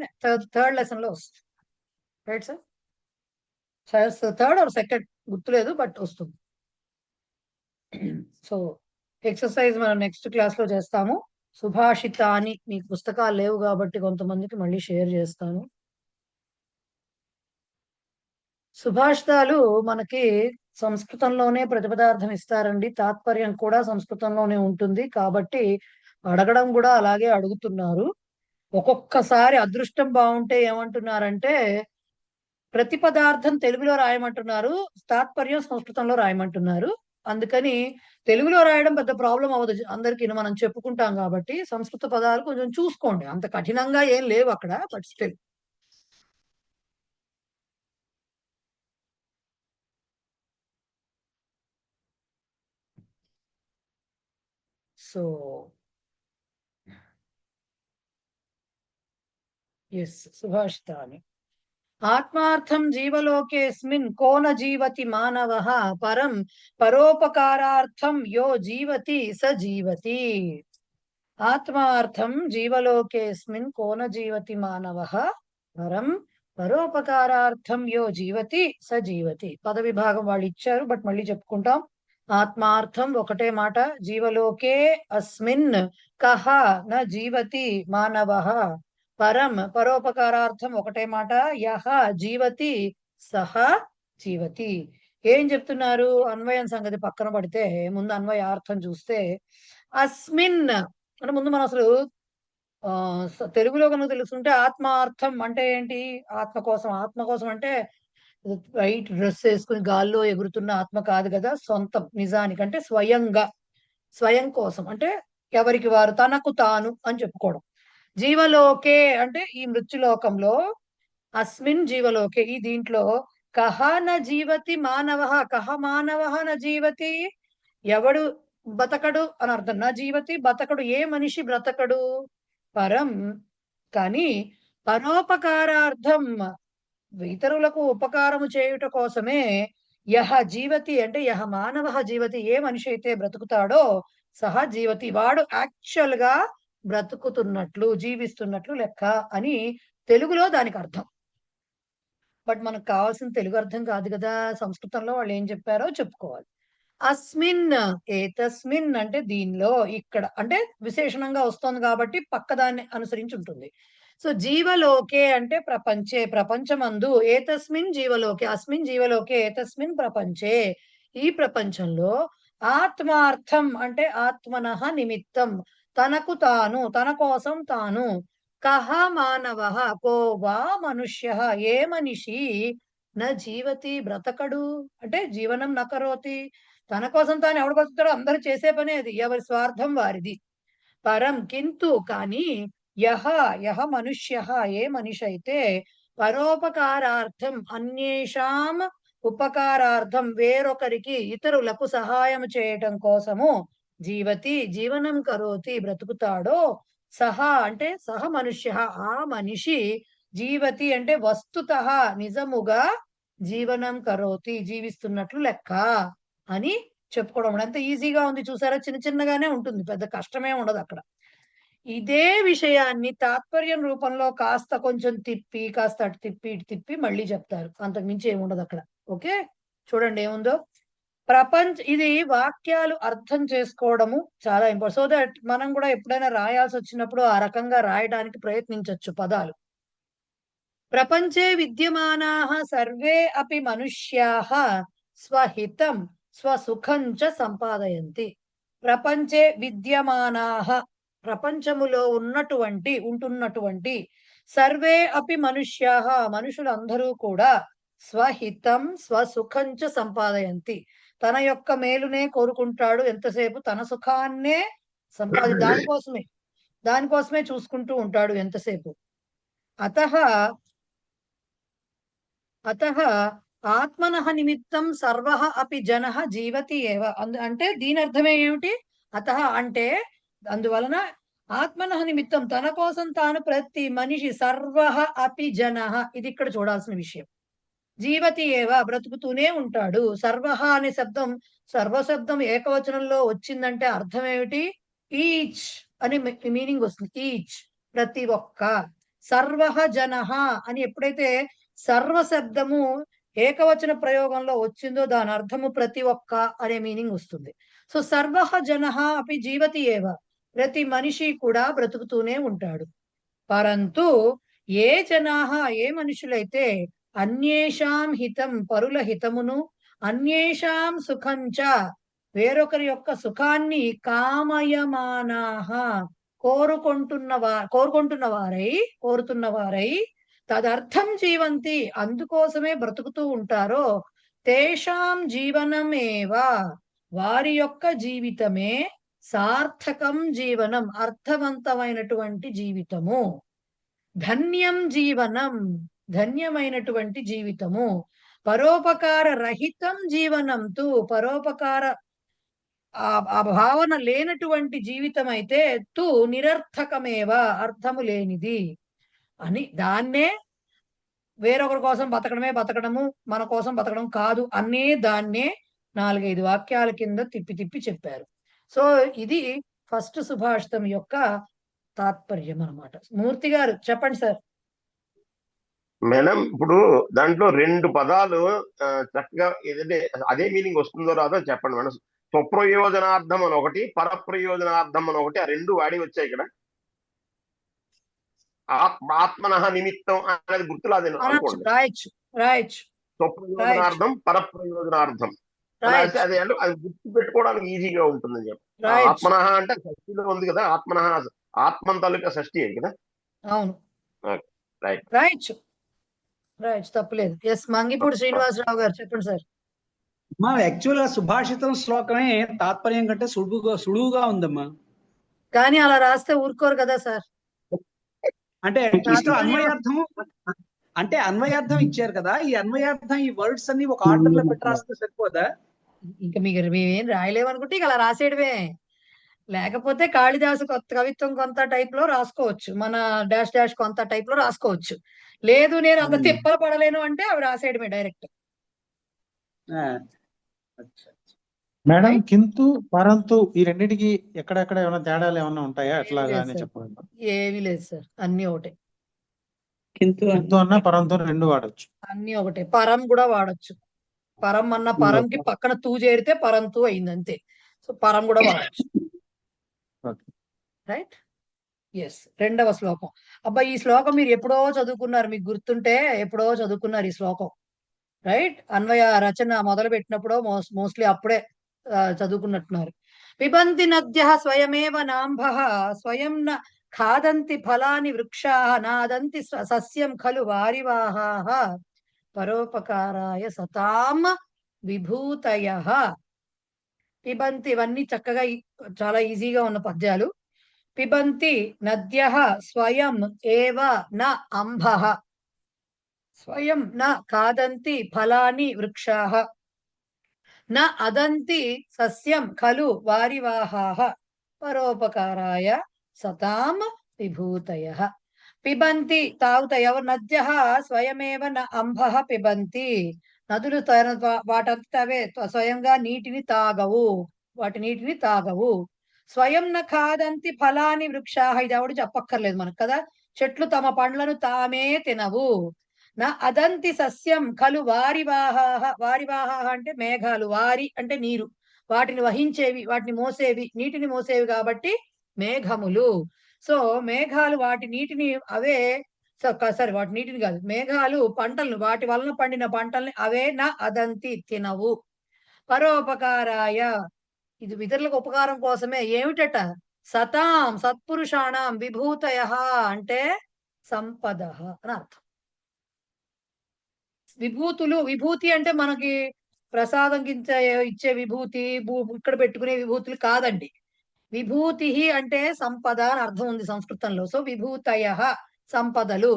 థర్డ్ లెసన్ లో వస్తుంది. Right sir. Third or second గుర్తులేదు, బట్ వస్తుంది. సో ఎక్సర్సైజ్ మనం నెక్స్ట్ క్లాస్ లో చేస్తాము. సుభాషితాని మీకు పుస్తకాలు లేవు కాబట్టి కొంతమందికి మళ్ళీ షేర్ చేస్తాను. సుభాషితాలు మనకి సంస్కృతంలోనే ప్రతిపదార్థం ఇస్తారండి. తాత్పర్యం కూడా సంస్కృతంలోనే ఉంటుంది. కాబట్టి అడగడం కూడా అలాగే అడుగుతున్నారు. ఒక్కొక్కసారి అదృష్టం బాగుంటే ఏమంటున్నారంటే ప్రతిపదార్థం తెలుగులో రాయమంటున్నారు, తాత్పర్యం సంస్కృతంలో రాయమంటున్నారు. అందుకని తెలుగులో రాయడం పెద్ద ప్రాబ్లం అవ్వదు అందరికీ, మనం చెప్పుకుంటాం కాబట్టి. సంస్కృత పదాలు కొంచెం చూసుకోండి, అంత కఠినంగా ఏం లేవు అక్కడ, బట్ స్టిల్. సో ఎస్, సుభాషితాని. ఆత్మార్థం జీవలోకేస్మిన్ కోన జీవతి మానవః పరం పరోపకారార్థం యో జీవతి స జీవతి. ఆత్మార్థం జీవలోకేస్మిన్ కోన జీవతి మానవః పరం పరోపకారార్థం యో జీవతి స జీవతి. పద విభాగం వాళ్ళు ఇచ్చారు, బట్ మళ్ళీ చెప్పుకుంటాం. ఆత్మార్థం ఒకటే మాట. జీవలోకే అస్మిన్ కహ న జీవతి మానవః పరం పరోపకారార్థం ఒకటే మాట. యహ జీవతి సహ జీవతి. ఏం చెప్తున్నారు? అన్వయం సంగతి పక్కన పడితే ముందు అన్వయార్థం చూస్తే అస్మిన్ అంటే ముందు మనం అసలు తెలుగులో కనుక తెలుసుకుంటే ఆత్మార్థం అంటే ఏంటి? ఆత్మ కోసం. ఆత్మ కోసం అంటే వైట్ డ్రెస్ వేసుకుని గాల్లో ఎగురుతున్న ఆత్మ కాదు కదా, సొంతం. నిజానికి అంటే స్వయంగా, స్వయం కోసం అంటే ఎవరికి వారు, తనకు తాను అని చెప్పుకోవడం. జీవలోకే అంటే ఈ మృత్యులోకంలో, అస్మిన్ జీవలోకే ఈ దీంట్లో కహ న జీవతి మానవ. కహ మానవ న జీవతి, ఎవడు బతకడు అని అర్థం. నా జీవతి బతకడు, ఏ మనిషి బ్రతకడు. పరం కానీ పరోపకారార్థం ఇతరులకు ఉపకారము చేయుట కోసమే యహ జీవతి అంటే యహ మానవ జీవతి, ఏ మనిషి అయితే బ్రతుకుతాడో సహ జీవతి, వాడు యాక్చువల్ గా బ్రతుకుతున్నట్లు, జీవిస్తున్నట్లు లెక్క అని తెలుగులో దానికి అర్థం. బట్ మనకు కావాల్సిన తెలుగు అర్థం కాదు కదా, సంస్కృతంలో వాళ్ళు ఏం చెప్పారో చెప్పుకోవాలి. అస్మిన్ ఏతస్మిన్ అంటే దీనిలో, ఇక్కడ అంటే విశేషణంగా వస్తుంది కాబట్టి పక్కదాన్ని అనుసరించి ఉంటుంది. సో జీవలోకే అంటే ప్రపంచే, ప్రపంచమందు. ఏతస్మిన్ జీవలోకే, అస్మిన్ జీవలోకే ఏతస్మిన్ ప్రపంచే, ఈ ప్రపంచంలో ఆత్మార్థం అంటే ఆత్మనః నిమిత్తం, తనకు తాను, తన కోసం తాను. కహ మానవః, కోవా మనుష్యః, ఏ మనిషి న జీవతి బ్రతకడు అంటే జీవనం నకరోతి, తన కోసం తాను ఎవడు బతుకుతాడో అందరూ చేసే పనే అది, ఎవరి స్వార్థం వారిది. పరం కింతు కానీ యహ యహ మనుష్యః, ఏ మనిషి అయితే పరోపకారార్థం అన్యేషాం ఉపకారార్థం వేరొకరికి ఇతరులకు సహాయం చేయటం కోసము జీవతి జీవనం కరోతి బ్రతుకుతాడో, సహా అంటే సహ మనుష్య, ఆ మనిషి జీవతి అంటే వస్తుతః నిజముగా జీవనం కరోతి జీవిస్తున్నట్లు లెక్క అని చెప్పుకోవడం. ఎంత ఈజీగా ఉంది చూసారా, చిన్న చిన్నగానే ఉంటుంది, పెద్ద కష్టమే ఉండదు అక్కడ. ఇదే విషయాన్ని తాత్పర్యం రూపంలో కాస్త కొంచెం తిప్పి కాస్త అటు తిప్పి ఇటు తిప్పి మళ్ళీ చెప్తారు, అంతకుమించి ఏముండదు అక్కడ. ఓకే, చూడండి ఏముందో. ఇది వాక్యాలు అర్థం చేసుకోవడము చాలా ఇంపార్టెంట్. సో దట్ మనం కూడా ఎప్పుడైనా రాయాల్సి వచ్చినప్పుడు ఆ రకంగా రాయడానికి ప్రయత్నించవచ్చు పదాలు. ప్రపంచే విద్యమానాః సర్వే అపి మనుష్యాః స్వహితం స్వసుఖం చ సంపాదయంతి. ప్రపంచే విద్యమానాః, ప్రపంచములో ఉంటున్నటువంటి సర్వే అపి మనుష్యాః, మనుషులందరూ కూడా స్వహితం స్వసుఖం చ సంపాదయంతి, తన యొక్క మేలునే కోరుకుంటాడు, ఎంతసేపు తన సుఖాన్నే దానికోసమే చూసుకుంటూ ఉంటాడు ఎంతసేపు. అతః ఆత్మనః నిమిత్తం సర్వః అపి జనః జీవతి ఏవ. అంటే దీని అర్థమే ఏమిటి? అతః అంటే అందువలన ఆత్మనః నిమిత్తం తన కోసం తాను ప్రతి మనిషి సర్వః అపి జనః, ఇది ఇక్కడ చూడాల్సిన విషయం. జీవతి ఏవ బ్రతుకుతూనే ఉంటాడు. సర్వః అనే శబ్దం, సర్వశబ్దం ఏకవచనంలో వచ్చిందంటే అర్థం ఏమిటి? ఈచ్ అని మీనింగ్ వస్తుంది. ఈచ్ ప్రతి ఒక్క. సర్వః జనః అని ఎప్పుడైతే సర్వశబ్దము ఏకవచన ప్రయోగంలో వచ్చిందో దాని అర్థము ప్రతి ఒక్క అనే మీనింగ్ వస్తుంది. సో సర్వః జనః అపి జీవతి ఏవ, ప్రతి మనిషి కూడా బ్రతుకుతూనే ఉంటాడు. పరంతు ఏ జనాః, ఏ మనుషులైతే అన్యేషాం హితం పరుల హితమును, అన్యేషాం సుఖంచ వేరొకరి యొక్క సుఖాన్ని కామయమానాః కోరుతున్నవారై తదర్థం జీవంతి అందుకోసమే బ్రతుకుతూ ఉంటారో, తేషాం జీవనమేవా వారి యొక్క జీవితమే సార్థకం జీవనం అర్థవంతమైనటువంటి జీవితము, ధన్యం జీవనం ధన్యమైనటువంటి జీవితము, పరోపకార రహితం జీవనం తు పరోపకార ఆ భావన లేనటువంటి జీవితం అయితే తు నిరర్థకమేవ అర్థము లేనిది అని, దాన్నే వేరొకరి కోసం బతకడము మన కోసం బతకడం కాదు అనే దాన్నే 4-5 వాక్యాల కింద తిప్పి చెప్పారు. సో ఇది ఫస్ట్ సుభాషితం యొక్క తాత్పర్యం అన్నమాట. మూర్తి గారు చెప్పండి సార్. మేడం ఇప్పుడు దాంట్లో 2 పదాలు చక్కగా ఏదంటే అదే మీనింగ్ వస్తుందో రాదో చెప్పండి మేడం. స్వప్రయోజనార్థం అని ఒకటి, పరప్రయోజనార్థం అని ఒకటి, ఆ 2 వాడి వచ్చాయి ఇక్కడ. ఆత్మనః నిమిత్తం అనేది గుర్తులాదే అనుకోండి. రాయొచ్చు స్వప్రయోజనార్థం పరప్రయోజనార్థం అదే అంటే అది గుర్తు పెట్టుకోవడానికి ఈజీగా ఉంటుందని చెప్పి. ఆత్మనః అంటే షష్ఠిలో ఉంది కదా, ఆత్మనః ఆత్మన్ తాలూకా షష్ఠి అది కదా. అవును, రాయొచ్చు తప్పులేదు. ఎస్, మంగిపూడి శ్రీనివాసరావు గారు చెప్పండి సార్. మా యాక్చువల్ గా సుభాషితం శ్లోకమే తాత్పర్యం కంటే సులువుగా ఉందమ్మా. కానీ అలా రాస్తే ఊరుకోరు కదా సార్. అంటే అన్వయార్థం అంటే అన్వయార్థం ఇచ్చారు కదా, ఈ అన్వయార్థం ఈ వర్డ్స్ అన్ని ఒక ఆర్డర్ లో పెట్టి రాస్తే సరిపోదా? ఇంకా మేమేం రాయలేమనుకుంటే ఇక అలా రాసేయడమే. లేకపోతే కాళిదాసు కవిత్వం కొంత టైప్ లో రాసుకోవచ్చు, మన డాష్ డాష్ కొంత టైప్ లో రాసుకోవచ్చు. లేదు నేను అంత తిప్పలు పడలేను అంటే అవి రాసేయడమే డైరెక్ట్. మేడం కింతు పరంతు ఈ రెండింటికి ఎక్కడెక్కడ ఏమైనా తేడాలు ఏమైనా ఉంటాయా అట్లాగా అని చెప్పండి. ఏమీ లేదు సార్, అన్ని ఒకటే. కింతు అన్న పరంతు 2 వాడచ్చు, అన్ని ఒకటే. పరం కూడా వాడచ్చు. పరం అన్న పరంకి పక్కన తూ చేరితే పరంతు అయింది అంతే. సో పరం కూడా వాడచ్చు. రైట్. ఎస్, 2వ శ్లోకం. అబ్బా ఈ శ్లోకం మీరు ఎప్పుడో చదువుకున్నారు, మీకు గుర్తుంటే ఎప్పుడో చదువుకున్నారు ఈ శ్లోకం. రైట్, అన్వయ రచన మొదలు పెట్టినప్పుడు మోస్ట్లీ అప్పుడే చదువుకున్నట్టున్నారు. పిబంతి నద్య స్వయమేవ నాంభః స్వయం న ఖాదంతి ఫలాని వృక్షాః నాదంతి సస్యం ఖలు వారివాహాః పరోపకారాయ సతాం విభూతయః. పిబంతి, ఇవన్నీ చక్కగా చాలా ఈజీగా ఉన్న పద్యాలు. పిబంతి నద్యః స్వయం ఏవ న అంభః స్వయం న ఖాదంతి ఫలాని వృక్షాః న అదంతి సస్యం ఖలు వారివాహాః పరోపకారాయ సతాం విభూతయః. పిబంతి, తాగుతాయి. ఎవరు? నద్యః స్వయమేవ న అంభః పిబంతి. నదులు వాటంతట అవే స్వయంగా నీటిని తాగవు, వాటి నీటిని తాగవు. స్వయం న ఖాదంతి ఫలాని వృక్షాః, ఇది ఎవడు చెప్పక్కర్లేదు మనకు కదా. చెట్లు తమ పండ్లను తామే తినవు. నా అదంతి సస్యం ఖలు వారివాహాః. వారివాహాః అంటే మేఘాలు, వారి అంటే నీరు, వాటిని వహించేవి, వాటిని మోసేవి, నీటిని మోసేవి కాబట్టి మేఘములు. సో మేఘాలు వాటి నీటిని అవే, సరే వాటి నీటిని కాదు, మేఘాలు పంటలను, వాటి వలన పండిన పంటల్ని అవే నా అదంతి తినవు. పరోపకారాయ, ఇది ఇతరులకు ఉపకారం కోసమే. ఏమిటట? సతాం సత్పురుషాణం విభూతయః అంటే సంపద అని అర్థం. విభూతులు, విభూతి అంటే మనకి ప్రసాదం కింద ఇచ్చే విభూతి, ఇక్కడ పెట్టుకునే విభూతులు కాదండి. విభూతి అంటే సంపద అని అర్థం ఉంది సంస్కృతంలో. సో విభూతయః సంపదలు.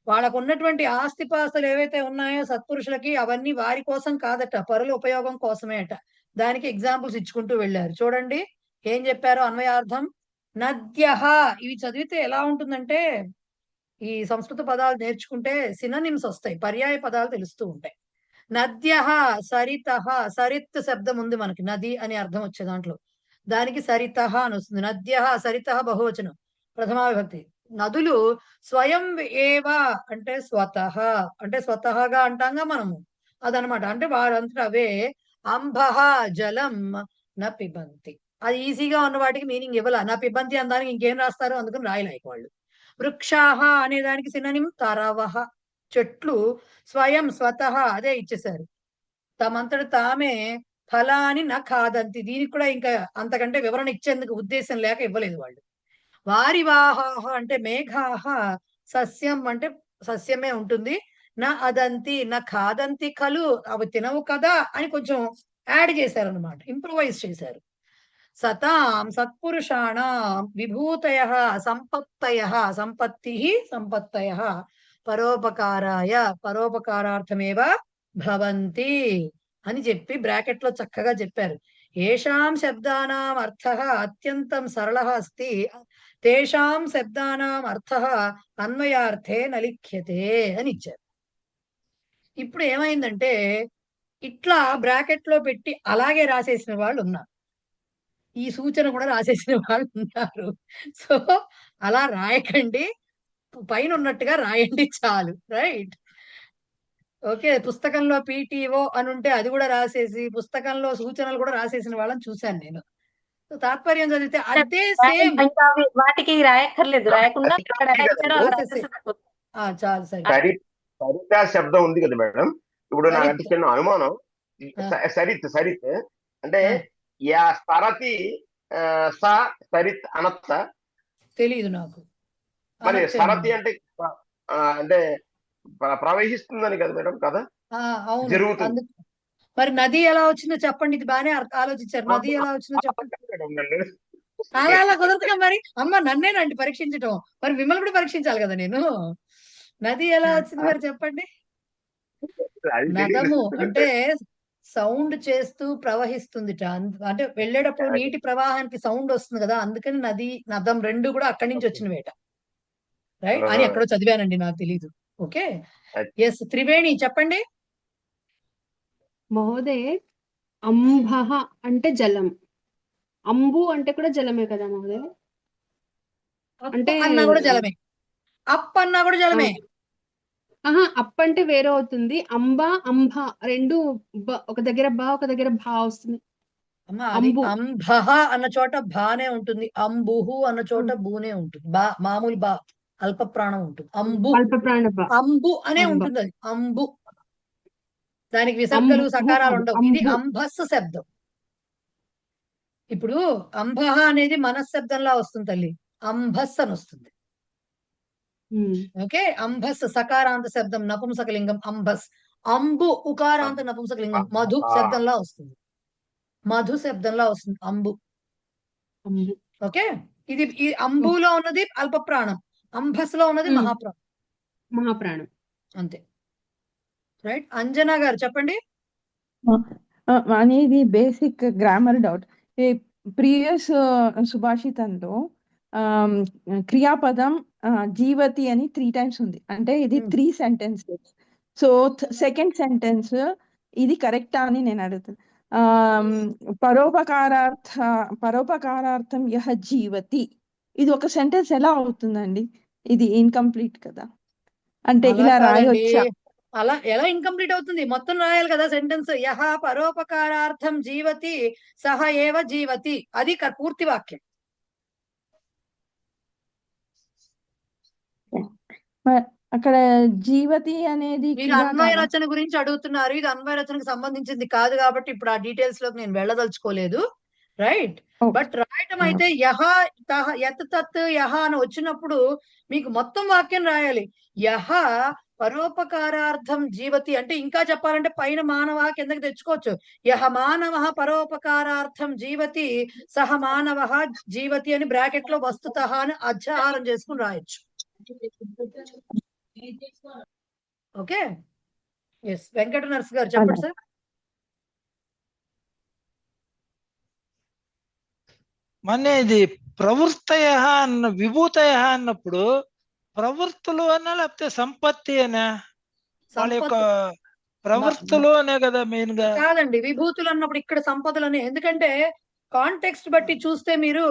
వాళ్ళకు ఉన్నటువంటి ఆస్తిపాస్తులు ఏవైతే ఉన్నాయో సత్పురుషులకి, అవన్నీ వారి కోసం కాదట, పరుల ఉపయోగం కోసమే అట. దానికి ఎగ్జాంపుల్స్ ఇచ్చుకుంటూ వెళ్ళారు. చూడండి ఏం చెప్పారో అన్వయార్థం. నద్యః, ఇవి చదివితే ఎలా ఉంటుందంటే, ఈ సంస్కృత పదాలు నేర్చుకుంటే సినోనిమ్స్ వస్తాయి, పర్యాయ పదాలు తెలుస్తూ ఉంటాయి. నద్యః సరితః, సరిత్ శబ్దం ఉంది మనకి, నది అని అర్థం వచ్చే దాంట్లో, దానికి సరితః అని వస్తుంది. నద్యః సరితః బహువచనం, ప్రథమా విభక్తి. నదులు స్వయం ఏవ అంటే స్వతః, అంటే స్వతహాగా అంటాంగా మనము, అదనమాట. అంటే వారంతట అవే. అంభః జలం న పిబంతి, అది ఈజీగా ఉన్న వాటికి మీనింగ్ ఇవ్వాల. నా పిబంతి అనడానికి ఇంకేం రాస్తారు, అందుకని రాయలేక వాళ్ళు. వృక్షాహ అనే దానికి సినోనిమ్ తరవః, చెట్లు. స్వయం స్వతః అదే ఇచ్చేశారు, తమంతట తామే. ఫలాని న ఖాదంతి, దీనికి కూడా ఇంకా అంతకంటే వివరణ ఇచ్చేందుకు ఉద్దేశం లేక ఇవ్వలేదు వాళ్ళు. వారివాహాః అంటే మేఘాః, సస్యం అంటే సస్యమే ఉంటుంది. నా అదంతి నా ఖాదంతి ఖలు, అవి తినవు కదా అని కొంచెం యాడ్ చేశారు అనమాట, ఇంప్రూవైజ్ చేశారు. సతాం సత్పురుషాణం విభూతయః సంపత్తయః, సంపత్తి సంపత్తయః పరోపకారాయ, పరోపకారార్థమేవ భవంతి అని చెప్పి బ్రాకెట్ లో చక్కగా చెప్పారు. ఏషాం శబ్దానాం అర్థః అత్యంతం సరళః అస్తి, తేషాం శబ్దానాం అర్థః అన్వయార్థే నలిఖ్యతే అని ఇచ్చారు. ఇప్పుడు ఏమైందంటే, ఇట్లా బ్రాకెట్ లో పెట్టి అలాగే రాసేసిన వాళ్ళు ఉన్నారు, ఈ సూచన కూడా రాసేసిన వాళ్ళు ఉన్నారు. సో అలా రాయకండి, పైన ఉన్నట్టుగా రాయండి చాలు, రైట్? ఓకే. పుస్తకంలో పీటీఓ అని ఉంటే అది కూడా రాసేసి, పుస్తకంలో సూచనలు కూడా రాసేసిన వాళ్ళని చూశాను నేను. తాత్పర్యం చదివితే అదే సేమ్. వాటికి రాయక్కర్లేదు, రాయకుండా ఇక్కడ ఎలా ఇచ్చారో అలా రాసేస్తే సరిపోతుంది. చాలు సరే. సరిత శబ్దం ఉంది కదా మేడం, ఇప్పుడు నాకు చిన్న అనుమానం. సరిత్ సరిత్ అంటే యా సరతి స సరిత్ అనత్త తెలీదు నాకు. మరి సరతి అంటే అంటే ప్రవహిస్తుందని కదా మేడం, కదా? అవును, జరుగుతుంది. మరి నది ఎలా వచ్చిందో చెప్పండి, ఇది బాగానే ఆలోచించారు. నది ఎలా వచ్చిందో చెప్పండి. అలా కుదరదుగా మరి. అమ్మ నన్నేనండి పరీక్షించటం, మరి మిమ్మల్ని కూడా పరీక్షించాలి కదా నేను. నది ఎలా వచ్చింది మరి చెప్పండి. నదము అంటే సౌండ్ చేస్తూ ప్రవహిస్తుందిట, అంటే వెళ్ళేటప్పుడు నీటి ప్రవాహానికి సౌండ్ వస్తుంది కదా, అందుకని నది నదం రెండు కూడా అక్కడి నుంచి వచ్చిన వేట, రైట్ అని ఎక్కడో చదివానండి, నాకు తెలీదు. ఓకే, ఎస్ త్రివేణి చెప్పండి. మహోదయ, అంబః అంటే జలం, అంబు అంటే కూడా జలమే కదా మహోదయ? అంటే అన్నా కూడా జలమే, అప్ అన్నా కూడా జలమే. అప్ అంటే వేరే అవుతుంది. అంబ అంబ రెండు ఒక దగ్గర బా ఒక దగ్గర భా వస్తుంది. అంబః అన్న చోట బానే ఉంటుంది, అంబుహు అన్న చోట బూనే ఉంటుంది. బా మామూలు బా అల్ప ప్రాణం ఉంటుంది. అంబు అంబు అనే ఉంటుంది, అది అంబు. దానికి విసర్గలు సకారాలు ఉండవు. ఇది అంబస్ శబ్దం. ఇప్పుడు అంబహ అనేది మనశ్శబ్దంలా వస్తుంది తల్లి, అంబస్ అని వస్తుంది. ఓకే, అంబస్ సకారాంత శబ్దం నపుంసకలింగం అంబస్. అంబు ఉకారాంత నపుంసకలింగం మధు శబ్దంలా వస్తుంది, మధు శబ్దంలా వస్తుంది అంబు. ఓకే, ఇది ఈ అంబులో ఉన్నది అల్ప ప్రాణం, అంబస్ లో ఉన్నది మహాప్రాణం. మహాప్రాణం అంతే. రైట్, అంజనా గారు చెప్పండి. అనేది బేసిక్ గ్రామర్ డౌట్. ఈ ప్రీవియస్ సుభాషితంలో క్రియాపదం జీవతి అని 3 times ఉంది, అంటే ఇది 3 sentences. సో సెకండ్ సెంటెన్స్ ఇది కరెక్టా అని నేను అడుగుతాను. పరోపకారార్థం యహ జీవతి, ఇది ఒక సెంటెన్స్ ఎలా అవుతుందండి? ఇది ఇన్కంప్లీట్ కదా, అంటే అలా ఇలా కాదండి, రాయొచ్చా? అలా ఎలా ఇన్కంప్లీట్ అవుతుంది? మొత్తం రాయాలి కదా సెంటెన్స్. యహ పరోపకారార్థం జీవతి సహ ఏవ జీవతి, అది పూర్తి వాక్యం. అక్కడ జీవతి అనేది మీరు క్రియ అన్వయ కాదా? రచన గురించి అడుగుతున్నారు, ఇది అన్వయ రచనకు సంబంధించింది కాదు కాబట్టి ఇప్పుడు ఆ డీటెయిల్స్ లోకి నేను వెళ్ళదలుచుకోలేదు. రైట్, బట్ రాయటం అయితే యహ తహ యత్ తత్ యహ అని వచ్చినప్పుడు మీకు మొత్తం వాక్యం రాయాలి. యహ పరోపకారార్థం జీవతి అంటే, ఇంకా చెప్పాలంటే పైన మానవ కిందకి తెచ్చుకోవచ్చు. యహ మానవ పరోపకారార్థం జీవతి సహ మానవ జీవతి అని బ్రాకెట్ లో వస్తుతః అని అధ్యాహారం చేసుకుని రాయొచ్చు. ఓకే, ఎస్, వెంకట నర్స్ గారు చెప్పండి సార్. మన ఇది ప్రవృత్తయ అన్న విభూతయ అన్నప్పుడు ప్రవృత్తులు అన్నా లేకపోతే సంపత్తి అనా? వాళ్ళ యొక్క ప్రవృత్తులు అనే కదా మెయిన్ గా. కాదండి, విభూతులు అన్నప్పుడు ఇక్కడ సంపదలని, ఎందుకంటే కాంటెక్స్ట్ బట్టి చూస్తే మీరు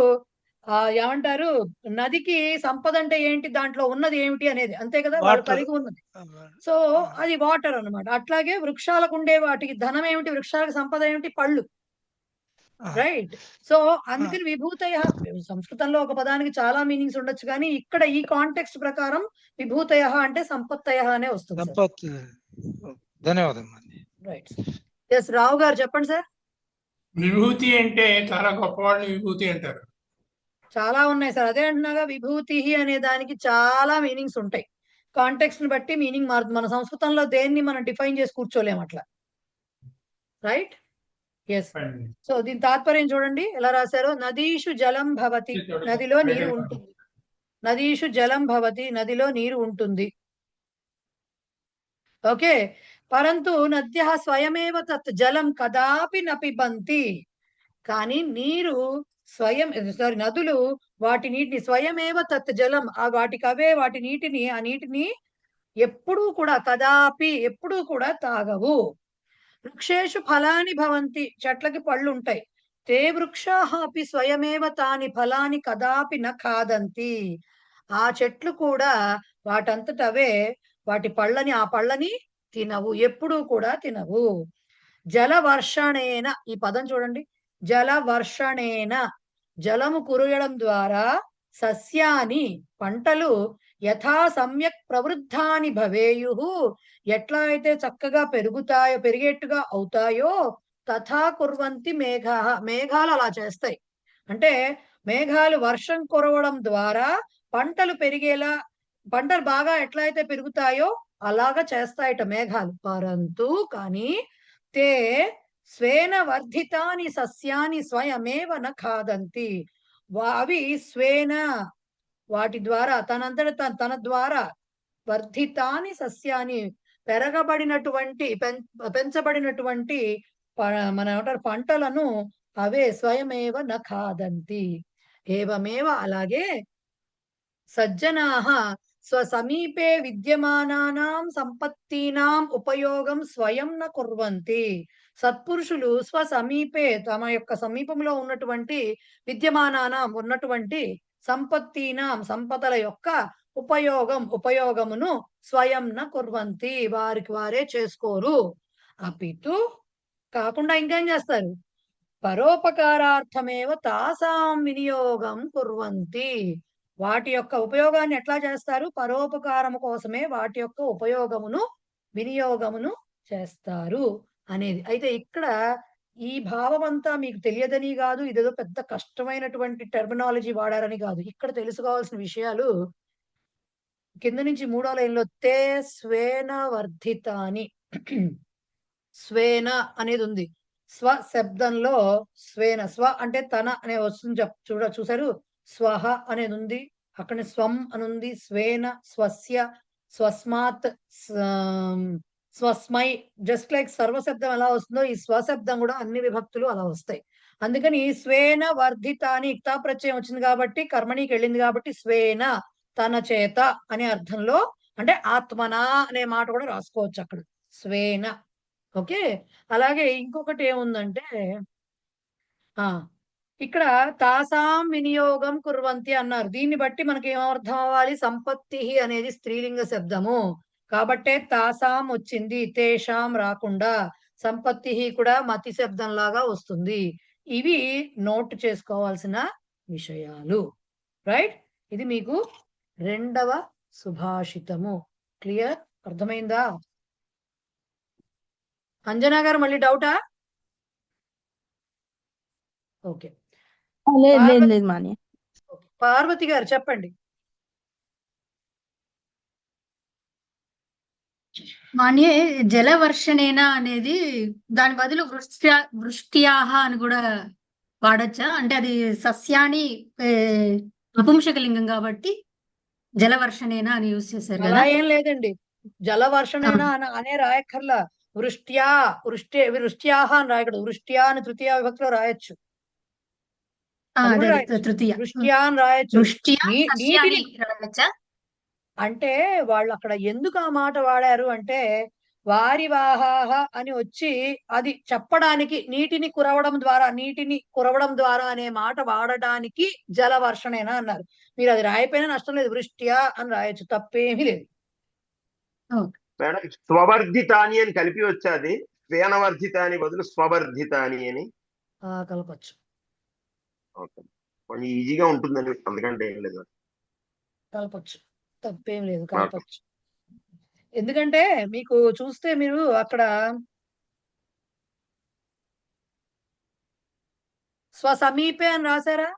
ఏమంటారు, నదికి సంపద అంటే ఏంటి, దాంట్లో ఉన్నది ఏమిటి అనేది, అంతే కదా వాళ్ళు కలిగి ఉన్నది. సో అది వాటర్ అన్నమాట. అట్లాగే వృక్షాలకు ఉండే వాటికి ధనం ఏమిటి, వృక్షాలకు సంపద ఏమిటి, పళ్ళు. రైట్, సో అందుకని విభూతయ, సంస్కృతంలో ఒక పదానికి చాలా మీనింగ్స్ ఉండొచ్చు, కానీ ఇక్కడ ఈ కాంటెక్స్ట్ ప్రకారం విభూతయ అంటే సంపత్తయ అనే వస్తుంది. సంపత్, ధన్యవాదం. రైట్, ఎస్, రావు గారు చెప్పండి సార్. విభూతి అంటే చాలా గొప్పవాళ్ళని విభూతి అంటారు. చాలా ఉన్నాయి సార్, అదే అంటున్నాగా, విభూతి అనే దానికి చాలా మీనింగ్స్ ఉంటాయి. కాంటెక్స్ట్ ని బట్టి మీనింగ్ మారుతుంది. మన సంస్కృతంలో దేన్ని మనం డిఫైన్ చేసి కూర్చోలేము అట్లా. Right, yes. సో దీని తాత్పర్యం చూడండి ఎలా రాశారో. నదీషు జలం భవతి, నదిలో నీరు ఉంటుంది. నదీషు జలం భవతి, నదిలో నీరు ఉంటుంది. ఓకే, పరంతు నద్యః స్వయమేవ తత్ జలం కదాపి న పిబంతి, కానీ నీరు స్వయం, సారీ, నదులు వాటి నీటిని స్వయమేవ తత్ జలం, వాటికి అవే వాటి నీటిని, ఆ నీటిని ఎప్పుడూ కూడా కదాపి ఎప్పుడూ కూడా తాగవు. వృక్షేషు ఫలాని భవంతి, చెట్లకి పళ్ళు ఉంటాయి. తే వృక్షాః అపి స్వయమేవ తాని ఫలాని కదాపి న ఖాదంతి, ఆ చెట్లు కూడా వాటంతట అవే వాటి పళ్ళని, ఆ పళ్ళని తినవు, ఎప్పుడూ కూడా తినవు. జలవర్షణేన, ఈ పదం చూడండి, జలవర్షణేన, జలము కురియడం ద్వారా సస్యాని, పంటలు యథా సమ్యక్ ప్రవృద్ధాని భవేయుః, ఎట్లా అయితే చక్కగా పెరుగుతాయో, పెరిగేట్టుగా అవుతాయో, తథా కుర్వంతి మేఘాః, మేఘాలు అలా చేస్తాయి. అంటే మేఘాలు వర్షం కురవడం ద్వారా పంటలు పెరిగేలా, పంటలు బాగా ఎట్లా అయితే పెరుగుతాయో అలాగా చేస్తాయట మేఘాలు. పరంతు కానీ తే స్వేన వర్ధితాని సస్యాని స్వయమేవ న ఖాదంతి, అవి స్వేన, వాటి ద్వారా తనంతట తన ద్వారా, వర్ధితాని సస్యాని, పెరగబడినటువంటి పెంచబడినటువంటి మన ఏమంటారు పంటలను అవే స్వయమేవ న ఖాదంతి. ఏవమేవ, అలాగే సజ్జనాః స్వసమీపే విద్యమానానాం సంపత్తీనాం ఉపయోగం స్వయం న కుర్వంతి, సత్పురుషులు స్వసమీపే, తమ యొక్క సమీపంలో ఉన్నటువంటి విద్యమానానాం ఉన్నటువంటి సంపత్తీనాం సంపదల యొక్క ఉపయోగమును స్వయం న కుర్వంతి, వారికి వారే చేసుకోరు. అపితు కాకుండా ఇంకేం చేస్తారు, పరోపకారార్థమేవ తాసాం వినియోగం కుర్వంతి, వాటి యొక్క ఉపయోగాన్ని ఎట్లా చేస్తారు, పరోపకారము కోసమే వాటి యొక్క ఉపయోగమును వినియోగమును చేస్తారు అనేది. అయితే ఇక్కడ ఈ భావం అంతా మీకు తెలియదని కాదు, ఇదేదో పెద్ద కష్టమైనటువంటి టెర్మినాలజీ వాడారని కాదు. ఇక్కడ తెలుసుకోవాల్సిన విషయాలు కింద నుంచి 3వ లైన్లో తే స్వేన వర్ధితాని స్వేన అనేది ఉంది. స్వ శబ్దంలో స్వేన, స్వ అంటే తన అనే వస్తుంది. చూసారు, స్వహ అనేది ఉంది, అక్కడ స్వం అని ఉంది, స్వేన, స్వస్య, స్వస్మాత్, స్వస్మై. జస్ట్ లైక్ సర్వశబ్దం ఎలా వస్తుందో ఈ స్వశబ్దం కూడా అన్ని విభక్తులు అలా వస్తాయి. అందుకని స్వేన వర్ధితాని ఇక్తా ప్రత్యయం వచ్చింది కాబట్టి కర్మణికి వెళ్ళింది కాబట్టి స్వేన తన చేత అనే అర్థంలో, అంటే ఆత్మనా అనే మాట కూడా రాసుకోవచ్చు అక్కడ స్వేన. ఓకే, అలాగే ఇంకొకటి ఏముందంటే ఇక్కడ తాసాం వినియోగం కుర్వంతి అన్నారు. దీన్ని బట్టి మనకి ఏమర్థం అవ్వాలి? సంపత్తి అనేది స్త్రీలింగ శబ్దము కాబట్టే తాసాం వచ్చింది, తేషాం రాకుండా. సంపత్తి కూడా మతి శబ్దం లాగా వస్తుంది. ఇవి నోట్ చేసుకోవాల్సిన విషయాలు. రైట్, ఇది మీకు 2వ సుభాషితము. క్లియర్? అర్థమైందా? అంజనా గారు మళ్ళీ డౌటా? ఓకే, లేదు మాన్య. పార్వతి గారు చెప్పండి. మాన్యే జలవర్షణేన అనేది దాని బదులు వృష్ట్యాహ అని కూడా వాడచ్చా? అంటే అది సస్యాని నపుంసకలింగం కాబట్టి జలవర్షణేన అని యూజ్ చేశారు అలా కదా. ఏం లేదండి, జలవర్షణేనా అనే రాయక్కర్లా. వృష్ట్యాహ అని రాయకూడదు. వృష్ట్యా అని తృతీయ విభక్తిలో రాయొచ్చు. తృతీయ వృష్ట్యా అని రాయొచ్చు. నీటిని రాయచ్చా? అంటే వాళ్ళు అక్కడ ఎందుకు ఆ మాట వాడారు అంటే వారి వాహాహ అని వచ్చి అది చెప్పడానికి నీటిని కురవడం ద్వారా అనే మాట వాడడానికి జలవర్షణేనా అన్నారు. మీరు అది రాయిపోయినా నష్టం లేదు, వృష్ట్యా అని రాయొచ్చు, తప్పేమీ లేదు. మేడం స్వవర్ధితాని అని కలిపి వచ్చాది, స్వేనవర్ధితాని బదులు స్వవర్ధితాని అని కలపచ్చు. కొంచెం ఈజీగా ఉంటుందని, అందుకంటే ఏం లేదు, కలపచ్చు, తప్పేం లేదు, కలపచ్చు. ఎందుకంటే మీకు చూస్తే మీరు అక్కడ స్వసమీపే అని రాశారా?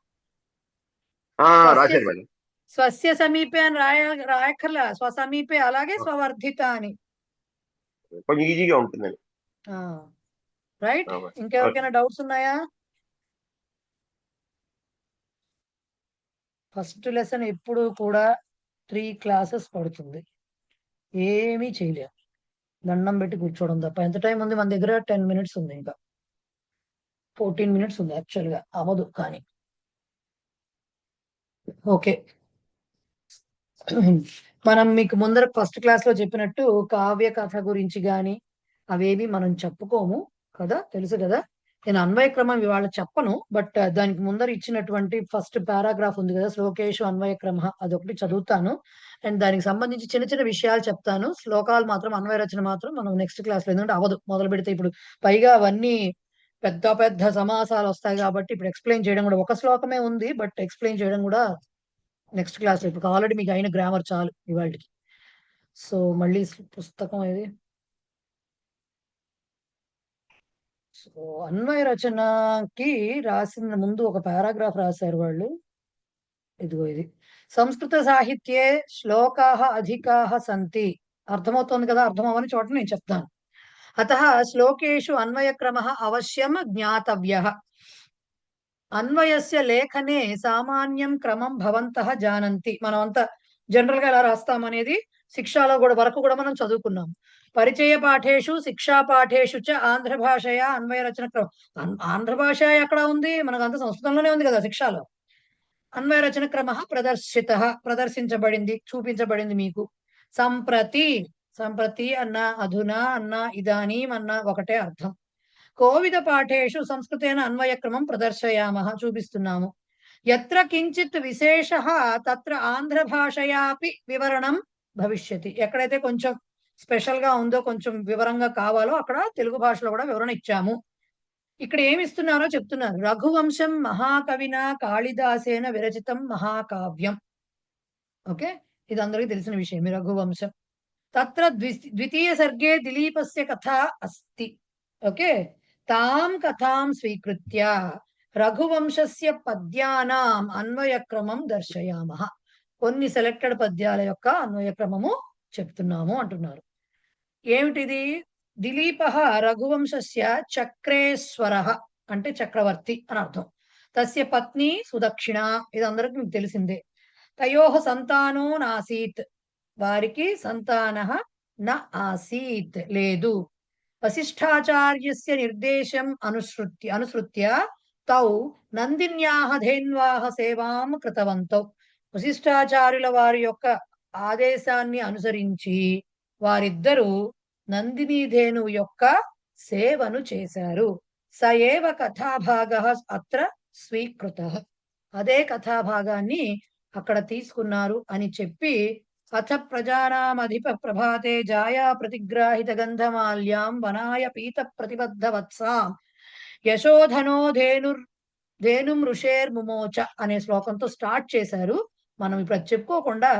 రాశారు మేడం. స్వస్య సమీపే అని రాయక్కర్లా, స్వసమీపే. అలాగే స్వవర్ధిత అని కొంచెం ఈజీగా ఉంటుందని. రైట్, ఇంకెవరికైనా డౌట్స్ ఉన్నాయా? ఫస్ట్ లెసన్ ఎప్పుడు కూడా 3 క్లాసెస్ పడుతుంది, ఏమీ చేయలేము, దండం పెట్టి కూర్చోవడం తప్ప. ఎంత టైం ఉంది మన దగ్గర? 10 minutes ఉంది, ఇంకా 14 minutes ఉంది యాక్చువల్గా, అవ్వదు కానీ. ఓకే, మనం మీకు ముందర ఫస్ట్ క్లాస్ లో చెప్పినట్టు కావ్య కథ గురించి గాని అవేవి మనం చెప్పుకోము కదా, తెలుసు కదా. నేను అన్వయక్రమం ఇవాళ చెప్పను, బట్ దానికి ముందర ఇచ్చినటువంటి ఫస్ట్ పారాగ్రాఫ్ ఉంది కదా, శ్లోకేషు అన్వయక్రమ, అదొకటి చదువుతాను. అండ్ దానికి సంబంధించి చిన్న చిన్న విషయాలు చెప్తాను. శ్లోకాలు మాత్రం, అన్వయ రచన మాత్రం మనం నెక్స్ట్ క్లాస్ లో, ఎందుకంటే అవ్వదు మొదలు పెడితే. ఇప్పుడు పైగా అవన్నీ పెద్ద పెద్ద సమాసాలు వస్తాయి కాబట్టి ఇప్పుడు ఎక్స్ప్లెయిన్ చేయడం కూడా, ఒక శ్లోకమే ఉంది బట్ ఎక్స్ప్లెయిన్ చేయడం కూడా నెక్స్ట్ క్లాస్ లో. ఇప్పుడు ఆల్రెడీ మీకు అయిన గ్రామర్ చాలు ఇవాళకి. సో మళ్ళీ పుస్తకం ఏది? సో అన్వయ రచనకి రాసిన ముందు ఒక పారాగ్రాఫ్ రాశారు వాళ్ళు. ఇదిగో ఇది, సంస్కృత సాహిత్యే శ్లోకాః అధికాః సంతి. అర్థమవుతోంది కదా? అర్థం అవ్వని చోట నేను చెప్తాను. అతః శ్లోకేషు అన్వయక్రమః అవశ్యం జ్ఞాతవ్యః. అన్వయస్య లేఖనే సామాన్యం క్రమం భవంతః జానంతి. మనం అంతా జనరల్ గా ఎలా రాస్తామనేది శిక్షాలో కూడా వరకు కూడా మనం చదువుకున్నాం. పరిచయ పాఠేషు శిక్షా పాఠేషు చ ఆంధ్ర భాషయా అన్వయ రచన క్రమం. ఆంధ్ర భాష ఎక్కడ ఉంది? మనకు అంత సంస్కృతంలోనే ఉంది కదా శిక్షాలో. అన్వయ రచన క్రమ ప్రదర్శించబడింది, చూపించబడింది మీకు. సంప్రతి అన్న, అధునా అన్న, ఇదానీం అన్న ఒకటే అర్థం. కోవిద పాఠేషు సంస్కృతేన అన్వయక్రమం ప్రదర్శయామః, చూపిస్తున్నాము. యత్ర కించిత్ విశేషః తత్ర ఆంధ్ర భాషయాపి వివరణం భవిష్యతి. ఎక్కడైతే కొంచెం స్పెషల్ గా ఉందో, కొంచెం వివరంగా కావాలో అక్కడ తెలుగు భాషలో కూడా వివరణ ఇచ్చాము. ఇక్కడ ఏమి ఇస్తున్నారో చెప్తున్నారు. రఘువంశం మహాకవిన కాళిదాసేన విరచితం మహాకావ్యం. ఓకే, ఇది అందరికీ తెలిసిన విషయం. రఘువంశం తత్ర ద్వితీయ సర్గే దిలీపస్య కథ అస్తి. ఓకే, తాం కథాం స్వీకృత్య రఘువంశస్య పద్యానాం అన్వయక్రమం దర్శయామః. కొన్ని సెలెక్టెడ్ పద్యాల యొక్క అన్వయక్రమము చెప్తున్నాము అంటున్నారు. ఏమిటిది? దిలీపః రఘువంశస్య చక్రేశ్వరః అంటే చక్రవర్తి అని అర్థం. తస్య పత్ని సుదక్షిణ, ఇది అందరికి మీకు తెలిసిందే. తయోః సంతానో నాసీత్, వారికి సంతానః న ఆసీత్ లేదు. వశిష్ఠాచార్యస్య నిర్దేశం అనుసృత్య తౌ నందిన్యాః ధేన్వాః సేవాం కృతవంతౌ. వశిష్ఠాచార్యుల వారి యొక్క ఆదేశాన్ని అనుసరించి వారిద్దరూ నందిని ధేనువు యొక్క సేవను చేశారు. స ఏవ కథాభాగః అత్ర స్వీకృతః, అదే కథాభాగాన్ని అక్కడ తీసుకున్నారు అని చెప్పి, అథ ప్రజానామధిప ప్రభాతే జాయా ప్రతిగ్రాహిత గంధమాల్యాం వనాయ పీత ప్రతిబద్ధ వత్సాం యశోధనో ధేనుం ఋషేర్ ముమోచ అనే శ్లోకంతో స్టార్ట్ చేశారు. మనం ఇప్పుడు చెప్పుకోకుండా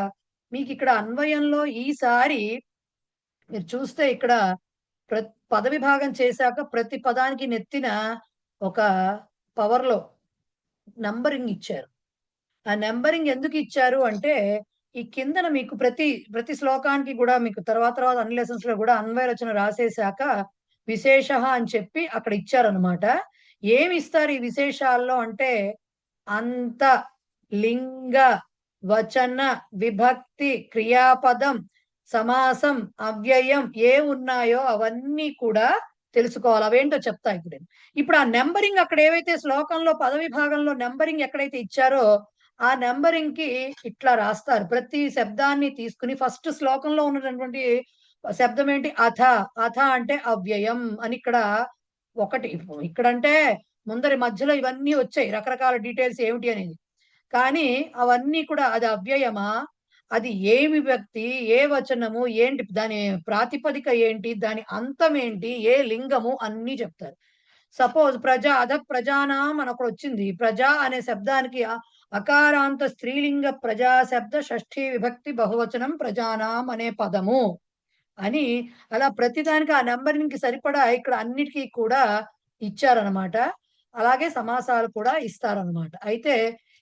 మీకు ఇక్కడ అన్వయంలో ఈసారి మీరు చూస్తే ఇక్కడ పదవి భాగం చేశాక ప్రతి పదానికి నెత్తిన ఒక పవర్ లో నంబరింగ్ ఇచ్చారు. ఆ నెంబరింగ్ ఎందుకు ఇచ్చారు అంటే, ఈ కిందన మీకు ప్రతి శ్లోకానికి కూడా మీకు తర్వాత అన్ని లెసన్స్ లో కూడా అన్వయ రచన రాసేశాక విశేష అని చెప్పి అక్కడ ఇచ్చారనమాట. ఏమి ఇస్తారు ఈ విశేషాల్లో అంటే, అంత, లింగ, వచన, విభక్తి, క్రియాపదం, సమాసం, అవ్యయం ఏ ఉన్నాయో అవన్నీ కూడా తెలుసుకోవాలి. అవేంటో చెప్తా ఇప్పుడు ఆ నెంబరింగ్ అక్కడ ఏవైతే శ్లోకంలో పదవి భాగంలో నెంబరింగ్ ఎక్కడైతే ఇచ్చారో ఆ నెంబరింగ్ కి ఇట్లా రాస్తారు. ప్రతి శబ్దాన్ని తీసుకుని ఫస్ట్ శ్లోకంలో ఉన్నటువంటి శబ్దం ఏంటి? అథ. అథ అంటే అవ్యయం అని ఇక్కడ ఒకటి. ఇక్కడంటే ముందరి మధ్యలో ఇవన్నీ వచ్చాయి రకరకాల డీటెయిల్స్ ఏమిటి అనేది, కానీ అవన్నీ కూడా అది అవ్యయమా, అది ఏ విభక్తి, ఏ వచనము ఏంటి, దాని ప్రాతిపదిక ఏంటి, దాని అంతం ఏంటి, ఏ లింగము అన్ని చెప్తారు. సపోజ్ ప్రజానాం అని ఒకటి వచ్చింది. ప్రజా అనే శబ్దానికి అకారాంత స్త్రీలింగ ప్రజా శబ్ద షష్ఠీ విభక్తి బహువచనం ప్రజానాం అనే పదము అని అలా ప్రతిదానికి ఆ నెంబరింగ్ కి సరిపడా ఇక్కడ అన్నిటికీ కూడా ఇచ్చారనమాట. అలాగే సమాసాలు కూడా ఇస్తారనమాట. అయితే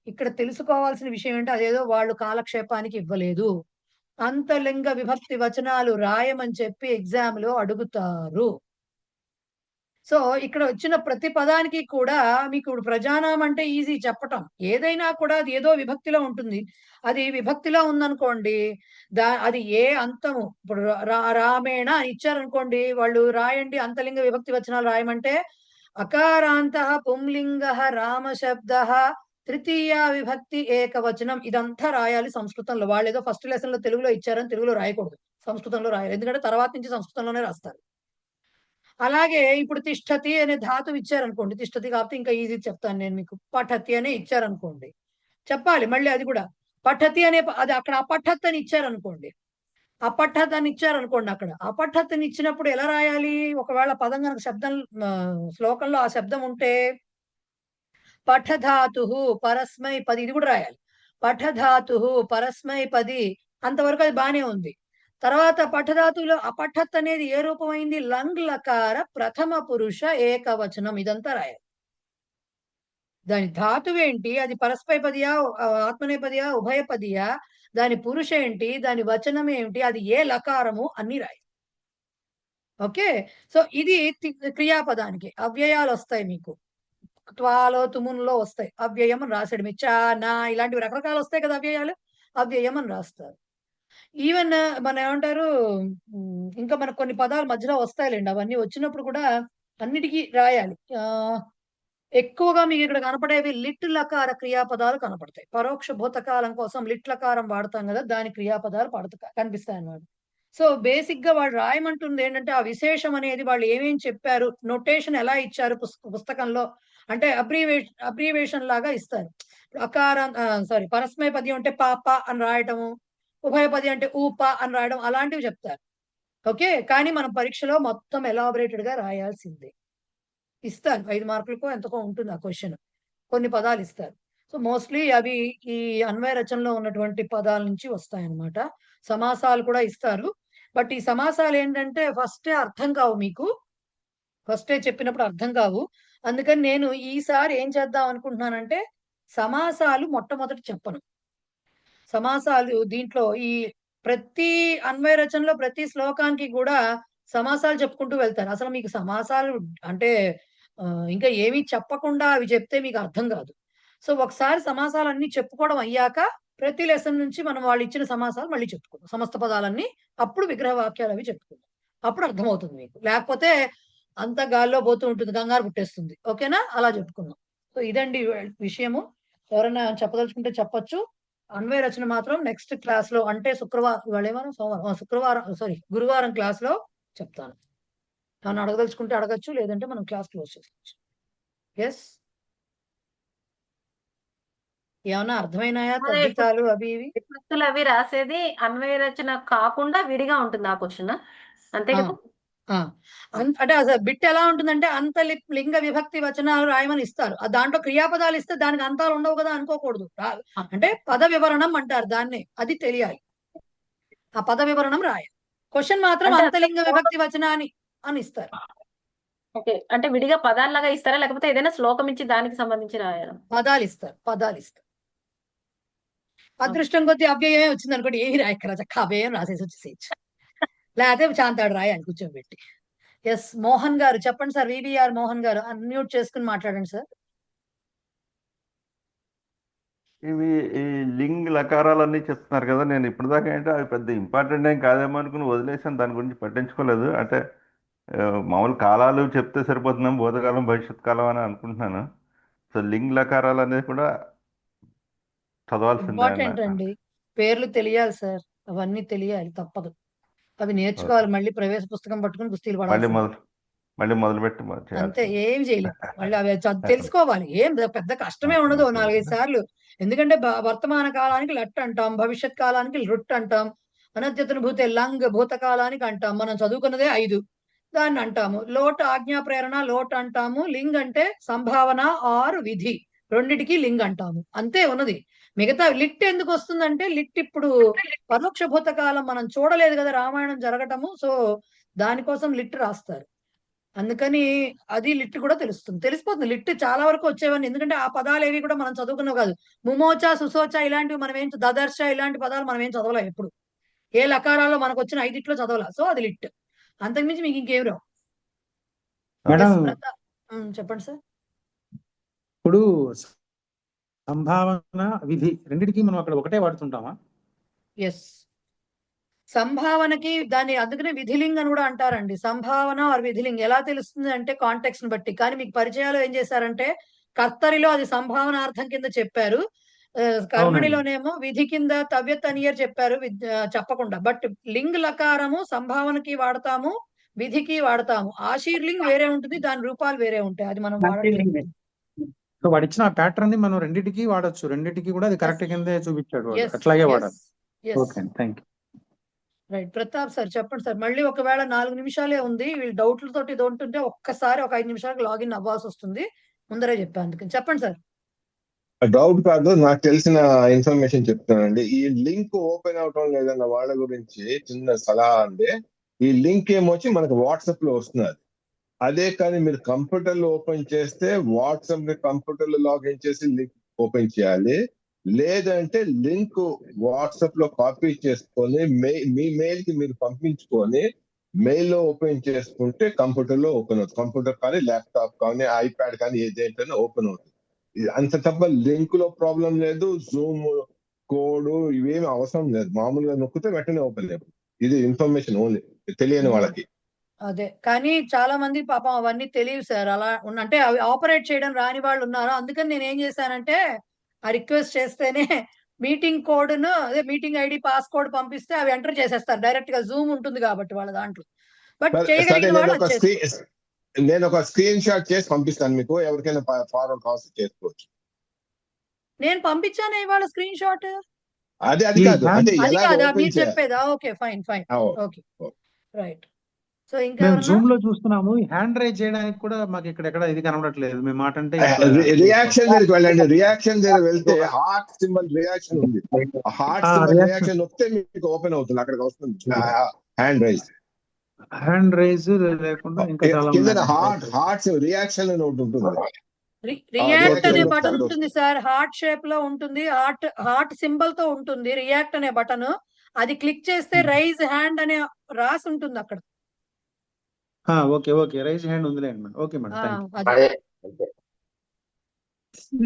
ఇక్కడ తెలుసుకోవాల్సిన విషయం ఏంటంటే, అదేదో వాళ్ళు కాలక్షేపానికి ఇవ్వలేదు. అంతలింగ విభక్తి వచనాలు రాయమని చెప్పి ఎగ్జామ్ లో అడుగుతారు. సో ఇక్కడ వచ్చిన ప్రతి పదానికి కూడా మీకు ఇప్పుడు ప్రజానాం అంటే ఈజీ చెప్పటం. ఏదైనా కూడా అది ఏదో విభక్తిలో ఉంటుంది. అది విభక్తిలో ఉందనుకోండి, అది ఏ అంతము, ఇప్పుడు రామేణ అని ఇచ్చారనుకోండి, వాళ్ళు రాయండి అంతలింగ విభక్తి వచనాలు రాయమంటే అకారాంత పుంలింగ రామశబ్ద తృతీయ విభక్తి ఏకవచనం ఇదంతా రాయాలి సంస్కృతంలో. వాళ్ళు ఏదో ఫస్ట్ లెసన్ లో తెలుగులో ఇచ్చారని తెలుగులో రాయకూడదు, సంస్కృతంలో రాయాలి. ఎందుకంటే తర్వాత నుంచి సంస్కృతంలోనే రాస్తారు. అలాగే ఇప్పుడు తిష్టతి అనే ధాతువు ఇచ్చారనుకోండి, తిష్టతి కాకపోతే ఇంకా ఈజీ చెప్తాను నేను మీకు. పఠతి అనే ఇచ్చారనుకోండి, చెప్పాలి మళ్ళీ అది కూడా. పఠతి అనే అది అక్కడ అపఠత్ అని ఇచ్చారనుకోండి, అపఠత్ అని ఇచ్చారనుకోండి, అక్కడ అపఠత్ అని ఇచ్చినప్పుడు ఎలా రాయాలి? ఒకవేళ పదం కనుక శబ్దం శ్లోకంలో ఆ శబ్దం ఉంటే పఠధాతు పరస్మై పది, ఇది కూడా రాయాలి. పఠధాతు పరస్మై పది, అంతవరకు అది బానే ఉంది. తర్వాత పఠధాతులో అపఠత్ అనేది ఏ రూపమైంది? లంగ్ లకార ప్రథమ పురుష ఏకవచనం, ఇదంతా రాయాలి. దాని ధాతువు ఏంటి? అది పరస్మైపదియా, ఆత్మనేపదియా, ఉభయపదియా, దాని పురుష ఏంటి, దాని వచనం ఏమిటి, అది ఏ లకారము అన్ని రాయాలి. ఓకే, సో ఇది క్రియాపదానికి అవ్యయాలు వస్తాయి మీకు. త్వాలో తుమున్లో వస్తాయి అవ్యయం అని రాసాడు. చా, నా ఇలాంటివి రకరకాలు వస్తాయి కదా అవ్యయాలు, అవ్యయం అని రాస్తారు. ఈవెన్ మన ఏమంటారు, ఇంకా మనకు కొన్ని పదాలు మధ్యలో వస్తాయిలేండి, అవన్నీ వచ్చినప్పుడు కూడా అన్నిటికీ రాయాలి. ఎక్కువగా మీకు ఇక్కడ కనపడేవి లిట్ లకార క్రియాపదాలు కనపడతాయి. పరోక్ష భూతకాలం కోసం లిట్ లకారం వాడతాం కదా, దాని క్రియాపదాలు కనిపిస్తాయి అన్నమాట. సో బేసిక్ గా వాళ్ళు రాయమంటుంది ఏంటంటే, ఆ విశేషం అనేది వాళ్ళు ఏమేం చెప్పారు, నొటేషన్ ఎలా ఇచ్చారు పుస్తకంలో అంటే అబ్రీవేషన్ లాగా ఇస్తారు. అకారం పరస్మయ పద్యం అంటే పాప అని రాయటము, ఉభయపది అంటే ఊప అని రాయడం, అలాంటివి చెప్తారు. ఓకే, కానీ మనం పరీక్షలో మొత్తం ఎలాబరేటెడ్ గా రాయాల్సిందే. ఇస్తారు 5 మార్కులకో ఎంతకో ఉంటుంది ఆ క్వశ్చన్. కొన్ని పదాలు ఇస్తారు. సో మోస్ట్లీ అవి ఈ అన్వయ రచనలో ఉన్నటువంటి పదాల నుంచి వస్తాయన్నమాట. సమాసాలు కూడా ఇస్తారు. బట్ ఈ సమాసాలు ఏంటంటే ఫస్టే అర్థం కావు మీకు. ఫస్టే చెప్పినప్పుడు అర్థం కావు. అందుకని నేను ఈసారి ఏం చేద్దాం అనుకుంటున్నానంటే సమాసాలు మొట్టమొదట చెప్పను. సమాసాలు దీంట్లో ఈ ప్రతి అన్వయ రచనలో ప్రతి శ్లోకానికి కూడా సమాసాలు చెప్పుకుంటూ వెళ్తారు. అసలు మీకు సమాసాలు అంటే ఇంకా ఏమీ చెప్పకుండా అవి చెప్తే మీకు అర్థం కాదు. సో ఒకసారి సమాసాలన్నీ చెప్పుకోవడం అయ్యాక ప్రతి లెసన్ నుంచి మనం వాళ్ళు ఇచ్చిన సమాసాలు మళ్ళీ చెప్పుకుందాం. సమస్త పదాలన్నీ అప్పుడు విగ్రహ వాక్యాలు అవి చెప్పుకుందాం. అప్పుడు అర్థమవుతుంది మీకు. లేకపోతే అంత గాల్లో పోతూ ఉంటుంది, కంగారు పుట్టేస్తుంది. ఓకేనా? అలా చెప్పుకుందాం. సో ఇదండి విషయము. ఎవరైనా చెప్పదలుచుకుంటే చెప్పొచ్చు. అన్వయ రచన మాత్రం నెక్స్ట్ క్లాస్ లో, అంటే శుక్రవారం, ఇవాళ ఏమన్నా సోమవారం, గురువారం క్లాస్ లో చెప్తాను. నన్ను అడగదలుచుకుంటే అడగచ్చు, లేదంటే మనం క్లాస్ క్లోజ్ చేసుకోవచ్చు. ఎస్, ఏమన్నా అర్థమైనాయా? తద్దితాలు అవి ఇవి విభక్తులు అవి రాసేది అన్వయ రచన కాకుండా విడిగా ఉంటుంది ఆ క్వశ్చన్, అంతే కదా? అంటే అసలు బిట్ ఎలా ఉంటుందంటే అంత లింగ విభక్తి వచనాలు రాయమని ఇస్తారు. దాంట్లో క్రియాపదాలు ఇస్తే దానికి అంతాలు ఉండవు కదా అనుకోకూడదు. అంటే పద వివరణం అంటారు దాన్ని, అది తెలియాలి. ఆ పద వివరణం రాయాలి. క్వశ్చన్ మాత్రం అంతలింగ విభక్తి వచనాన్ని అని ఇస్తారు. ఓకే, అంటే విడిగా పదాల్లాగా ఇస్తారా, లేకపోతే ఏదైనా శ్లోకం ఇచ్చి దానికి సంబంధించి రాయాలా? పదాలు ఇస్తారు. అదృష్టం కొద్ది అవ్యయమే వచ్చింది అనుకోండి, ఏమి రాయక్కరా, చక్క అవ్యయం రాసేసి వచ్చేసేయచ్చు. లేకపోతే చాంతాడు రాయాలి కూర్చోబెట్టి. ఎస్, మోహన్ గారు చెప్పండి సార్. విబిఆర్ మోహన్ గారు అన్మ్యూట్ చేసుకుని మాట్లాడండి సార్. ఇవి ఈ లింగ్ లకారాలన్నీ చెప్తున్నారు కదా, నేను ఇప్పటిదాకా ఏంటో అవి పెద్ద ఇంపార్టెంట్ ఏం కాదేమో అనుకుని వదిలేసాను, దాని గురించి పట్టించుకోలేదు. అంటే మామూలు కాలాలు చెప్తే సరిపోతున్నాం, భూతకాలం భవిష్యత్ కాలం అని అనుకుంటున్నాను. సో లింగ్ లకారాలు అనేది కూడా చదవాల్సిందే ఇంపార్టెంట్ అండి. పేర్లు తెలియాలి సార్, అవన్నీ తెలియాలి, తప్పదు. అవి నేర్చుకోవాలి. మళ్ళీ ప్రవేశ పుస్తకం పట్టుకుని కుస్తీలు పడాలి, మళ్ళీ మొదలుపెట్టి అంతే. ఏం చేయలేదు. మళ్ళీ అవి తెలుసుకోవాలి. ఏం పెద్ద కష్టమే ఉండదు 4-5 సార్లు. ఎందుకంటే వర్తమాన కాలానికి లట్ అంటాం, భవిష్యత్ కాలానికి రుట్ అంటాం, అనద్యతను భూతే లంగ్ భూతకాలానికి అంటాం. మనం చదువుకున్నదే 5, దాన్ని అంటాము. లోట్ ఆజ్ఞా ప్రేరణ లోట్ అంటాము. లింగ్ అంటే సంభావన ఆర్ విధి, రెండిటికి లింగ్ అంటాము. అంతే ఉన్నది. మిగతా లిట్ ఎందుకు వస్తుందంటే లిట్ ఇప్పుడు పరోక్ష భూతకాలం మనం చూడలేదు కదా రామాయణం జరగటము. సో దానికోసం లిట్ రాస్తారు. అందుకని అది లిట్ కూడా తెలిసిపోతుంది. లిట్ చాలా వరకు వచ్చేవన్నీ, ఎందుకంటే ఆ పదాలు ఏవి కూడా మనం చదువుకున్నావు కాదు. ముమోచ, సుసోచ ఇలాంటివి మనం ఏం, దదర్శ ఇలాంటి పదాలు మనం ఏం చదవలేం ఎప్పుడు. ఏ లకారాల్లో మనకు వచ్చిన 5 చదవలా. సో అది లిట్. అంతకుమించి మీకు ఇంకేం రావు. చెప్పండి సార్. ఇప్పుడు సంభావన విధి రెండిటికి మనం అక్కడ ఒకటే వాడుతుంటామా? ఎస్, సంభావనకి దాన్ని అందుకనే విధిలింగ్ అని కూడా అంటారండి. సంభావన ఆర్ విధిలింగ్ ఎలా తెలుస్తుంది అంటే కాంటెక్స్ట్ ని బట్టి. కానీ మీకు పరిచయాలు ఏం చేశారంటే కర్తరిలో అది సంభావనార్థం కింద చెప్పారు, కర్మణిలోనేమో విధి కింద తవ్యతనియర్ చెప్పారు చెప్పకుండా. బట్ లింగ్ లకారము సంభావనకి వాడతాము, విధికి వాడతాము. ఆశీర్లింగ్ వేరే ఉంటుంది, దాని రూపాలు వేరే ఉంటాయి. అది మనం వాడట్లేదు. సో వాడు ఇచ్చిన ప్యాటర్న్ ని మనం రెండింటికి వాడచ్చు. రెండింటికి కూడా అది కరెక్ట్ కిందే చూపించాడు, అట్లాగే వాడాలి. Okay, thank you. Right. Pratap sir చెప్పండి సార్. మళ్ళీ ఒకవేళ 4 నిమిషాలే ఉంది, వీళ్ళు డౌట్లతోటి ఇది ఉంటుంటే ఒక్కసారి ఒక 5 నిమిషాలకు లాగిన్ అవ్వాల్సి వస్తుంది. ముందరే చెప్పాను, అందుకని చెప్పండి సార్. డౌట్ కాదు, నాకు తెలిసిన ఇన్ఫర్మేషన్ చెప్తానండి. ఈ లింక్ ఓపెన్ అవటం లేదన్న వాళ్ళ గురించి చిన్న సలహా అంటే, ఈ లింక్ ఏమొచ్చి మనకు వాట్సాప్ లో వస్తున్నది. అదే కానీ మీరు కంప్యూటర్ లో ఓపెన్ చేస్తే వాట్సాప్ ని కంప్యూటర్ లో లాగిన్ చేసి లింక్ ఓపెన్ చేయాలి. లేదంటే లింక్ వాట్సాప్ లో కాపీ చేసుకొని మీ మెయిల్ కి మీరు పంపించుకొని మెయిల్ లో ఓపెన్ చేసుకుంటే కంప్యూటర్ లో ఓపెన్ అవుతుంది. కంప్యూటర్ కానీ ల్యాప్టాప్ కానీ ఐప్యాడ్ కానీ ఏదైనా ఓపెన్ అవుతుంది. అంత తప్ప లింక్ లో ప్రాబ్లం లేదు, జూమ్ కోడ్ ఇవేమి అవసరం లేదు. మామూలుగా నొక్కితే వెంటనే ఓపెన్ అయిపోతుంది. ఇది ఇన్ఫర్మేషన్ ఓన్లీ తెలియని వాళ్ళకి. అదే, కానీ చాలా మంది పాపం అవన్నీ తెలియదు సార్. అలా అంటే అవి ఆపరేట్ చేయడం రాని వాళ్ళు ఉన్నారు. అందుకని నేను ఏం చేశానంటే ఆ రిక్వెస్ట్ చేస్తేనే మీటింగ్ కోడ్ ను, అదే మీటింగ్ ఐడి పాస్ కోడ్ పంపిస్తే అవి ఎంటర్ చేసేస్తారు డైరెక్ట్ గా. జూమ్ ఉంటుంది కాబట్టి వాళ్ళ దాంట్లో. బట్ చేయగలిగిన వాళ్ళు నేను ఒక స్క్రీన్ షాట్ చేసి పంపిస్తాను మీకు, ఎవరికైనా ఫార్వర్డ్ కావాల్సి చేసుకోవచ్చు. నేను పంపించాను ఇవాళ స్క్రీన్ షాట్. అది కాదు, అది కాదా మీరు చెప్పేదా? Okay, fine okay, right. So ఇంకా మేము జూమ్ లో చూస్తున్నాము, హ్యాండ్ రైజ్ చేయడానికి కూడా మాకు ఇక్కడ ఇది కనబడట్లేదు. మేము మాట అంటే రియాక్షన్ దగ్గరికి వెళ్ళండి. రియాక్షన్ దగ్గర వెళ్తే హార్ట్ సింబల్ రియాక్షన్ ఉంది. హార్ట్ సింబల్ రియాక్షన్ వస్తే మీకు ఓపెన్ అవుతుంది, అక్కడికి వస్తుంది హ్యాండ్ రైజ్. హ్యాండ్ రైజ్ లేకుండా ఇంకా చాలా కింద ఉన్నాయి. హార్ట్స్ రియాక్షన్ అని ఒకటి ఉంటుంది. రియాక్ట్ అనే reaction బటన్ ఒకటి ఉంటుంది సార్, హార్ట్ షేప్ లో ఉంటుంది, హార్ట్ సింబల్ తో ఉంటుంది రియాక్ట్ అనే బటన్. అది క్లిక్ చేస్తే రైజ్ హ్యాండ్ అనే రాసి ఉంటుంది అక్కడ. ఓకే ఓకే, రైజ్ హ్యాండ్ ఉందిలేండి madam. Okay madam, thank you.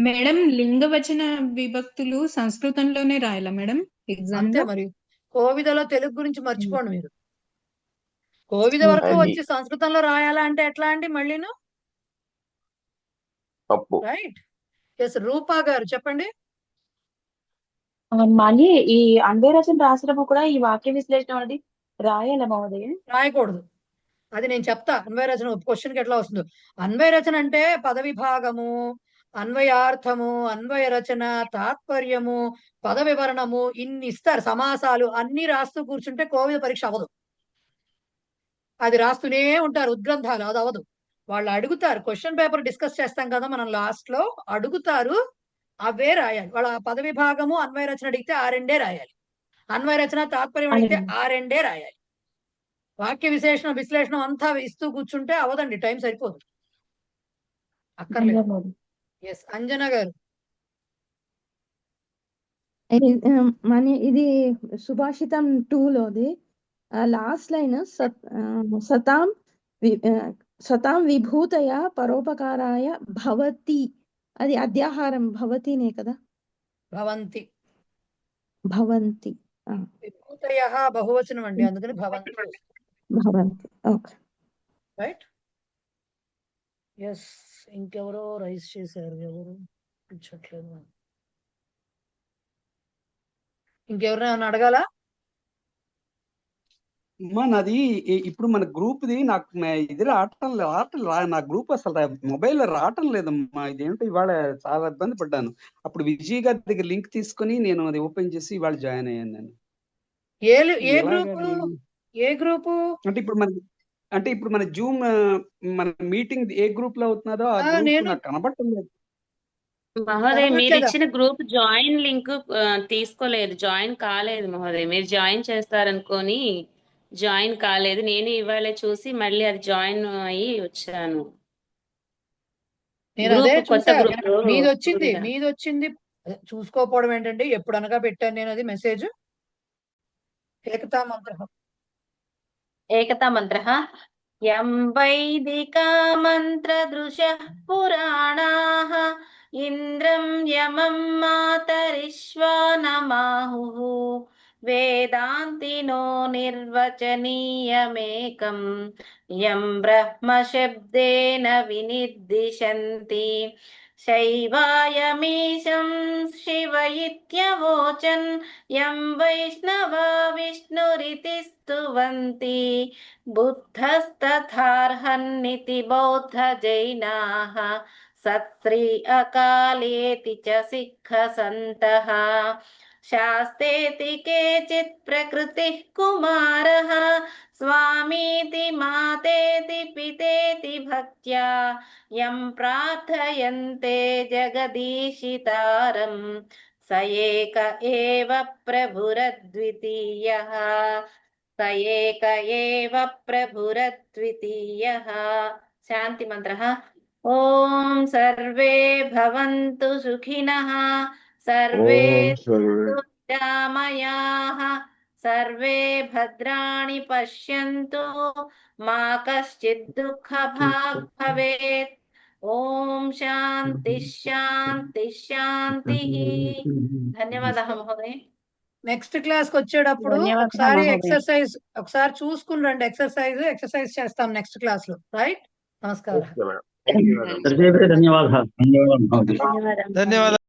Madam లింగవచన విభక్తులు సంస్కృతంలోనే రాయాలా మేడం ఎగ్జామ్ అంతే లో? మరి. కోవిదలో తెలుగు గురించి మర్చిపోండి మీరు. కోవిద వరకు వచ్చి సంస్కృతంలో రాయాలా అంటే ఎట్లా అండి మళ్ళీను? రైట్. ఎస్, రూపా గారు చెప్పండి. మళ్ళీ ఈ అన్వయరచన రాసినప్పుడు కూడా ఈ వాక్య విశ్లేషణ అనేది రాయాల మహోదయ? రాయకూడదు. అది నేను చెప్తా. అన్వయరచన క్వశ్చన్ కి ఎట్లా వస్తుందో. అన్వయరచన అంటే పదవిభాగము, అన్వయార్థము, అన్వయ రచన, తాత్పర్యము, పద వివరణము, ఇన్ని ఇస్తారు. సమాసాలు అన్ని రాస్తూ కూర్చుంటే కోవిద పరీక్ష అవ్వదు. అది రాస్తూనే ఉంటారు ఉద్గ్రంథాలు, అది అవ్వదు. వాళ్ళు అడుగుతారు, క్వశ్చన్ పేపర్ డిస్కస్ చేస్తాం కదా మనం, లాస్ట్ లో అడుగుతారు, అవే రాయాలి. వాళ్ళ పద విభాగము అన్వయ రచన అడిగితే ఆ రెండే రాయాలి, అన్వయ రచన తాత్పర్యం అడిగితే ఆ రెండే రాయాలి. వాక్య విశేషణ విశ్లేషణ అంతా ఇస్తూ కూర్చుంటే అవదండి, టైం సరిపోదు, అక్కర్లేదు. ఎస్, అంజన గారు. మన ఇది సుభాషితం 2 లోది లాస్ట్ లైన్ సతాం విభూతయ పరోపకారాయ భవతి, అది అధ్యాహారం భవతినే కదా? భవంతి. భవంతి విభూతయః బహువచనం అండి, అందుకని భవంతి. భవంతి. Okay right. ఎస్, ఇంకెవరో రైస్ చేశారు, ఎవరు ఇచ్చట్లేదు. ఇంకెవరైనా అడగాల? అమ్మా నాది ఇప్పుడు మన గ్రూప్ ది నాకు ఇది రావటం నా గ్రూప్ అసలు మొబైల్ రావటం లేదమ్మా. ఇదేంటో ఇవాళ చాలా ఇబ్బంది పడ్డాను. అప్పుడు విజయ్ గారి దగ్గర లింక్ తీసుకొని నేను అది ఓపెన్ చేసి ఇవాళ జాయిన్ అయ్యాను నేను. ఏ గ్రూపు అంటే ఇప్పుడు మన జూమ్ మన మీటింగ్ ఏ గ్రూప్ లో అవుతున్నదో ఆ గ్రూప్ నాకు కనబడటం. మహోదయ్, మీరు ఇచ్చిన గ్రూప్ జాయిన్ లింక్ తీసుకోలేదు, జాయిన్ కాలేదు మహోదయ్. మీరు జాయిన్ చేస్తారనుకొని జాయిన్ కాలేదు. నేను ఇవాళ చూసి మళ్ళీ అది జాయిన్ అయ్యి వచ్చాను. మీది వచ్చింది చూసుకోకపోవడం ఏంటంటే, ఎప్పుడు అనగా పెట్టాను నేను అది మెసేజ్. ఏకతా మంత్ర యం వైదికా మంత్రదృశః పురాణాః ఇంద్రం యమం మాతరిశ్వానమాహుః వేదాంతినో నిర్వచనీయమేకం యం బ్రహ్మశబ్దేన వినిర్దిశంతి శైవాయమీశం శివ ఇత్యవోచన్ యం వైష్ణవా విష్ణురితి స్తువంతి బుద్ధస్తథార్హన్నితి బౌద్ధ జైనాః సత్శ్రీ అకాలేతి చ సిక్ఖ సంతః శాస్తేతి కేచిత్ ప్రకృతిః కుమారః స్వామీతి మాతేతి పితేతి భక్త్యా యం ప్రార్థయంతే జగదీశితారం స ఏక ఏవ ప్రభురద్వితీయః స ఏక ఏవ ప్రభురద్వితీయః. శాంతి మంత్రః ఓం సర్వే భవంతు సుఖినః సర్వే సంతు నిరామయాః సర్వే భద్రాణి పశ్యంతు మా కశ్చిత్ దుఃఖభాగ్ భవేత్. ఓం శాంతి శాంతి శాంతి. ధన్యవాదాలు మహోదయ్. నెక్స్ట్ క్లాస్ కి వచ్చేటప్పుడు ఒకసారి చూసుకుని రండి. ఎక్సర్సైజ్ చేస్తాం నెక్స్ట్ క్లాస్ లో. రైట్. నమస్కారం. ధన్యవాదాలు.